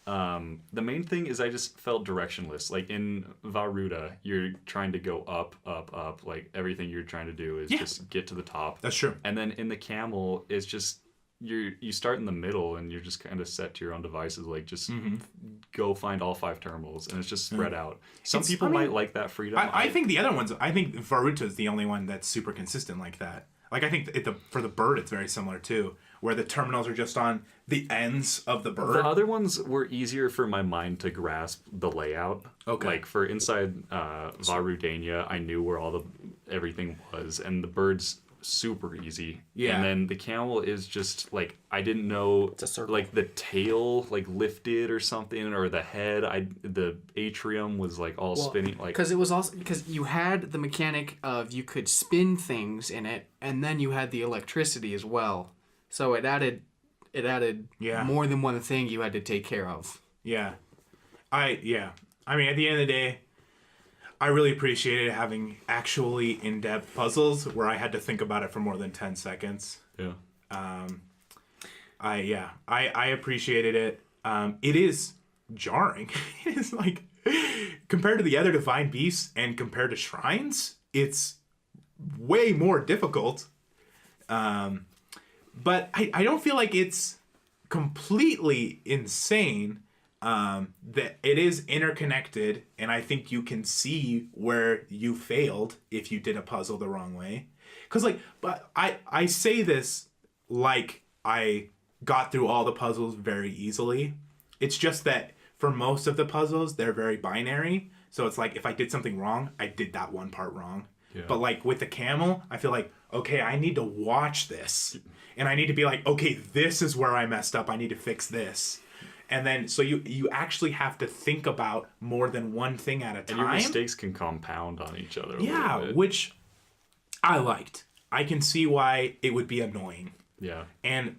The main thing is I just felt directionless. Like in Varuda, you're trying to go up, up, up. Like everything you're trying to do is just get to the top. That's true. And then in the camel, it's just you start in the middle and you're just kind of set to your own devices. Like just go find all 5 terminals and it's just spread out. Some people might like that freedom. I think the other ones. I think Varuta is the only one that's super consistent like that. Like I think for the bird, it's very similar too, where the terminals are just on the ends of the bird. The other ones were easier for my mind to grasp the layout. Okay. Like for inside Varudania, I knew where everything was, and the bird's super easy. Yeah. And then the camel is just like I didn't know. It's a circle. Like the tail like lifted or something, or the head. The atrium was like all spinning. Like because it was also because you had the mechanic of you could spin things in it, and then you had the electricity as well. So it added more than one thing you had to take care of. Yeah. I mean, at the end of the day, I really appreciated having actually in-depth puzzles where I had to think about it for more than 10 seconds. Yeah. I appreciated it. It is jarring. It's like compared to the other divine beasts and compared to shrines, it's way more difficult. But I don't feel like it's completely insane. That it is interconnected, and I think you can see where you failed if you did a puzzle the wrong way. Because but I say this like I got through all the puzzles very easily. It's just that for most of the puzzles, they're very binary. So it's like if I did something wrong, I did that one part wrong. Yeah. But like with the camel, I feel like, okay, I need to watch this. And I need to be like, okay, this is where I messed up. I need to fix this. And then, so you actually have to think about more than one thing at a time. And your mistakes can compound on each other a little bit. Which I liked. I can see why it would be annoying. Yeah.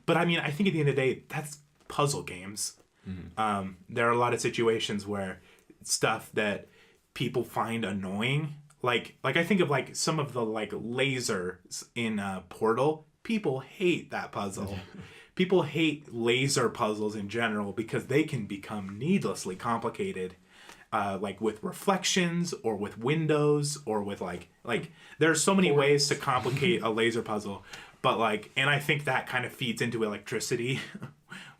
But I mean, I think at the end of the day, that's puzzle games. Mm-hmm. There are a lot of situations where stuff that people find annoying, like I think of like some of the like lasers in Portal. People hate that puzzle. People hate laser puzzles in general because they can become needlessly complicated, like with reflections or with windows or with like there are so many ways to complicate a laser puzzle. But like, and I think that kind of feeds into electricity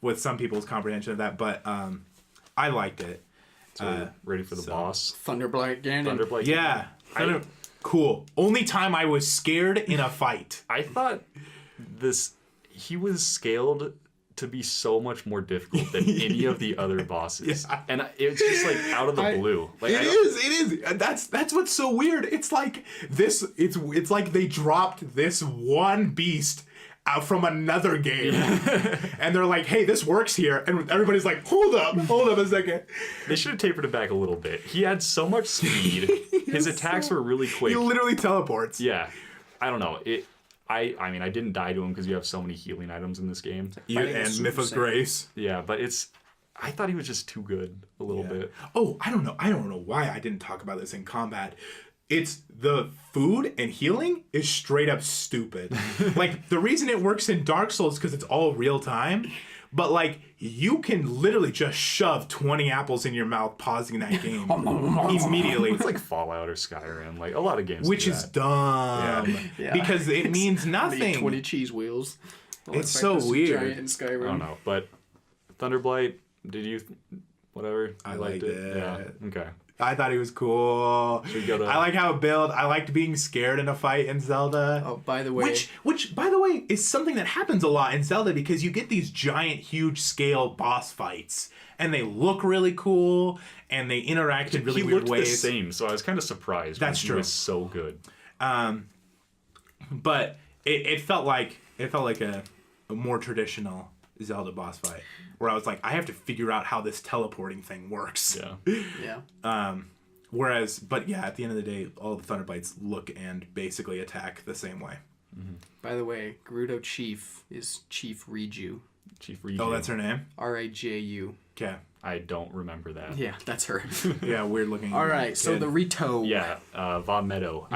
with some people's comprehension of that. But I liked it. So ready for the boss? Thunderblight Ganon. Yeah. Cool. Only time I was scared in a fight. I thought he was scaled to be so much more difficult than any of the other bosses. Yeah. And it's just like out of the blue. Like it is. That's what's so weird. It's like this it's like they dropped this one beast out from another game. And they're like, hey, this works here. And everybody's like, hold up a second. They should have tapered it back a little bit. He had so much speed. His attacks were really quick. He literally teleports. Yeah. I don't know. I mean, I didn't die to him because you have so many healing items in this game. And Myth of Grace. Yeah, but I thought he was just too good a little bit. Oh, I don't know why I didn't talk about this in combat. It's the food and healing is straight up stupid. Like, the reason it works in Dark Souls is because it's all real time. But, like, you can literally just shove 20 apples in your mouth pausing that game immediately. It's like Fallout or Skyrim. Like, a lot of games which is dumb. Yeah. Because it means nothing. 20 cheese wheels. Well, It's in fact, so there's a weird. Giant in Skyrim. I don't know, but Thunderblight, did you, whatever? I You liked it. Yeah. Okay. I thought he was cool. Should we go to? I like how it built. I liked being scared in a fight in Zelda. Oh, by the way, Which, by the way, is something that happens a lot in Zelda because you get these giant, huge scale boss fights, and they look really cool, and they interact in really he weird looked ways. the same, so I was kind of surprised. That's when true. He was so good. But it felt like a more traditional Zelda boss fight, where I was like, I have to figure out how this teleporting thing works. Yeah. yeah. Whereas, but yeah, at the end of the day, all the Thunderblights look and basically attack the same way. By the way, Gerudo Chief is Chief Riju. Chief Riju. Oh, that's her name? Riju. Okay. I don't remember that. Yeah, that's her. Yeah, weird looking. All right, so kid. the Rito. Yeah, Von Meadow.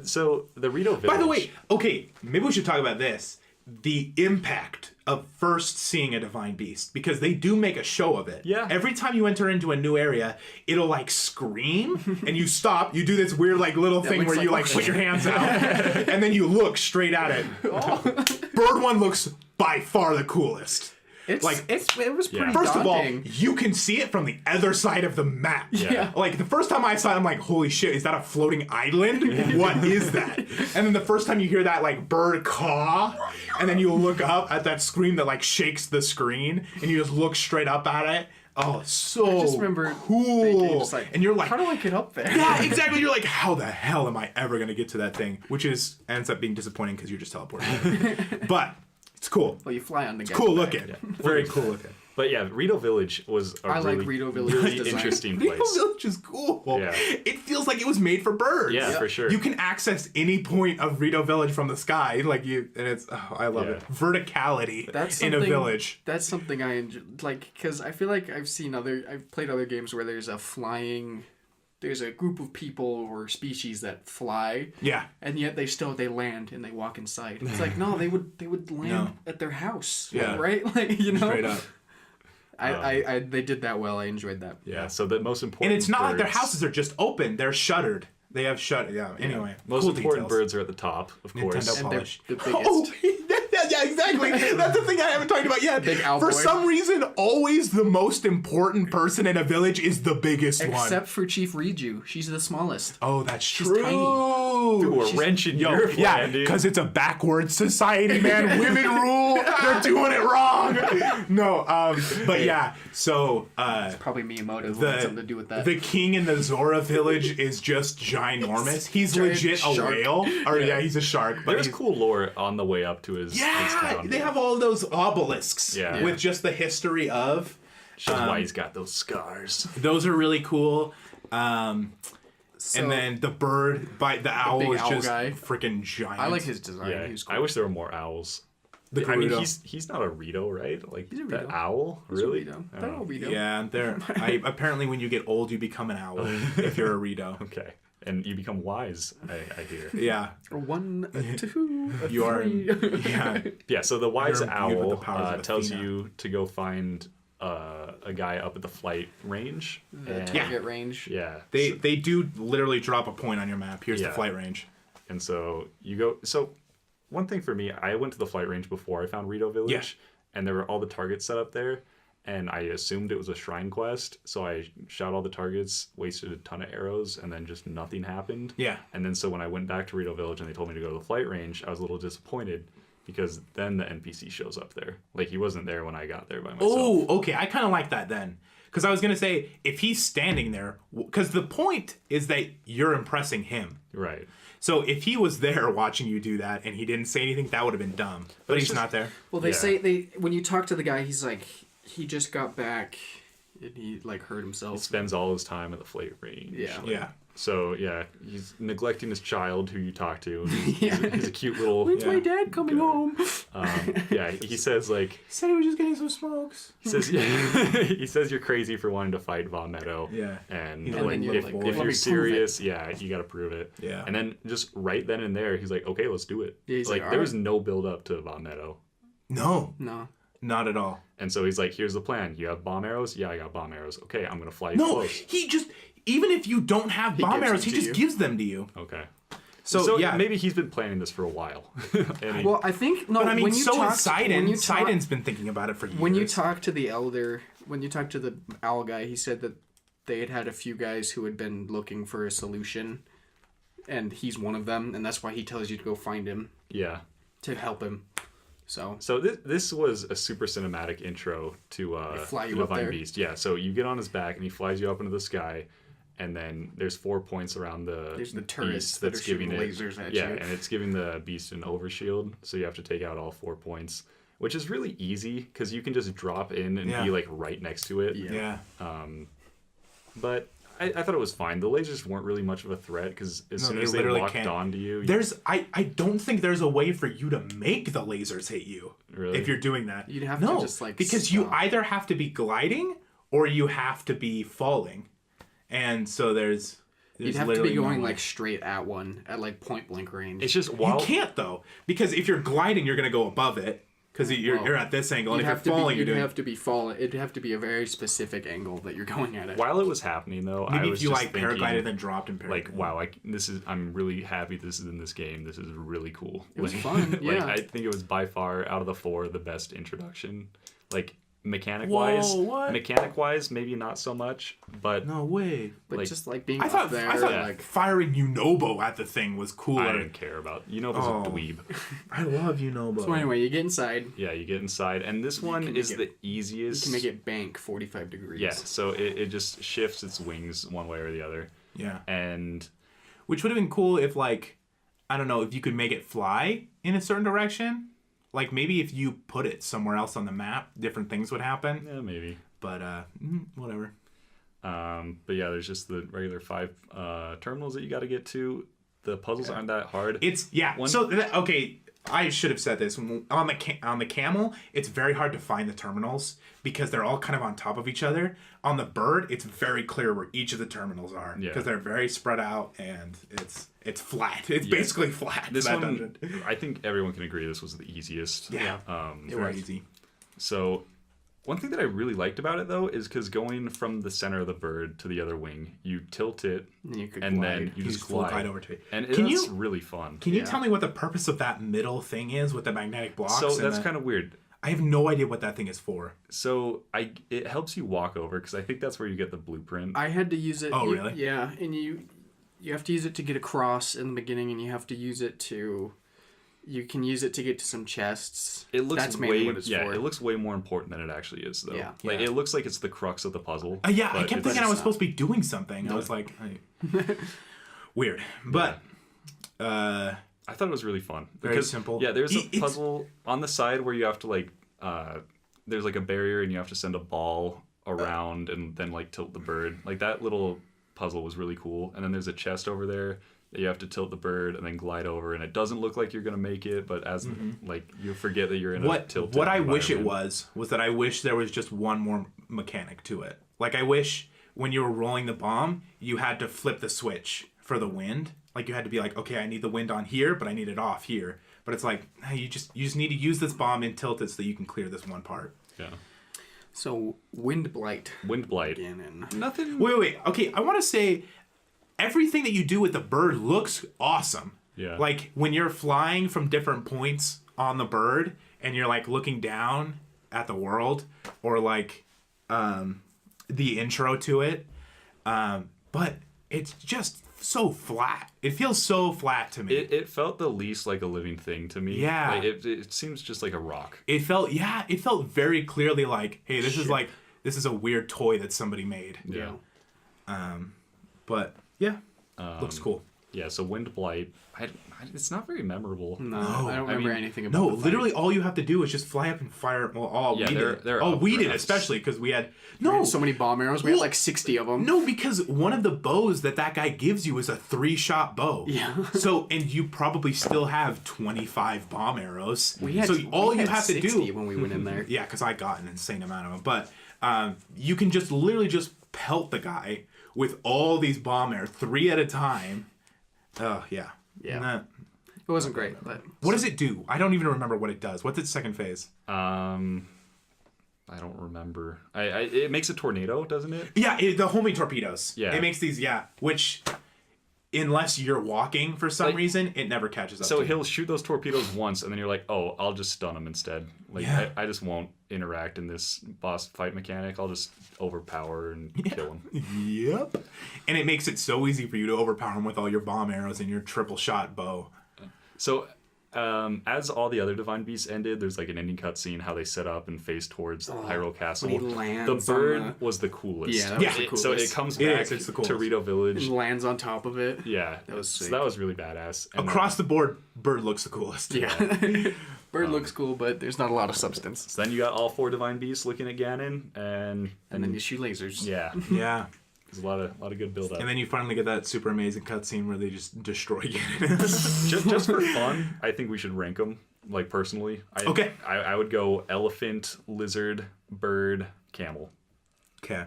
So the Rito Village. By the way, okay, maybe we should talk about this. The impact of first seeing a divine beast, because they do make a show of it. Yeah. Every time you enter into a new area, it'll like scream, and you stop. You do this weird like little thing looks where you like- like put your hands out, and then you look straight at it. Bird one looks by far the coolest. It was pretty Yeah. First daunting. of all, you can see it from the other side of the map. Yeah. Like, the first time I saw it, I'm like, holy shit, is that a floating island? What is that? And then the first time you hear that, like, bird caw, and then you look up at that scream that, like, shakes the screen, and you just look straight up at it. Oh, so I just remember cool. thinking, just like, and you're like, how do I get up there? yeah, exactly. You're like, how the hell am I ever going to get to that thing? Which ends up being disappointing because you're just teleporting. But it's cool. Well, you fly on the Cool looking. Very cool looking. But yeah, Rito Village was a I like really, Rito Village's really design. interesting Rito place. Village is cool. Yeah. It feels like it was made for birds. Yeah, for sure. You can access any point of Rito Village from the sky, I love Yeah. it. Verticality That's in a something- village. That's something I enjoy, like, because I feel like I've played other games where there's a group of people or species that fly, Yeah. and yet they land and they walk inside. It's like, no, they would land No. at their house, Yeah. right? Like, you know, Straight up. they did that well. I enjoyed that. Yeah, so the most important And it's not like their birds- houses are just open; they're shuttered. They have shut. Yeah. Anyway, Most cool important details. birds are at the top, of course. Nintendo And they're polish. the biggest. Oh, yeah, exactly. That's the thing I haven't talked about yet. Big owl For boy. some reason, always the most important person in a village is the biggest one. Except for Chief Riju, she's the smallest. Oh, that's true. tiny. Ooh, a wrench in your Yeah, plan, dude. because it's a backwards society, man. Women rule. They're doing it wrong. No, but yeah. So Probably Miyamoto who had something to do with that. the king in the Zora village is just ginormous. He's Giant legit a shark. whale. Or yeah, he's a shark. But There's he's, cool lore on the way up to his town. they have all those obelisks Yeah. with just the history of. Shows why he's got those scars. Those are really cool. So, And then the bird, the owl big is owl just guy. freaking giant. I like his design. Yeah, He was cool. I wish there were more owls. The I mean, Gerudo. he's not a Rito, right? Like He's a that Rito. owl, He's a really? Rito. I They're don't all know. Rito. Yeah, apparently when you get old, you become an owl if you're a Rito. Okay, and you become wise. I hear. Yeah, A 1, a 2, a you are. 3. Yeah, Yeah, so the wise You're imbued with the owl powers of tells Athena. you to go find a guy up at the flight range. The and, target range. yeah, they do literally drop a point on your map. Here's the Yeah. flight range. and so you go. So one thing for me, I went to the flight range before I found Rito Village, and there were all the targets set up there. And I assumed it was a shrine quest, so I shot all the targets, wasted a ton of arrows, and then just nothing happened. Yeah. And then so when I went back to Rito Village and they told me to go to the flight range, I was a little disappointed because then the NPC shows up there. Like, he wasn't there when I got there by myself. Oh, okay. I kind of like that then. Because I was going to say, if he's standing there, because the point is that you're impressing him. Right. So if he was there watching you do that and he didn't say anything, that would have been dumb. But he's not there. Well, they Yeah. say when you talk to the guy, he's like, he just got back and he like hurt himself. Spends all his time at the flight range. Yeah. Yeah. So, yeah, he's neglecting his child who you talk to. He's, Yeah. he's a cute little... When's Yeah. my dad coming home? Yeah, he says, like... Said he was just getting some smokes. He says, he says you're crazy for wanting to fight Von Meadow. Yeah. And He's like, like, if, like, if let me you're prove serious, yeah, you got to prove it. Yeah. And then just right then and there, he's like, okay, let's do it. Yeah, he's like like, there "All was no build up to Von Meadow. No, No. not at all. And so he's like, here's the plan. You have bomb arrows? Yeah, I got bomb arrows. Okay, I'm going to fly you No, close. he just, even if you don't have bomb gives arrows, them he to just you. gives them to you. Okay. So yeah, maybe he's been planning this for a while. And Well, I think no. but I mean, when you so talk, is Sidon. when you talk- Sidon's been thinking about it for years. When you talk to the elder, when you talk to the owl guy, he said that they had a few guys who had been looking for a solution, and he's one of them, and that's why he tells you to go find him yeah. to help him. So This was a super cinematic intro to fly you the up Divine there. Beast. Yeah, so you get on his back and he flies you up into the sky, and then there's 4 points around there's the beast turrets that are shooting lasers at you. and it's giving the beast an overshield, so you have to take out all 4 points, which is really easy because you can just drop in and be like right next to it. Yeah. But I thought it was fine. The lasers weren't really much of a threat because as soon they as they literally locked can't. onto you, I don't think there's a way for you to make the lasers hit you. Really? If you're doing that. You'd have to just, like, because you stop. either have to be gliding or you have to be falling. And so there's You'd have to be literally no going way. like straight at one at like point blank range. it's just You while can't though, because if you're gliding, you're gonna go above it because you're at this angle, and You'd if have you're to falling, be. you're You'd doing. have to be falling. It'd have to be a very specific angle that you're going at it. while it was happening though, I Maybe was if you just like thinking, paraglided then dropped and paraglided. like, wow, I'm really happy this is in this game. This is really cool. It was Like- fun, yeah. Like, I think it was by far out of the 4 the best introduction. Like mechanic wise, maybe not so much, but No way. But like, just like being I up thought there, like firing Unobo at the thing was cooler. I didn't care about. You know, it was Oh. a dweeb. I love Unobo. So anyway, you get inside. Yeah, you get inside, and this one can is make the easiest. You can make it bank 45 degrees. Yeah, so it just shifts its wings one way or the other, Yeah. and Which would have been cool if, like, I don't know, if you could make it fly in a certain direction. Like, maybe if you put it somewhere else on the map, different things would happen. yeah, maybe. But, whatever. But yeah, there's just the regular 5 terminals that you got to get to. The puzzles aren't that hard. It's, yeah. One- So, okay, I should have said this. On the camel, it's very hard to find the terminals because they're all kind of on top of each other. On the bird, it's very clear where each of the terminals are Yeah. because they're very spread out and it's flat. It's basically flat. This that one, dungeon. I think everyone can agree this was the easiest. Yeah. Um, It's very easy. So, one thing that I really liked about it though is because going from the center of the bird to the other wing, you tilt it, And you could and glide. then you just full glide over to it. and Can it's you- really fun. Can you tell me what the purpose of that middle thing is with the magnetic blocks? So and that's the- kind of weird. I have no idea what that thing is for. So it helps you walk over because I think that's where you get the blueprint. I had to use it. Oh, really? Yeah, and you have to use it to get across in the beginning, and you have to use it to. You can use it to get to some chests. It looks That's mainly way what it's for. it looks way more important than it actually is though. Yeah. Like Yeah. it looks like it's the crux of the puzzle. Yeah, I but kept it's- thinking I was it's not. supposed to be doing something. I was like, weird. But I thought it was really fun. Very Because, simple. Yeah, there's a It's- puzzle on the side where you have to like there's like a barrier and you have to send a ball around and then like tilt the bird. Like that little puzzle was really cool. And then there's a chest over there that you have to tilt the bird and then glide over, and it doesn't look like you're gonna make it, but as like you forget that you're in a tilted what I wish it environment. was that I wish there was just one more mechanic to it. Like I wish when you were rolling the bomb, you had to flip the switch for the wind. Like you had to be like, okay, I need the wind on here, but I need it off here. But it's like, hey, you just need to use this bomb and tilt it so that you can clear this one part. Yeah. So wind blight. Wind blight. Again, and Nothing. Wait. Okay, I want to say everything that you do with the bird looks awesome. Yeah. Like when you're flying from different points on the bird and you're like looking down at the world, or like the intro to it. But it's just so flat. It feels so flat to me. It felt the least like a living thing to me. Yeah. Like it seems just like a rock. It felt very clearly like, hey, this is a weird toy that somebody made. Yeah. But yeah, looks cool. Yeah, so Wind Blight, it's not very memorable. no, I don't remember mean, anything about. No, the fight. literally all you have to do is just fly up and fire. Well, Yeah, we did. they're Oh, up we for did, us. especially because we had We had so many bomb arrows. We had like 60 of them. No, because one of the bows that guy gives you is a 3-shot bow. Yeah. So, and you probably still have 25 bomb arrows. We had, so all we you had have to 60 do. when we went in there. Yeah, because I got an insane amount of them. But you can just literally just pelt the guy with all these bomb arrows, 3 at a time. Oh, yeah. Yeah. Nah. It wasn't great, but What does it do? I don't even remember what it does. What's its second phase? I don't remember. It makes a tornado, doesn't it? Yeah, the homing torpedoes. Yeah. It makes these, which unless you're walking for some Like- reason, it never catches up. So to he'll shoot those torpedoes once, and then you're like, oh, I'll just stun him instead. Like, Yeah. I just won't interact in this boss fight mechanic. I'll just overpower and kill him. you. Yep. And it makes it so easy for you to overpower him with all your bomb arrows and your triple shot bow. So, as all the other Divine Beasts ended, there's like an ending cutscene how they set up and face towards Hyrule Castle. when he lands The on bird was the coolest. Yeah, that was Yeah. the coolest. So it comes It back is, it's the to coolest. Rito Village. and lands on top of it. Yeah, That was so sick. that was really badass. And Across the board, bird looks the coolest. Yeah. Bird looks cool, but there's not a lot of substance. then you got all 4 Divine Beasts looking at Ganon, And then you shoot lasers. yeah, Yeah. there's a lot of good build up. And then you finally get that super amazing cutscene where they just destroy Ganon. just for fun, I think we should rank them. Like personally, Okay. I would go elephant, lizard, bird, camel, Okay.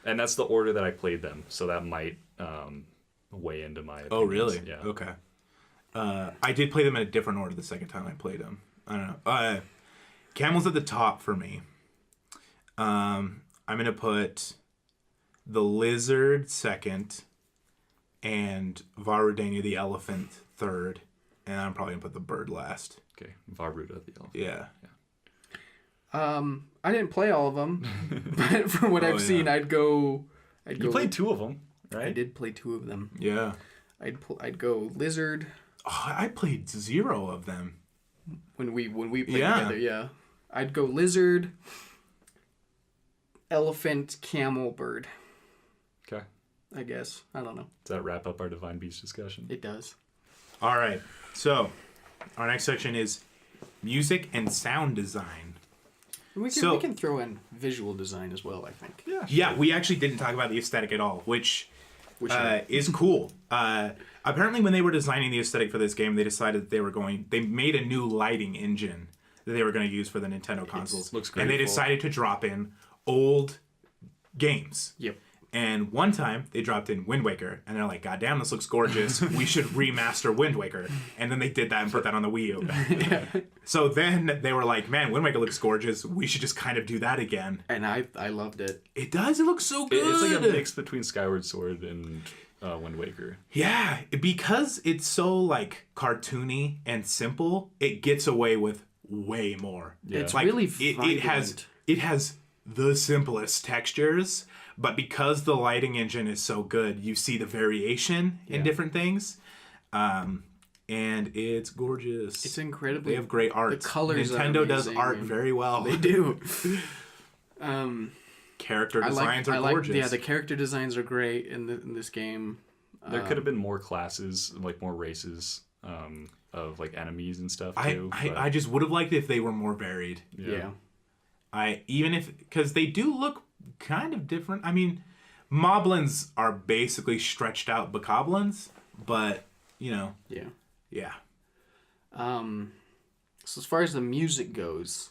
and that's the order that I played them. So that might weigh into my. Oh, opinions. really? Yeah. Okay. I did play them in a different order the second time I played them. I don't know. Camel's at the top for me. I'm going to put the lizard second and Varudania the elephant third. And I'm probably going to put the bird last. Okay, Varuda the elephant. Yeah. I didn't play all of them, but from what Oh, I've seen, yeah. I'd go. You played 2 of them, right? I did play 2 of them. Yeah. I'd go lizard Oh, I played 0 of them. when we played Yeah. together. Yeah, I'd go lizard, elephant, camel, bird. Okay. I guess I don't know. Does that wrap up our Divine Beast discussion? It does. All right. So, our next section is music and sound design. We So- can throw in visual design as well. I think. Yeah, we actually didn't talk about the aesthetic at all, which Which is cool. Apparently, when they were designing the aesthetic for this game, they decided that they made a new lighting engine that they were going to use for the Nintendo consoles. looks and they grateful. decided to drop in old games. Yep. And one time they dropped in Wind Waker, and they're like, "God damn, this looks gorgeous. We should remaster Wind Waker." And then they did that and put that on the Wii U. So then they were like, "Man, Wind Waker looks gorgeous. We should just kind of do that again." And I loved it. It does. It looks so good. It's like a mix between Skyward Sword and Wind Waker. Yeah, because it's so like cartoony and simple, it gets away with way more. Yeah. It's Like, really it has the simplest textures, but because the lighting engine is so good, you see the variation in different things. And it's gorgeous. It's incredibly. They have great art. The colors are Nintendo does amazing, art and very well. They do. Character designs are gorgeous. Yeah, the character designs are great in this game. There could have been more classes, like more races of like enemies and stuff too. I just would have liked it if they were more varied. Yeah. Because they do look kind of different. I mean, Moblins are basically stretched out Bokoblins, but Yeah. yeah. So as far as the music goes,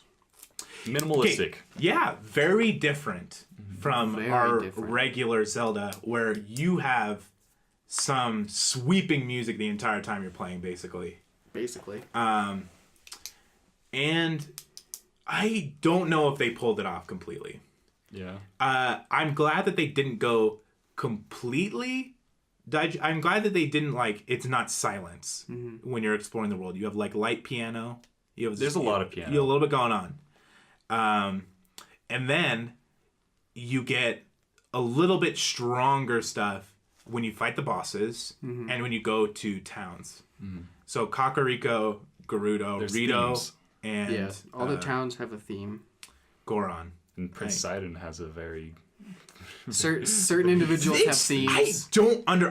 minimalistic. Yeah, very different from Very our different. regular Zelda, where you have some sweeping music the entire time you're playing, basically. And I don't know if they pulled it off completely. Yeah. I'm glad that they didn't go completely. I'm glad that they didn't it's not silence when you're exploring the world. You have like light piano. There's a lot of piano. You have a little bit going on. And then you get a little bit stronger stuff when you fight the bosses and when you go to towns. So Kakariko, Gerudo, There's Rito, themes. and all the towns have a theme. Goron. And Prince Sidon has a very Certain individuals have themes.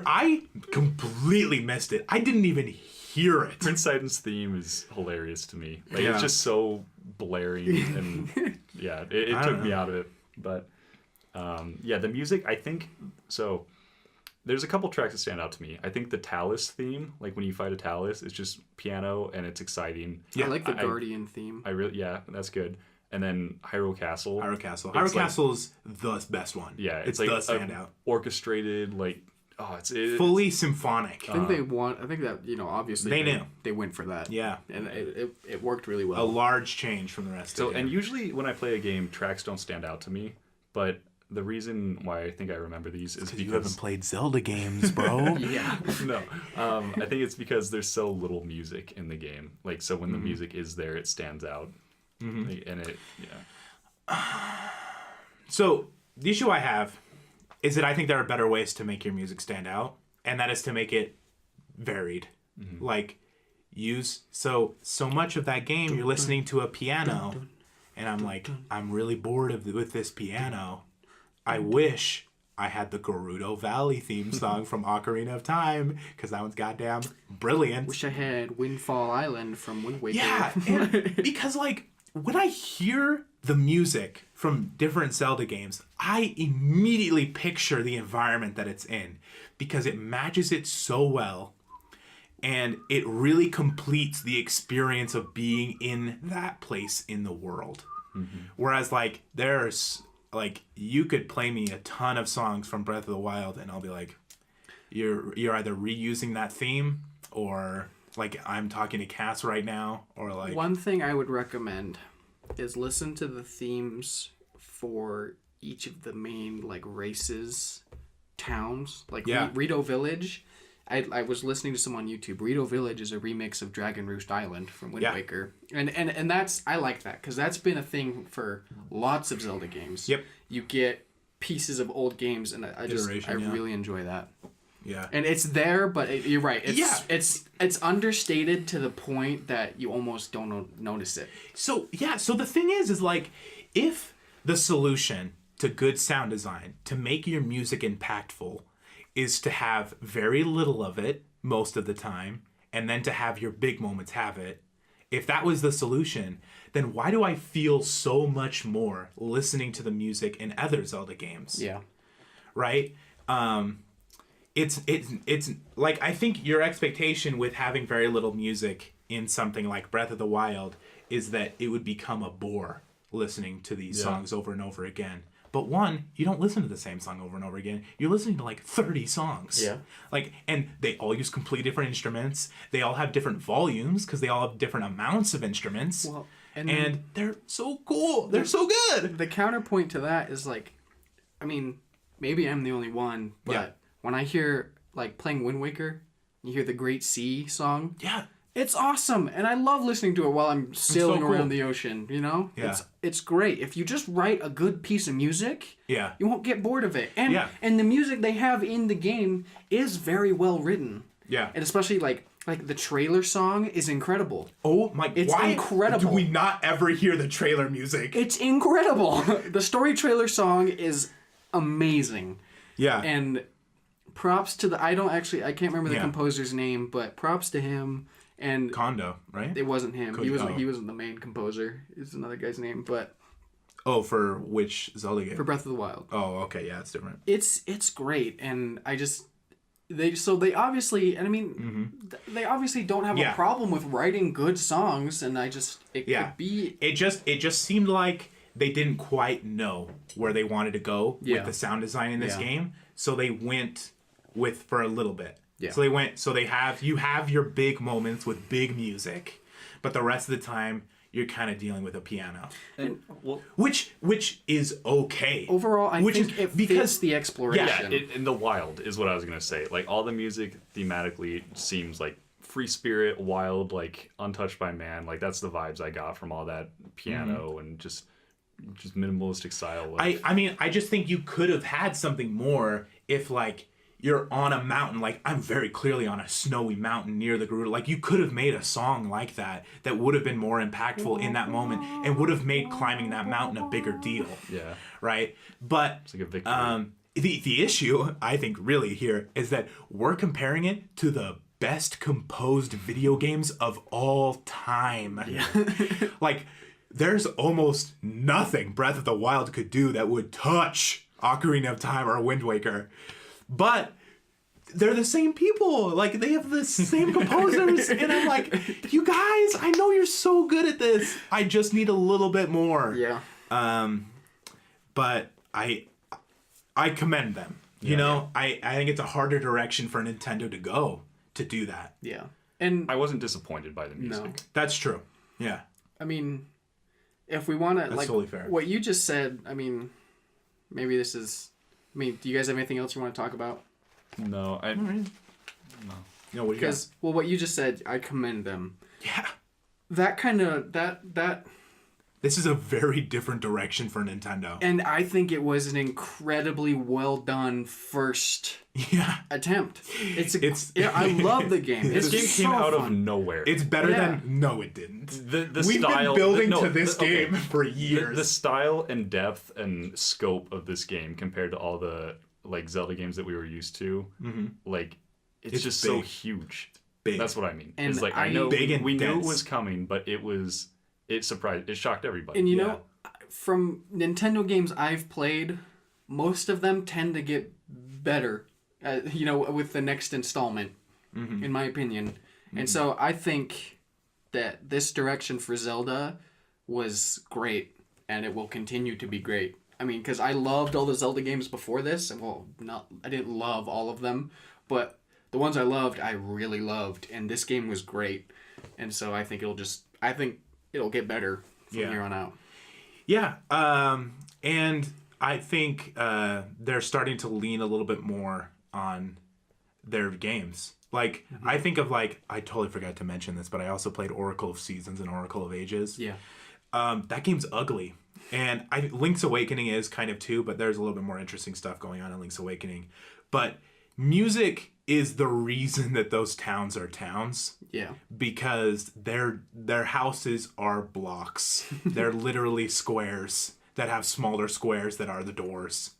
I completely missed it. I didn't even hear it. Prince Sidon's theme is hilarious to me. Like Yeah. it's just so blaring and yeah, it I took don't me know. out of it. But the music, I think so. There's a couple tracks that stand out to me. I think the Talus theme, like when you fight a Talus, it's just piano and it's exciting. Yeah, I like the Guardian theme. That's good. And then Hyrule Castle. Hyrule Castle. It's Hyrule Castle's the best one. Yeah, it's like the a standout. orchestrated, like Fully symphonic. I think I think that obviously They knew. they went for that. Yeah. and it worked really A well. large change from the rest So of the and game. usually when I play a game, tracks don't stand out to me, but the reason why I think I remember these is because you haven't played Zelda games, bro. Yeah. No, I think it's because there's so little music in the game. Like, so when the music is there, it stands out. And it, So the issue I have is that I think there are better ways to make your music stand out, and that is to make it varied. Like, use so much of that game you're listening to a piano, and I'm like, I'm really bored with this piano. I wish I had the Gerudo Valley theme song from Ocarina of Time, because that one's goddamn brilliant. Wish I had Windfall Island from Wind Waker. Yeah, and because like when I hear the music from different Zelda games, I immediately picture the environment that it's in, because it matches it so well, and it really completes the experience of being in that place in the world. Whereas like there's like, you could play me a ton of songs from Breath of the Wild and I'll be like, you're either reusing that theme, or like I'm talking to Cass right now, or like... One thing I would recommend is listen to the themes for each of the main like races, towns. Like Rito Village. I was listening to some on YouTube. Rito Village is a remix of Dragon Roost Island from Wind Waker. And that's, I like that, because that's been a thing for lots of Zelda games. Yep. You get pieces of old games, and I really enjoy that. Yeah. And it's there, but you're right. It's understated to the point that you almost don't notice it. So the thing is like, if the solution to good sound design, to make your music impactful, is to have very little of it most of the time, and then to have your big moments have it. If that was the solution, then why do I feel so much more listening to the music in other Zelda games? Yeah. Right? It's like, I think your expectation with having very little music in something like Breath of the Wild is that it would become a bore listening to these songs over and over again. But one, you don't listen to the same song over and over again. You're listening to like 30 songs. Yeah. Like, and they all use completely different instruments. They all have different volumes because they all have different amounts of instruments. Well, and they're so cool. They're so good. The counterpoint to that is like, I mean, maybe I'm the only one, but when I hear like playing Wind Waker, you hear the Great Sea song. Yeah. It's awesome, and I love listening to it while I'm sailing around the ocean, you know? Yeah. It's great. If you just write a good piece of music, you won't get bored of it. And the music they have in the game is very well written. Yeah. And especially like the trailer song is incredible. Oh my! It's incredible. Do we not ever hear the trailer music? It's incredible. The story trailer song is amazing. Yeah. And props to I can't remember the composer's name, but props to him. And Kondo, right? It wasn't him. He wasn't the main composer. It's another guy's name, but for which Zelda game? For Breath of the Wild. Oh, okay, yeah, it's different. It's great, and they obviously, and I mean, they obviously don't have a problem with writing good songs, and could be. It just seemed like they didn't quite know where they wanted to go with the sound design in this game, so they went for a little bit. Yeah. So you have your big moments with big music, but the rest of the time you're kind of dealing with a piano, which is okay. Overall, I think it fits the exploration. Yeah, in the wild is what I was gonna say. Like, all the music thematically seems like free spirit, wild, like untouched by man. Like, that's the vibes I got from all that piano and just minimalistic style. I mean, I just think you could have had something more if like. You're on a mountain, like I'm very clearly on a snowy mountain near the Gerudo. Like, you could have made a song like that would have been more impactful in that moment and would have made climbing that mountain a bigger deal. Yeah. Right? But it's like a victory. The issue, I think, really here is that we're comparing it to the best composed video games of all time. Yeah. Like, there's almost nothing Breath of the Wild could do that would touch Ocarina of Time or Wind Waker. But they're the same people. Like, they have the same composers. And I'm like, you guys, I know you're so good at this. I just need a little bit more. Yeah. But I commend them. You know, I think it's a harder direction for Nintendo to go to do that. Yeah. And I wasn't disappointed by the music. No. That's true. Yeah. I mean, if we want to, like, totally fair. What you just said, I mean, maybe this is. I mean, do you guys have anything else you want to talk about? No, No. No, what do you got? Because what you just said, I commend them. Yeah. That kind of that. This is a very different direction for Nintendo. And I think it was an incredibly well done first attempt. I love the game. This game came out of nowhere. It's better than no, it didn't. We've been building to this game for years. The style and depth and scope of this game compared to all the like Zelda games that we were used to, like it's just big. So huge. Big. That's what I mean. And it's like I know we knew it was coming, but it surprised, it shocked everybody. And you know, from Nintendo games I've played, most of them tend to get better, with the next installment, in my opinion. And so I think that this direction for Zelda was great, and it will continue to be great. I mean, because I loved all the Zelda games before this, and I didn't love all of them, but the ones I loved, I really loved, and this game was great. And so I think it'll get better from here on out. Yeah, and I think they're starting to lean a little bit more on their games. Like, I think of, like, I totally forgot to mention this, but I also played Oracle of Seasons and Oracle of Ages. Yeah. That game's ugly. And Link's Awakening is kind of too, but there's a little bit more interesting stuff going on in Link's Awakening. But music is the reason that those towns are towns. Yeah. Because their houses are blocks. They're literally squares that have smaller squares that are the doors.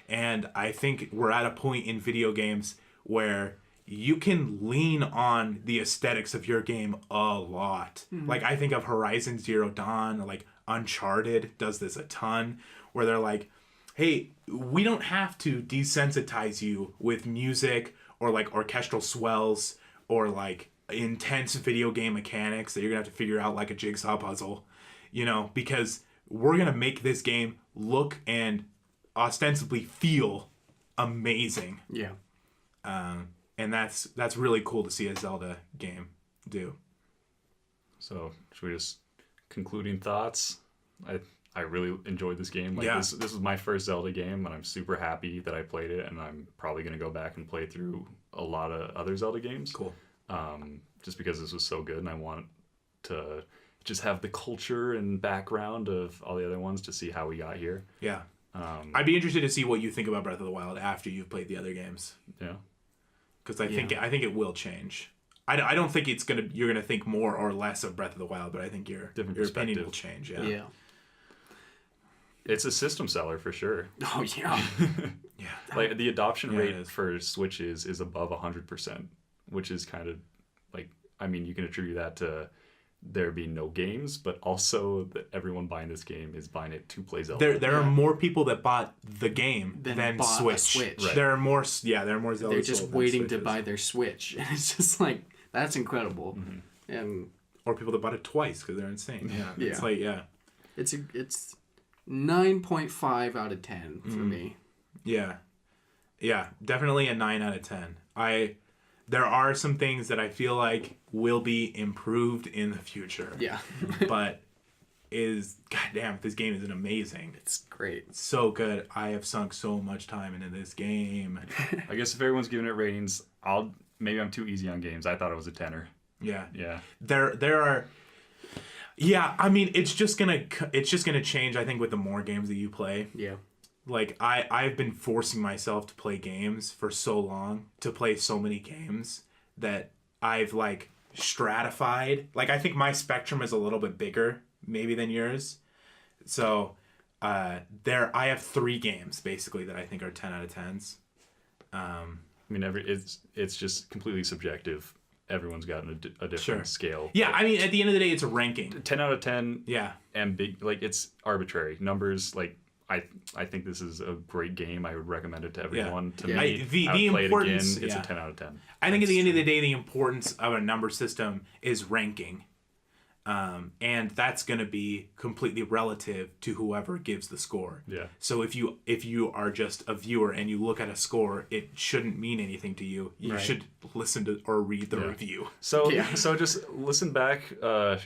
And I think we're at a point in video games where you can lean on the aesthetics of your game a lot. Like, I think of Horizon Zero Dawn, or like Uncharted does this a ton, where they're like, hey, we don't have to desensitize you with music or like orchestral swells or like intense video game mechanics that you're gonna have to figure out like a jigsaw puzzle, because we're gonna make this game look and ostensibly feel amazing. Yeah. And that's really cool to see a Zelda game do. So should we just concluding thoughts? I really enjoyed this game. This was my first Zelda game, and I'm super happy that I played it, and I'm probably going to go back and play through a lot of other Zelda games. Cool. Just because this was so good, and I want to just have the culture and background of all the other ones to see how we got here. Yeah. I'd be interested to see what you think about Breath of the Wild after you've played the other games. Yeah. Because I think it will change. I don't think you're gonna think more or less of Breath of the Wild, but I think your opinion will change. Yeah. Yeah. It's a system seller for sure. Oh yeah. Yeah. Like the adoption rate for Switches is above 100%, which is kind of like, I mean, you can attribute that to there being no games, but also that everyone buying this game is buying it to play Zelda. There are more people that bought the game than Switch. Right. There are more Zelda. They're just waiting to buy their Switch, and it's just like that's incredible. And or people that bought it twice because they're insane. Yeah. It's like it's 9.5 out of 10 for me. Yeah, definitely a 9 out of 10. There are some things that I feel like will be improved in the future. Yeah. But goddamn, this game is amazing. It's great. It's so good. I have sunk so much time into this game. I guess if everyone's giving it ratings, maybe I'm too easy on games. I thought it was a 10er. Yeah. Yeah. There are. Yeah, I mean, it's just gonna change. I think with the more games that you play. Yeah. Like I've been forcing myself to play games for so long, to play so many games that I've like stratified. Like I think my spectrum is a little bit bigger maybe than yours. So I have 3 games basically that I think are 10 out of 10s. I mean, it's just completely subjective. Everyone's got a different scale. Yeah, I mean, at the end of the day, it's a ranking. 10 out of 10. Yeah. And big, like, it's arbitrary. Numbers, like, I think this is a great game. I would recommend it to everyone. To me, I would play it again. It's a 10 out of 10. I think at the end of the day, the importance of a number system is ranking. And that's going to be completely relative to whoever gives the score. Yeah. So if you are just a viewer and you look at a score, it shouldn't mean anything to you. You should listen to or read the review. So just listen back,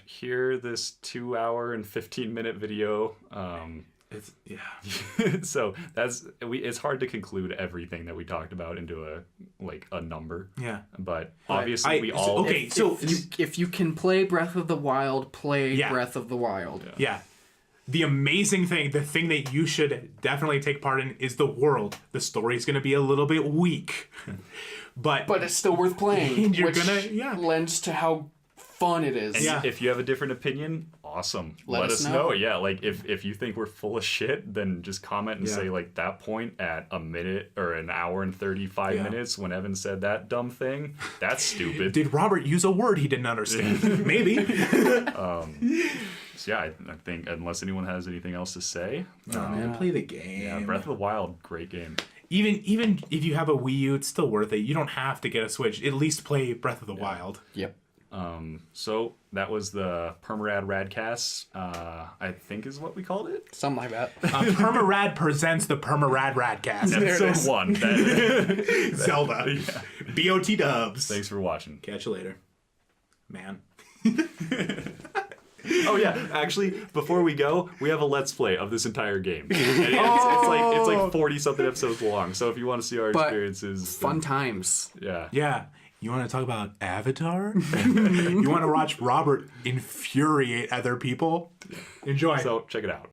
hear this 2 hour and 15-minute video, It's So it's hard to conclude everything that we talked about into a number. Yeah. But obviously we all okay. If you can play Breath of the Wild, play Breath of the Wild. Yeah. The amazing thing, the thing that you should definitely take part in is the world. The story's going to be a little bit weak, but it's still worth playing. You're which gonna lends to how fun it is. And if you have a different opinion, awesome. Let us know. Yeah, like if you think we're full of shit, then just comment and say like that point at a minute or an hour and 35 minutes when Evan said that dumb thing. That's stupid. Did Robert use a word he didn't understand? Maybe. So yeah, I think unless anyone has anything else to say, Man, play the game. yeah, Breath of the Wild, great game. Even if you have a Wii U, it's still worth it. You don't have to get a Switch. At least play Breath of the Wild. Yep. So that was the PermaRad Radcast, I think is what we called it. Something like that. PermaRad presents the PermaRad Radcast. Episode 1. Zelda. BOT dubs. Thanks for watching. Catch you later. Man. Oh yeah, actually, before we go, we have a Let's Play of this entire game. And it's like 40 something episodes long. So if you want to see our experiences, Fun times. Yeah. Yeah. You want to talk about Avatar? You want to watch Robert infuriate other people? Enjoy. So check it out.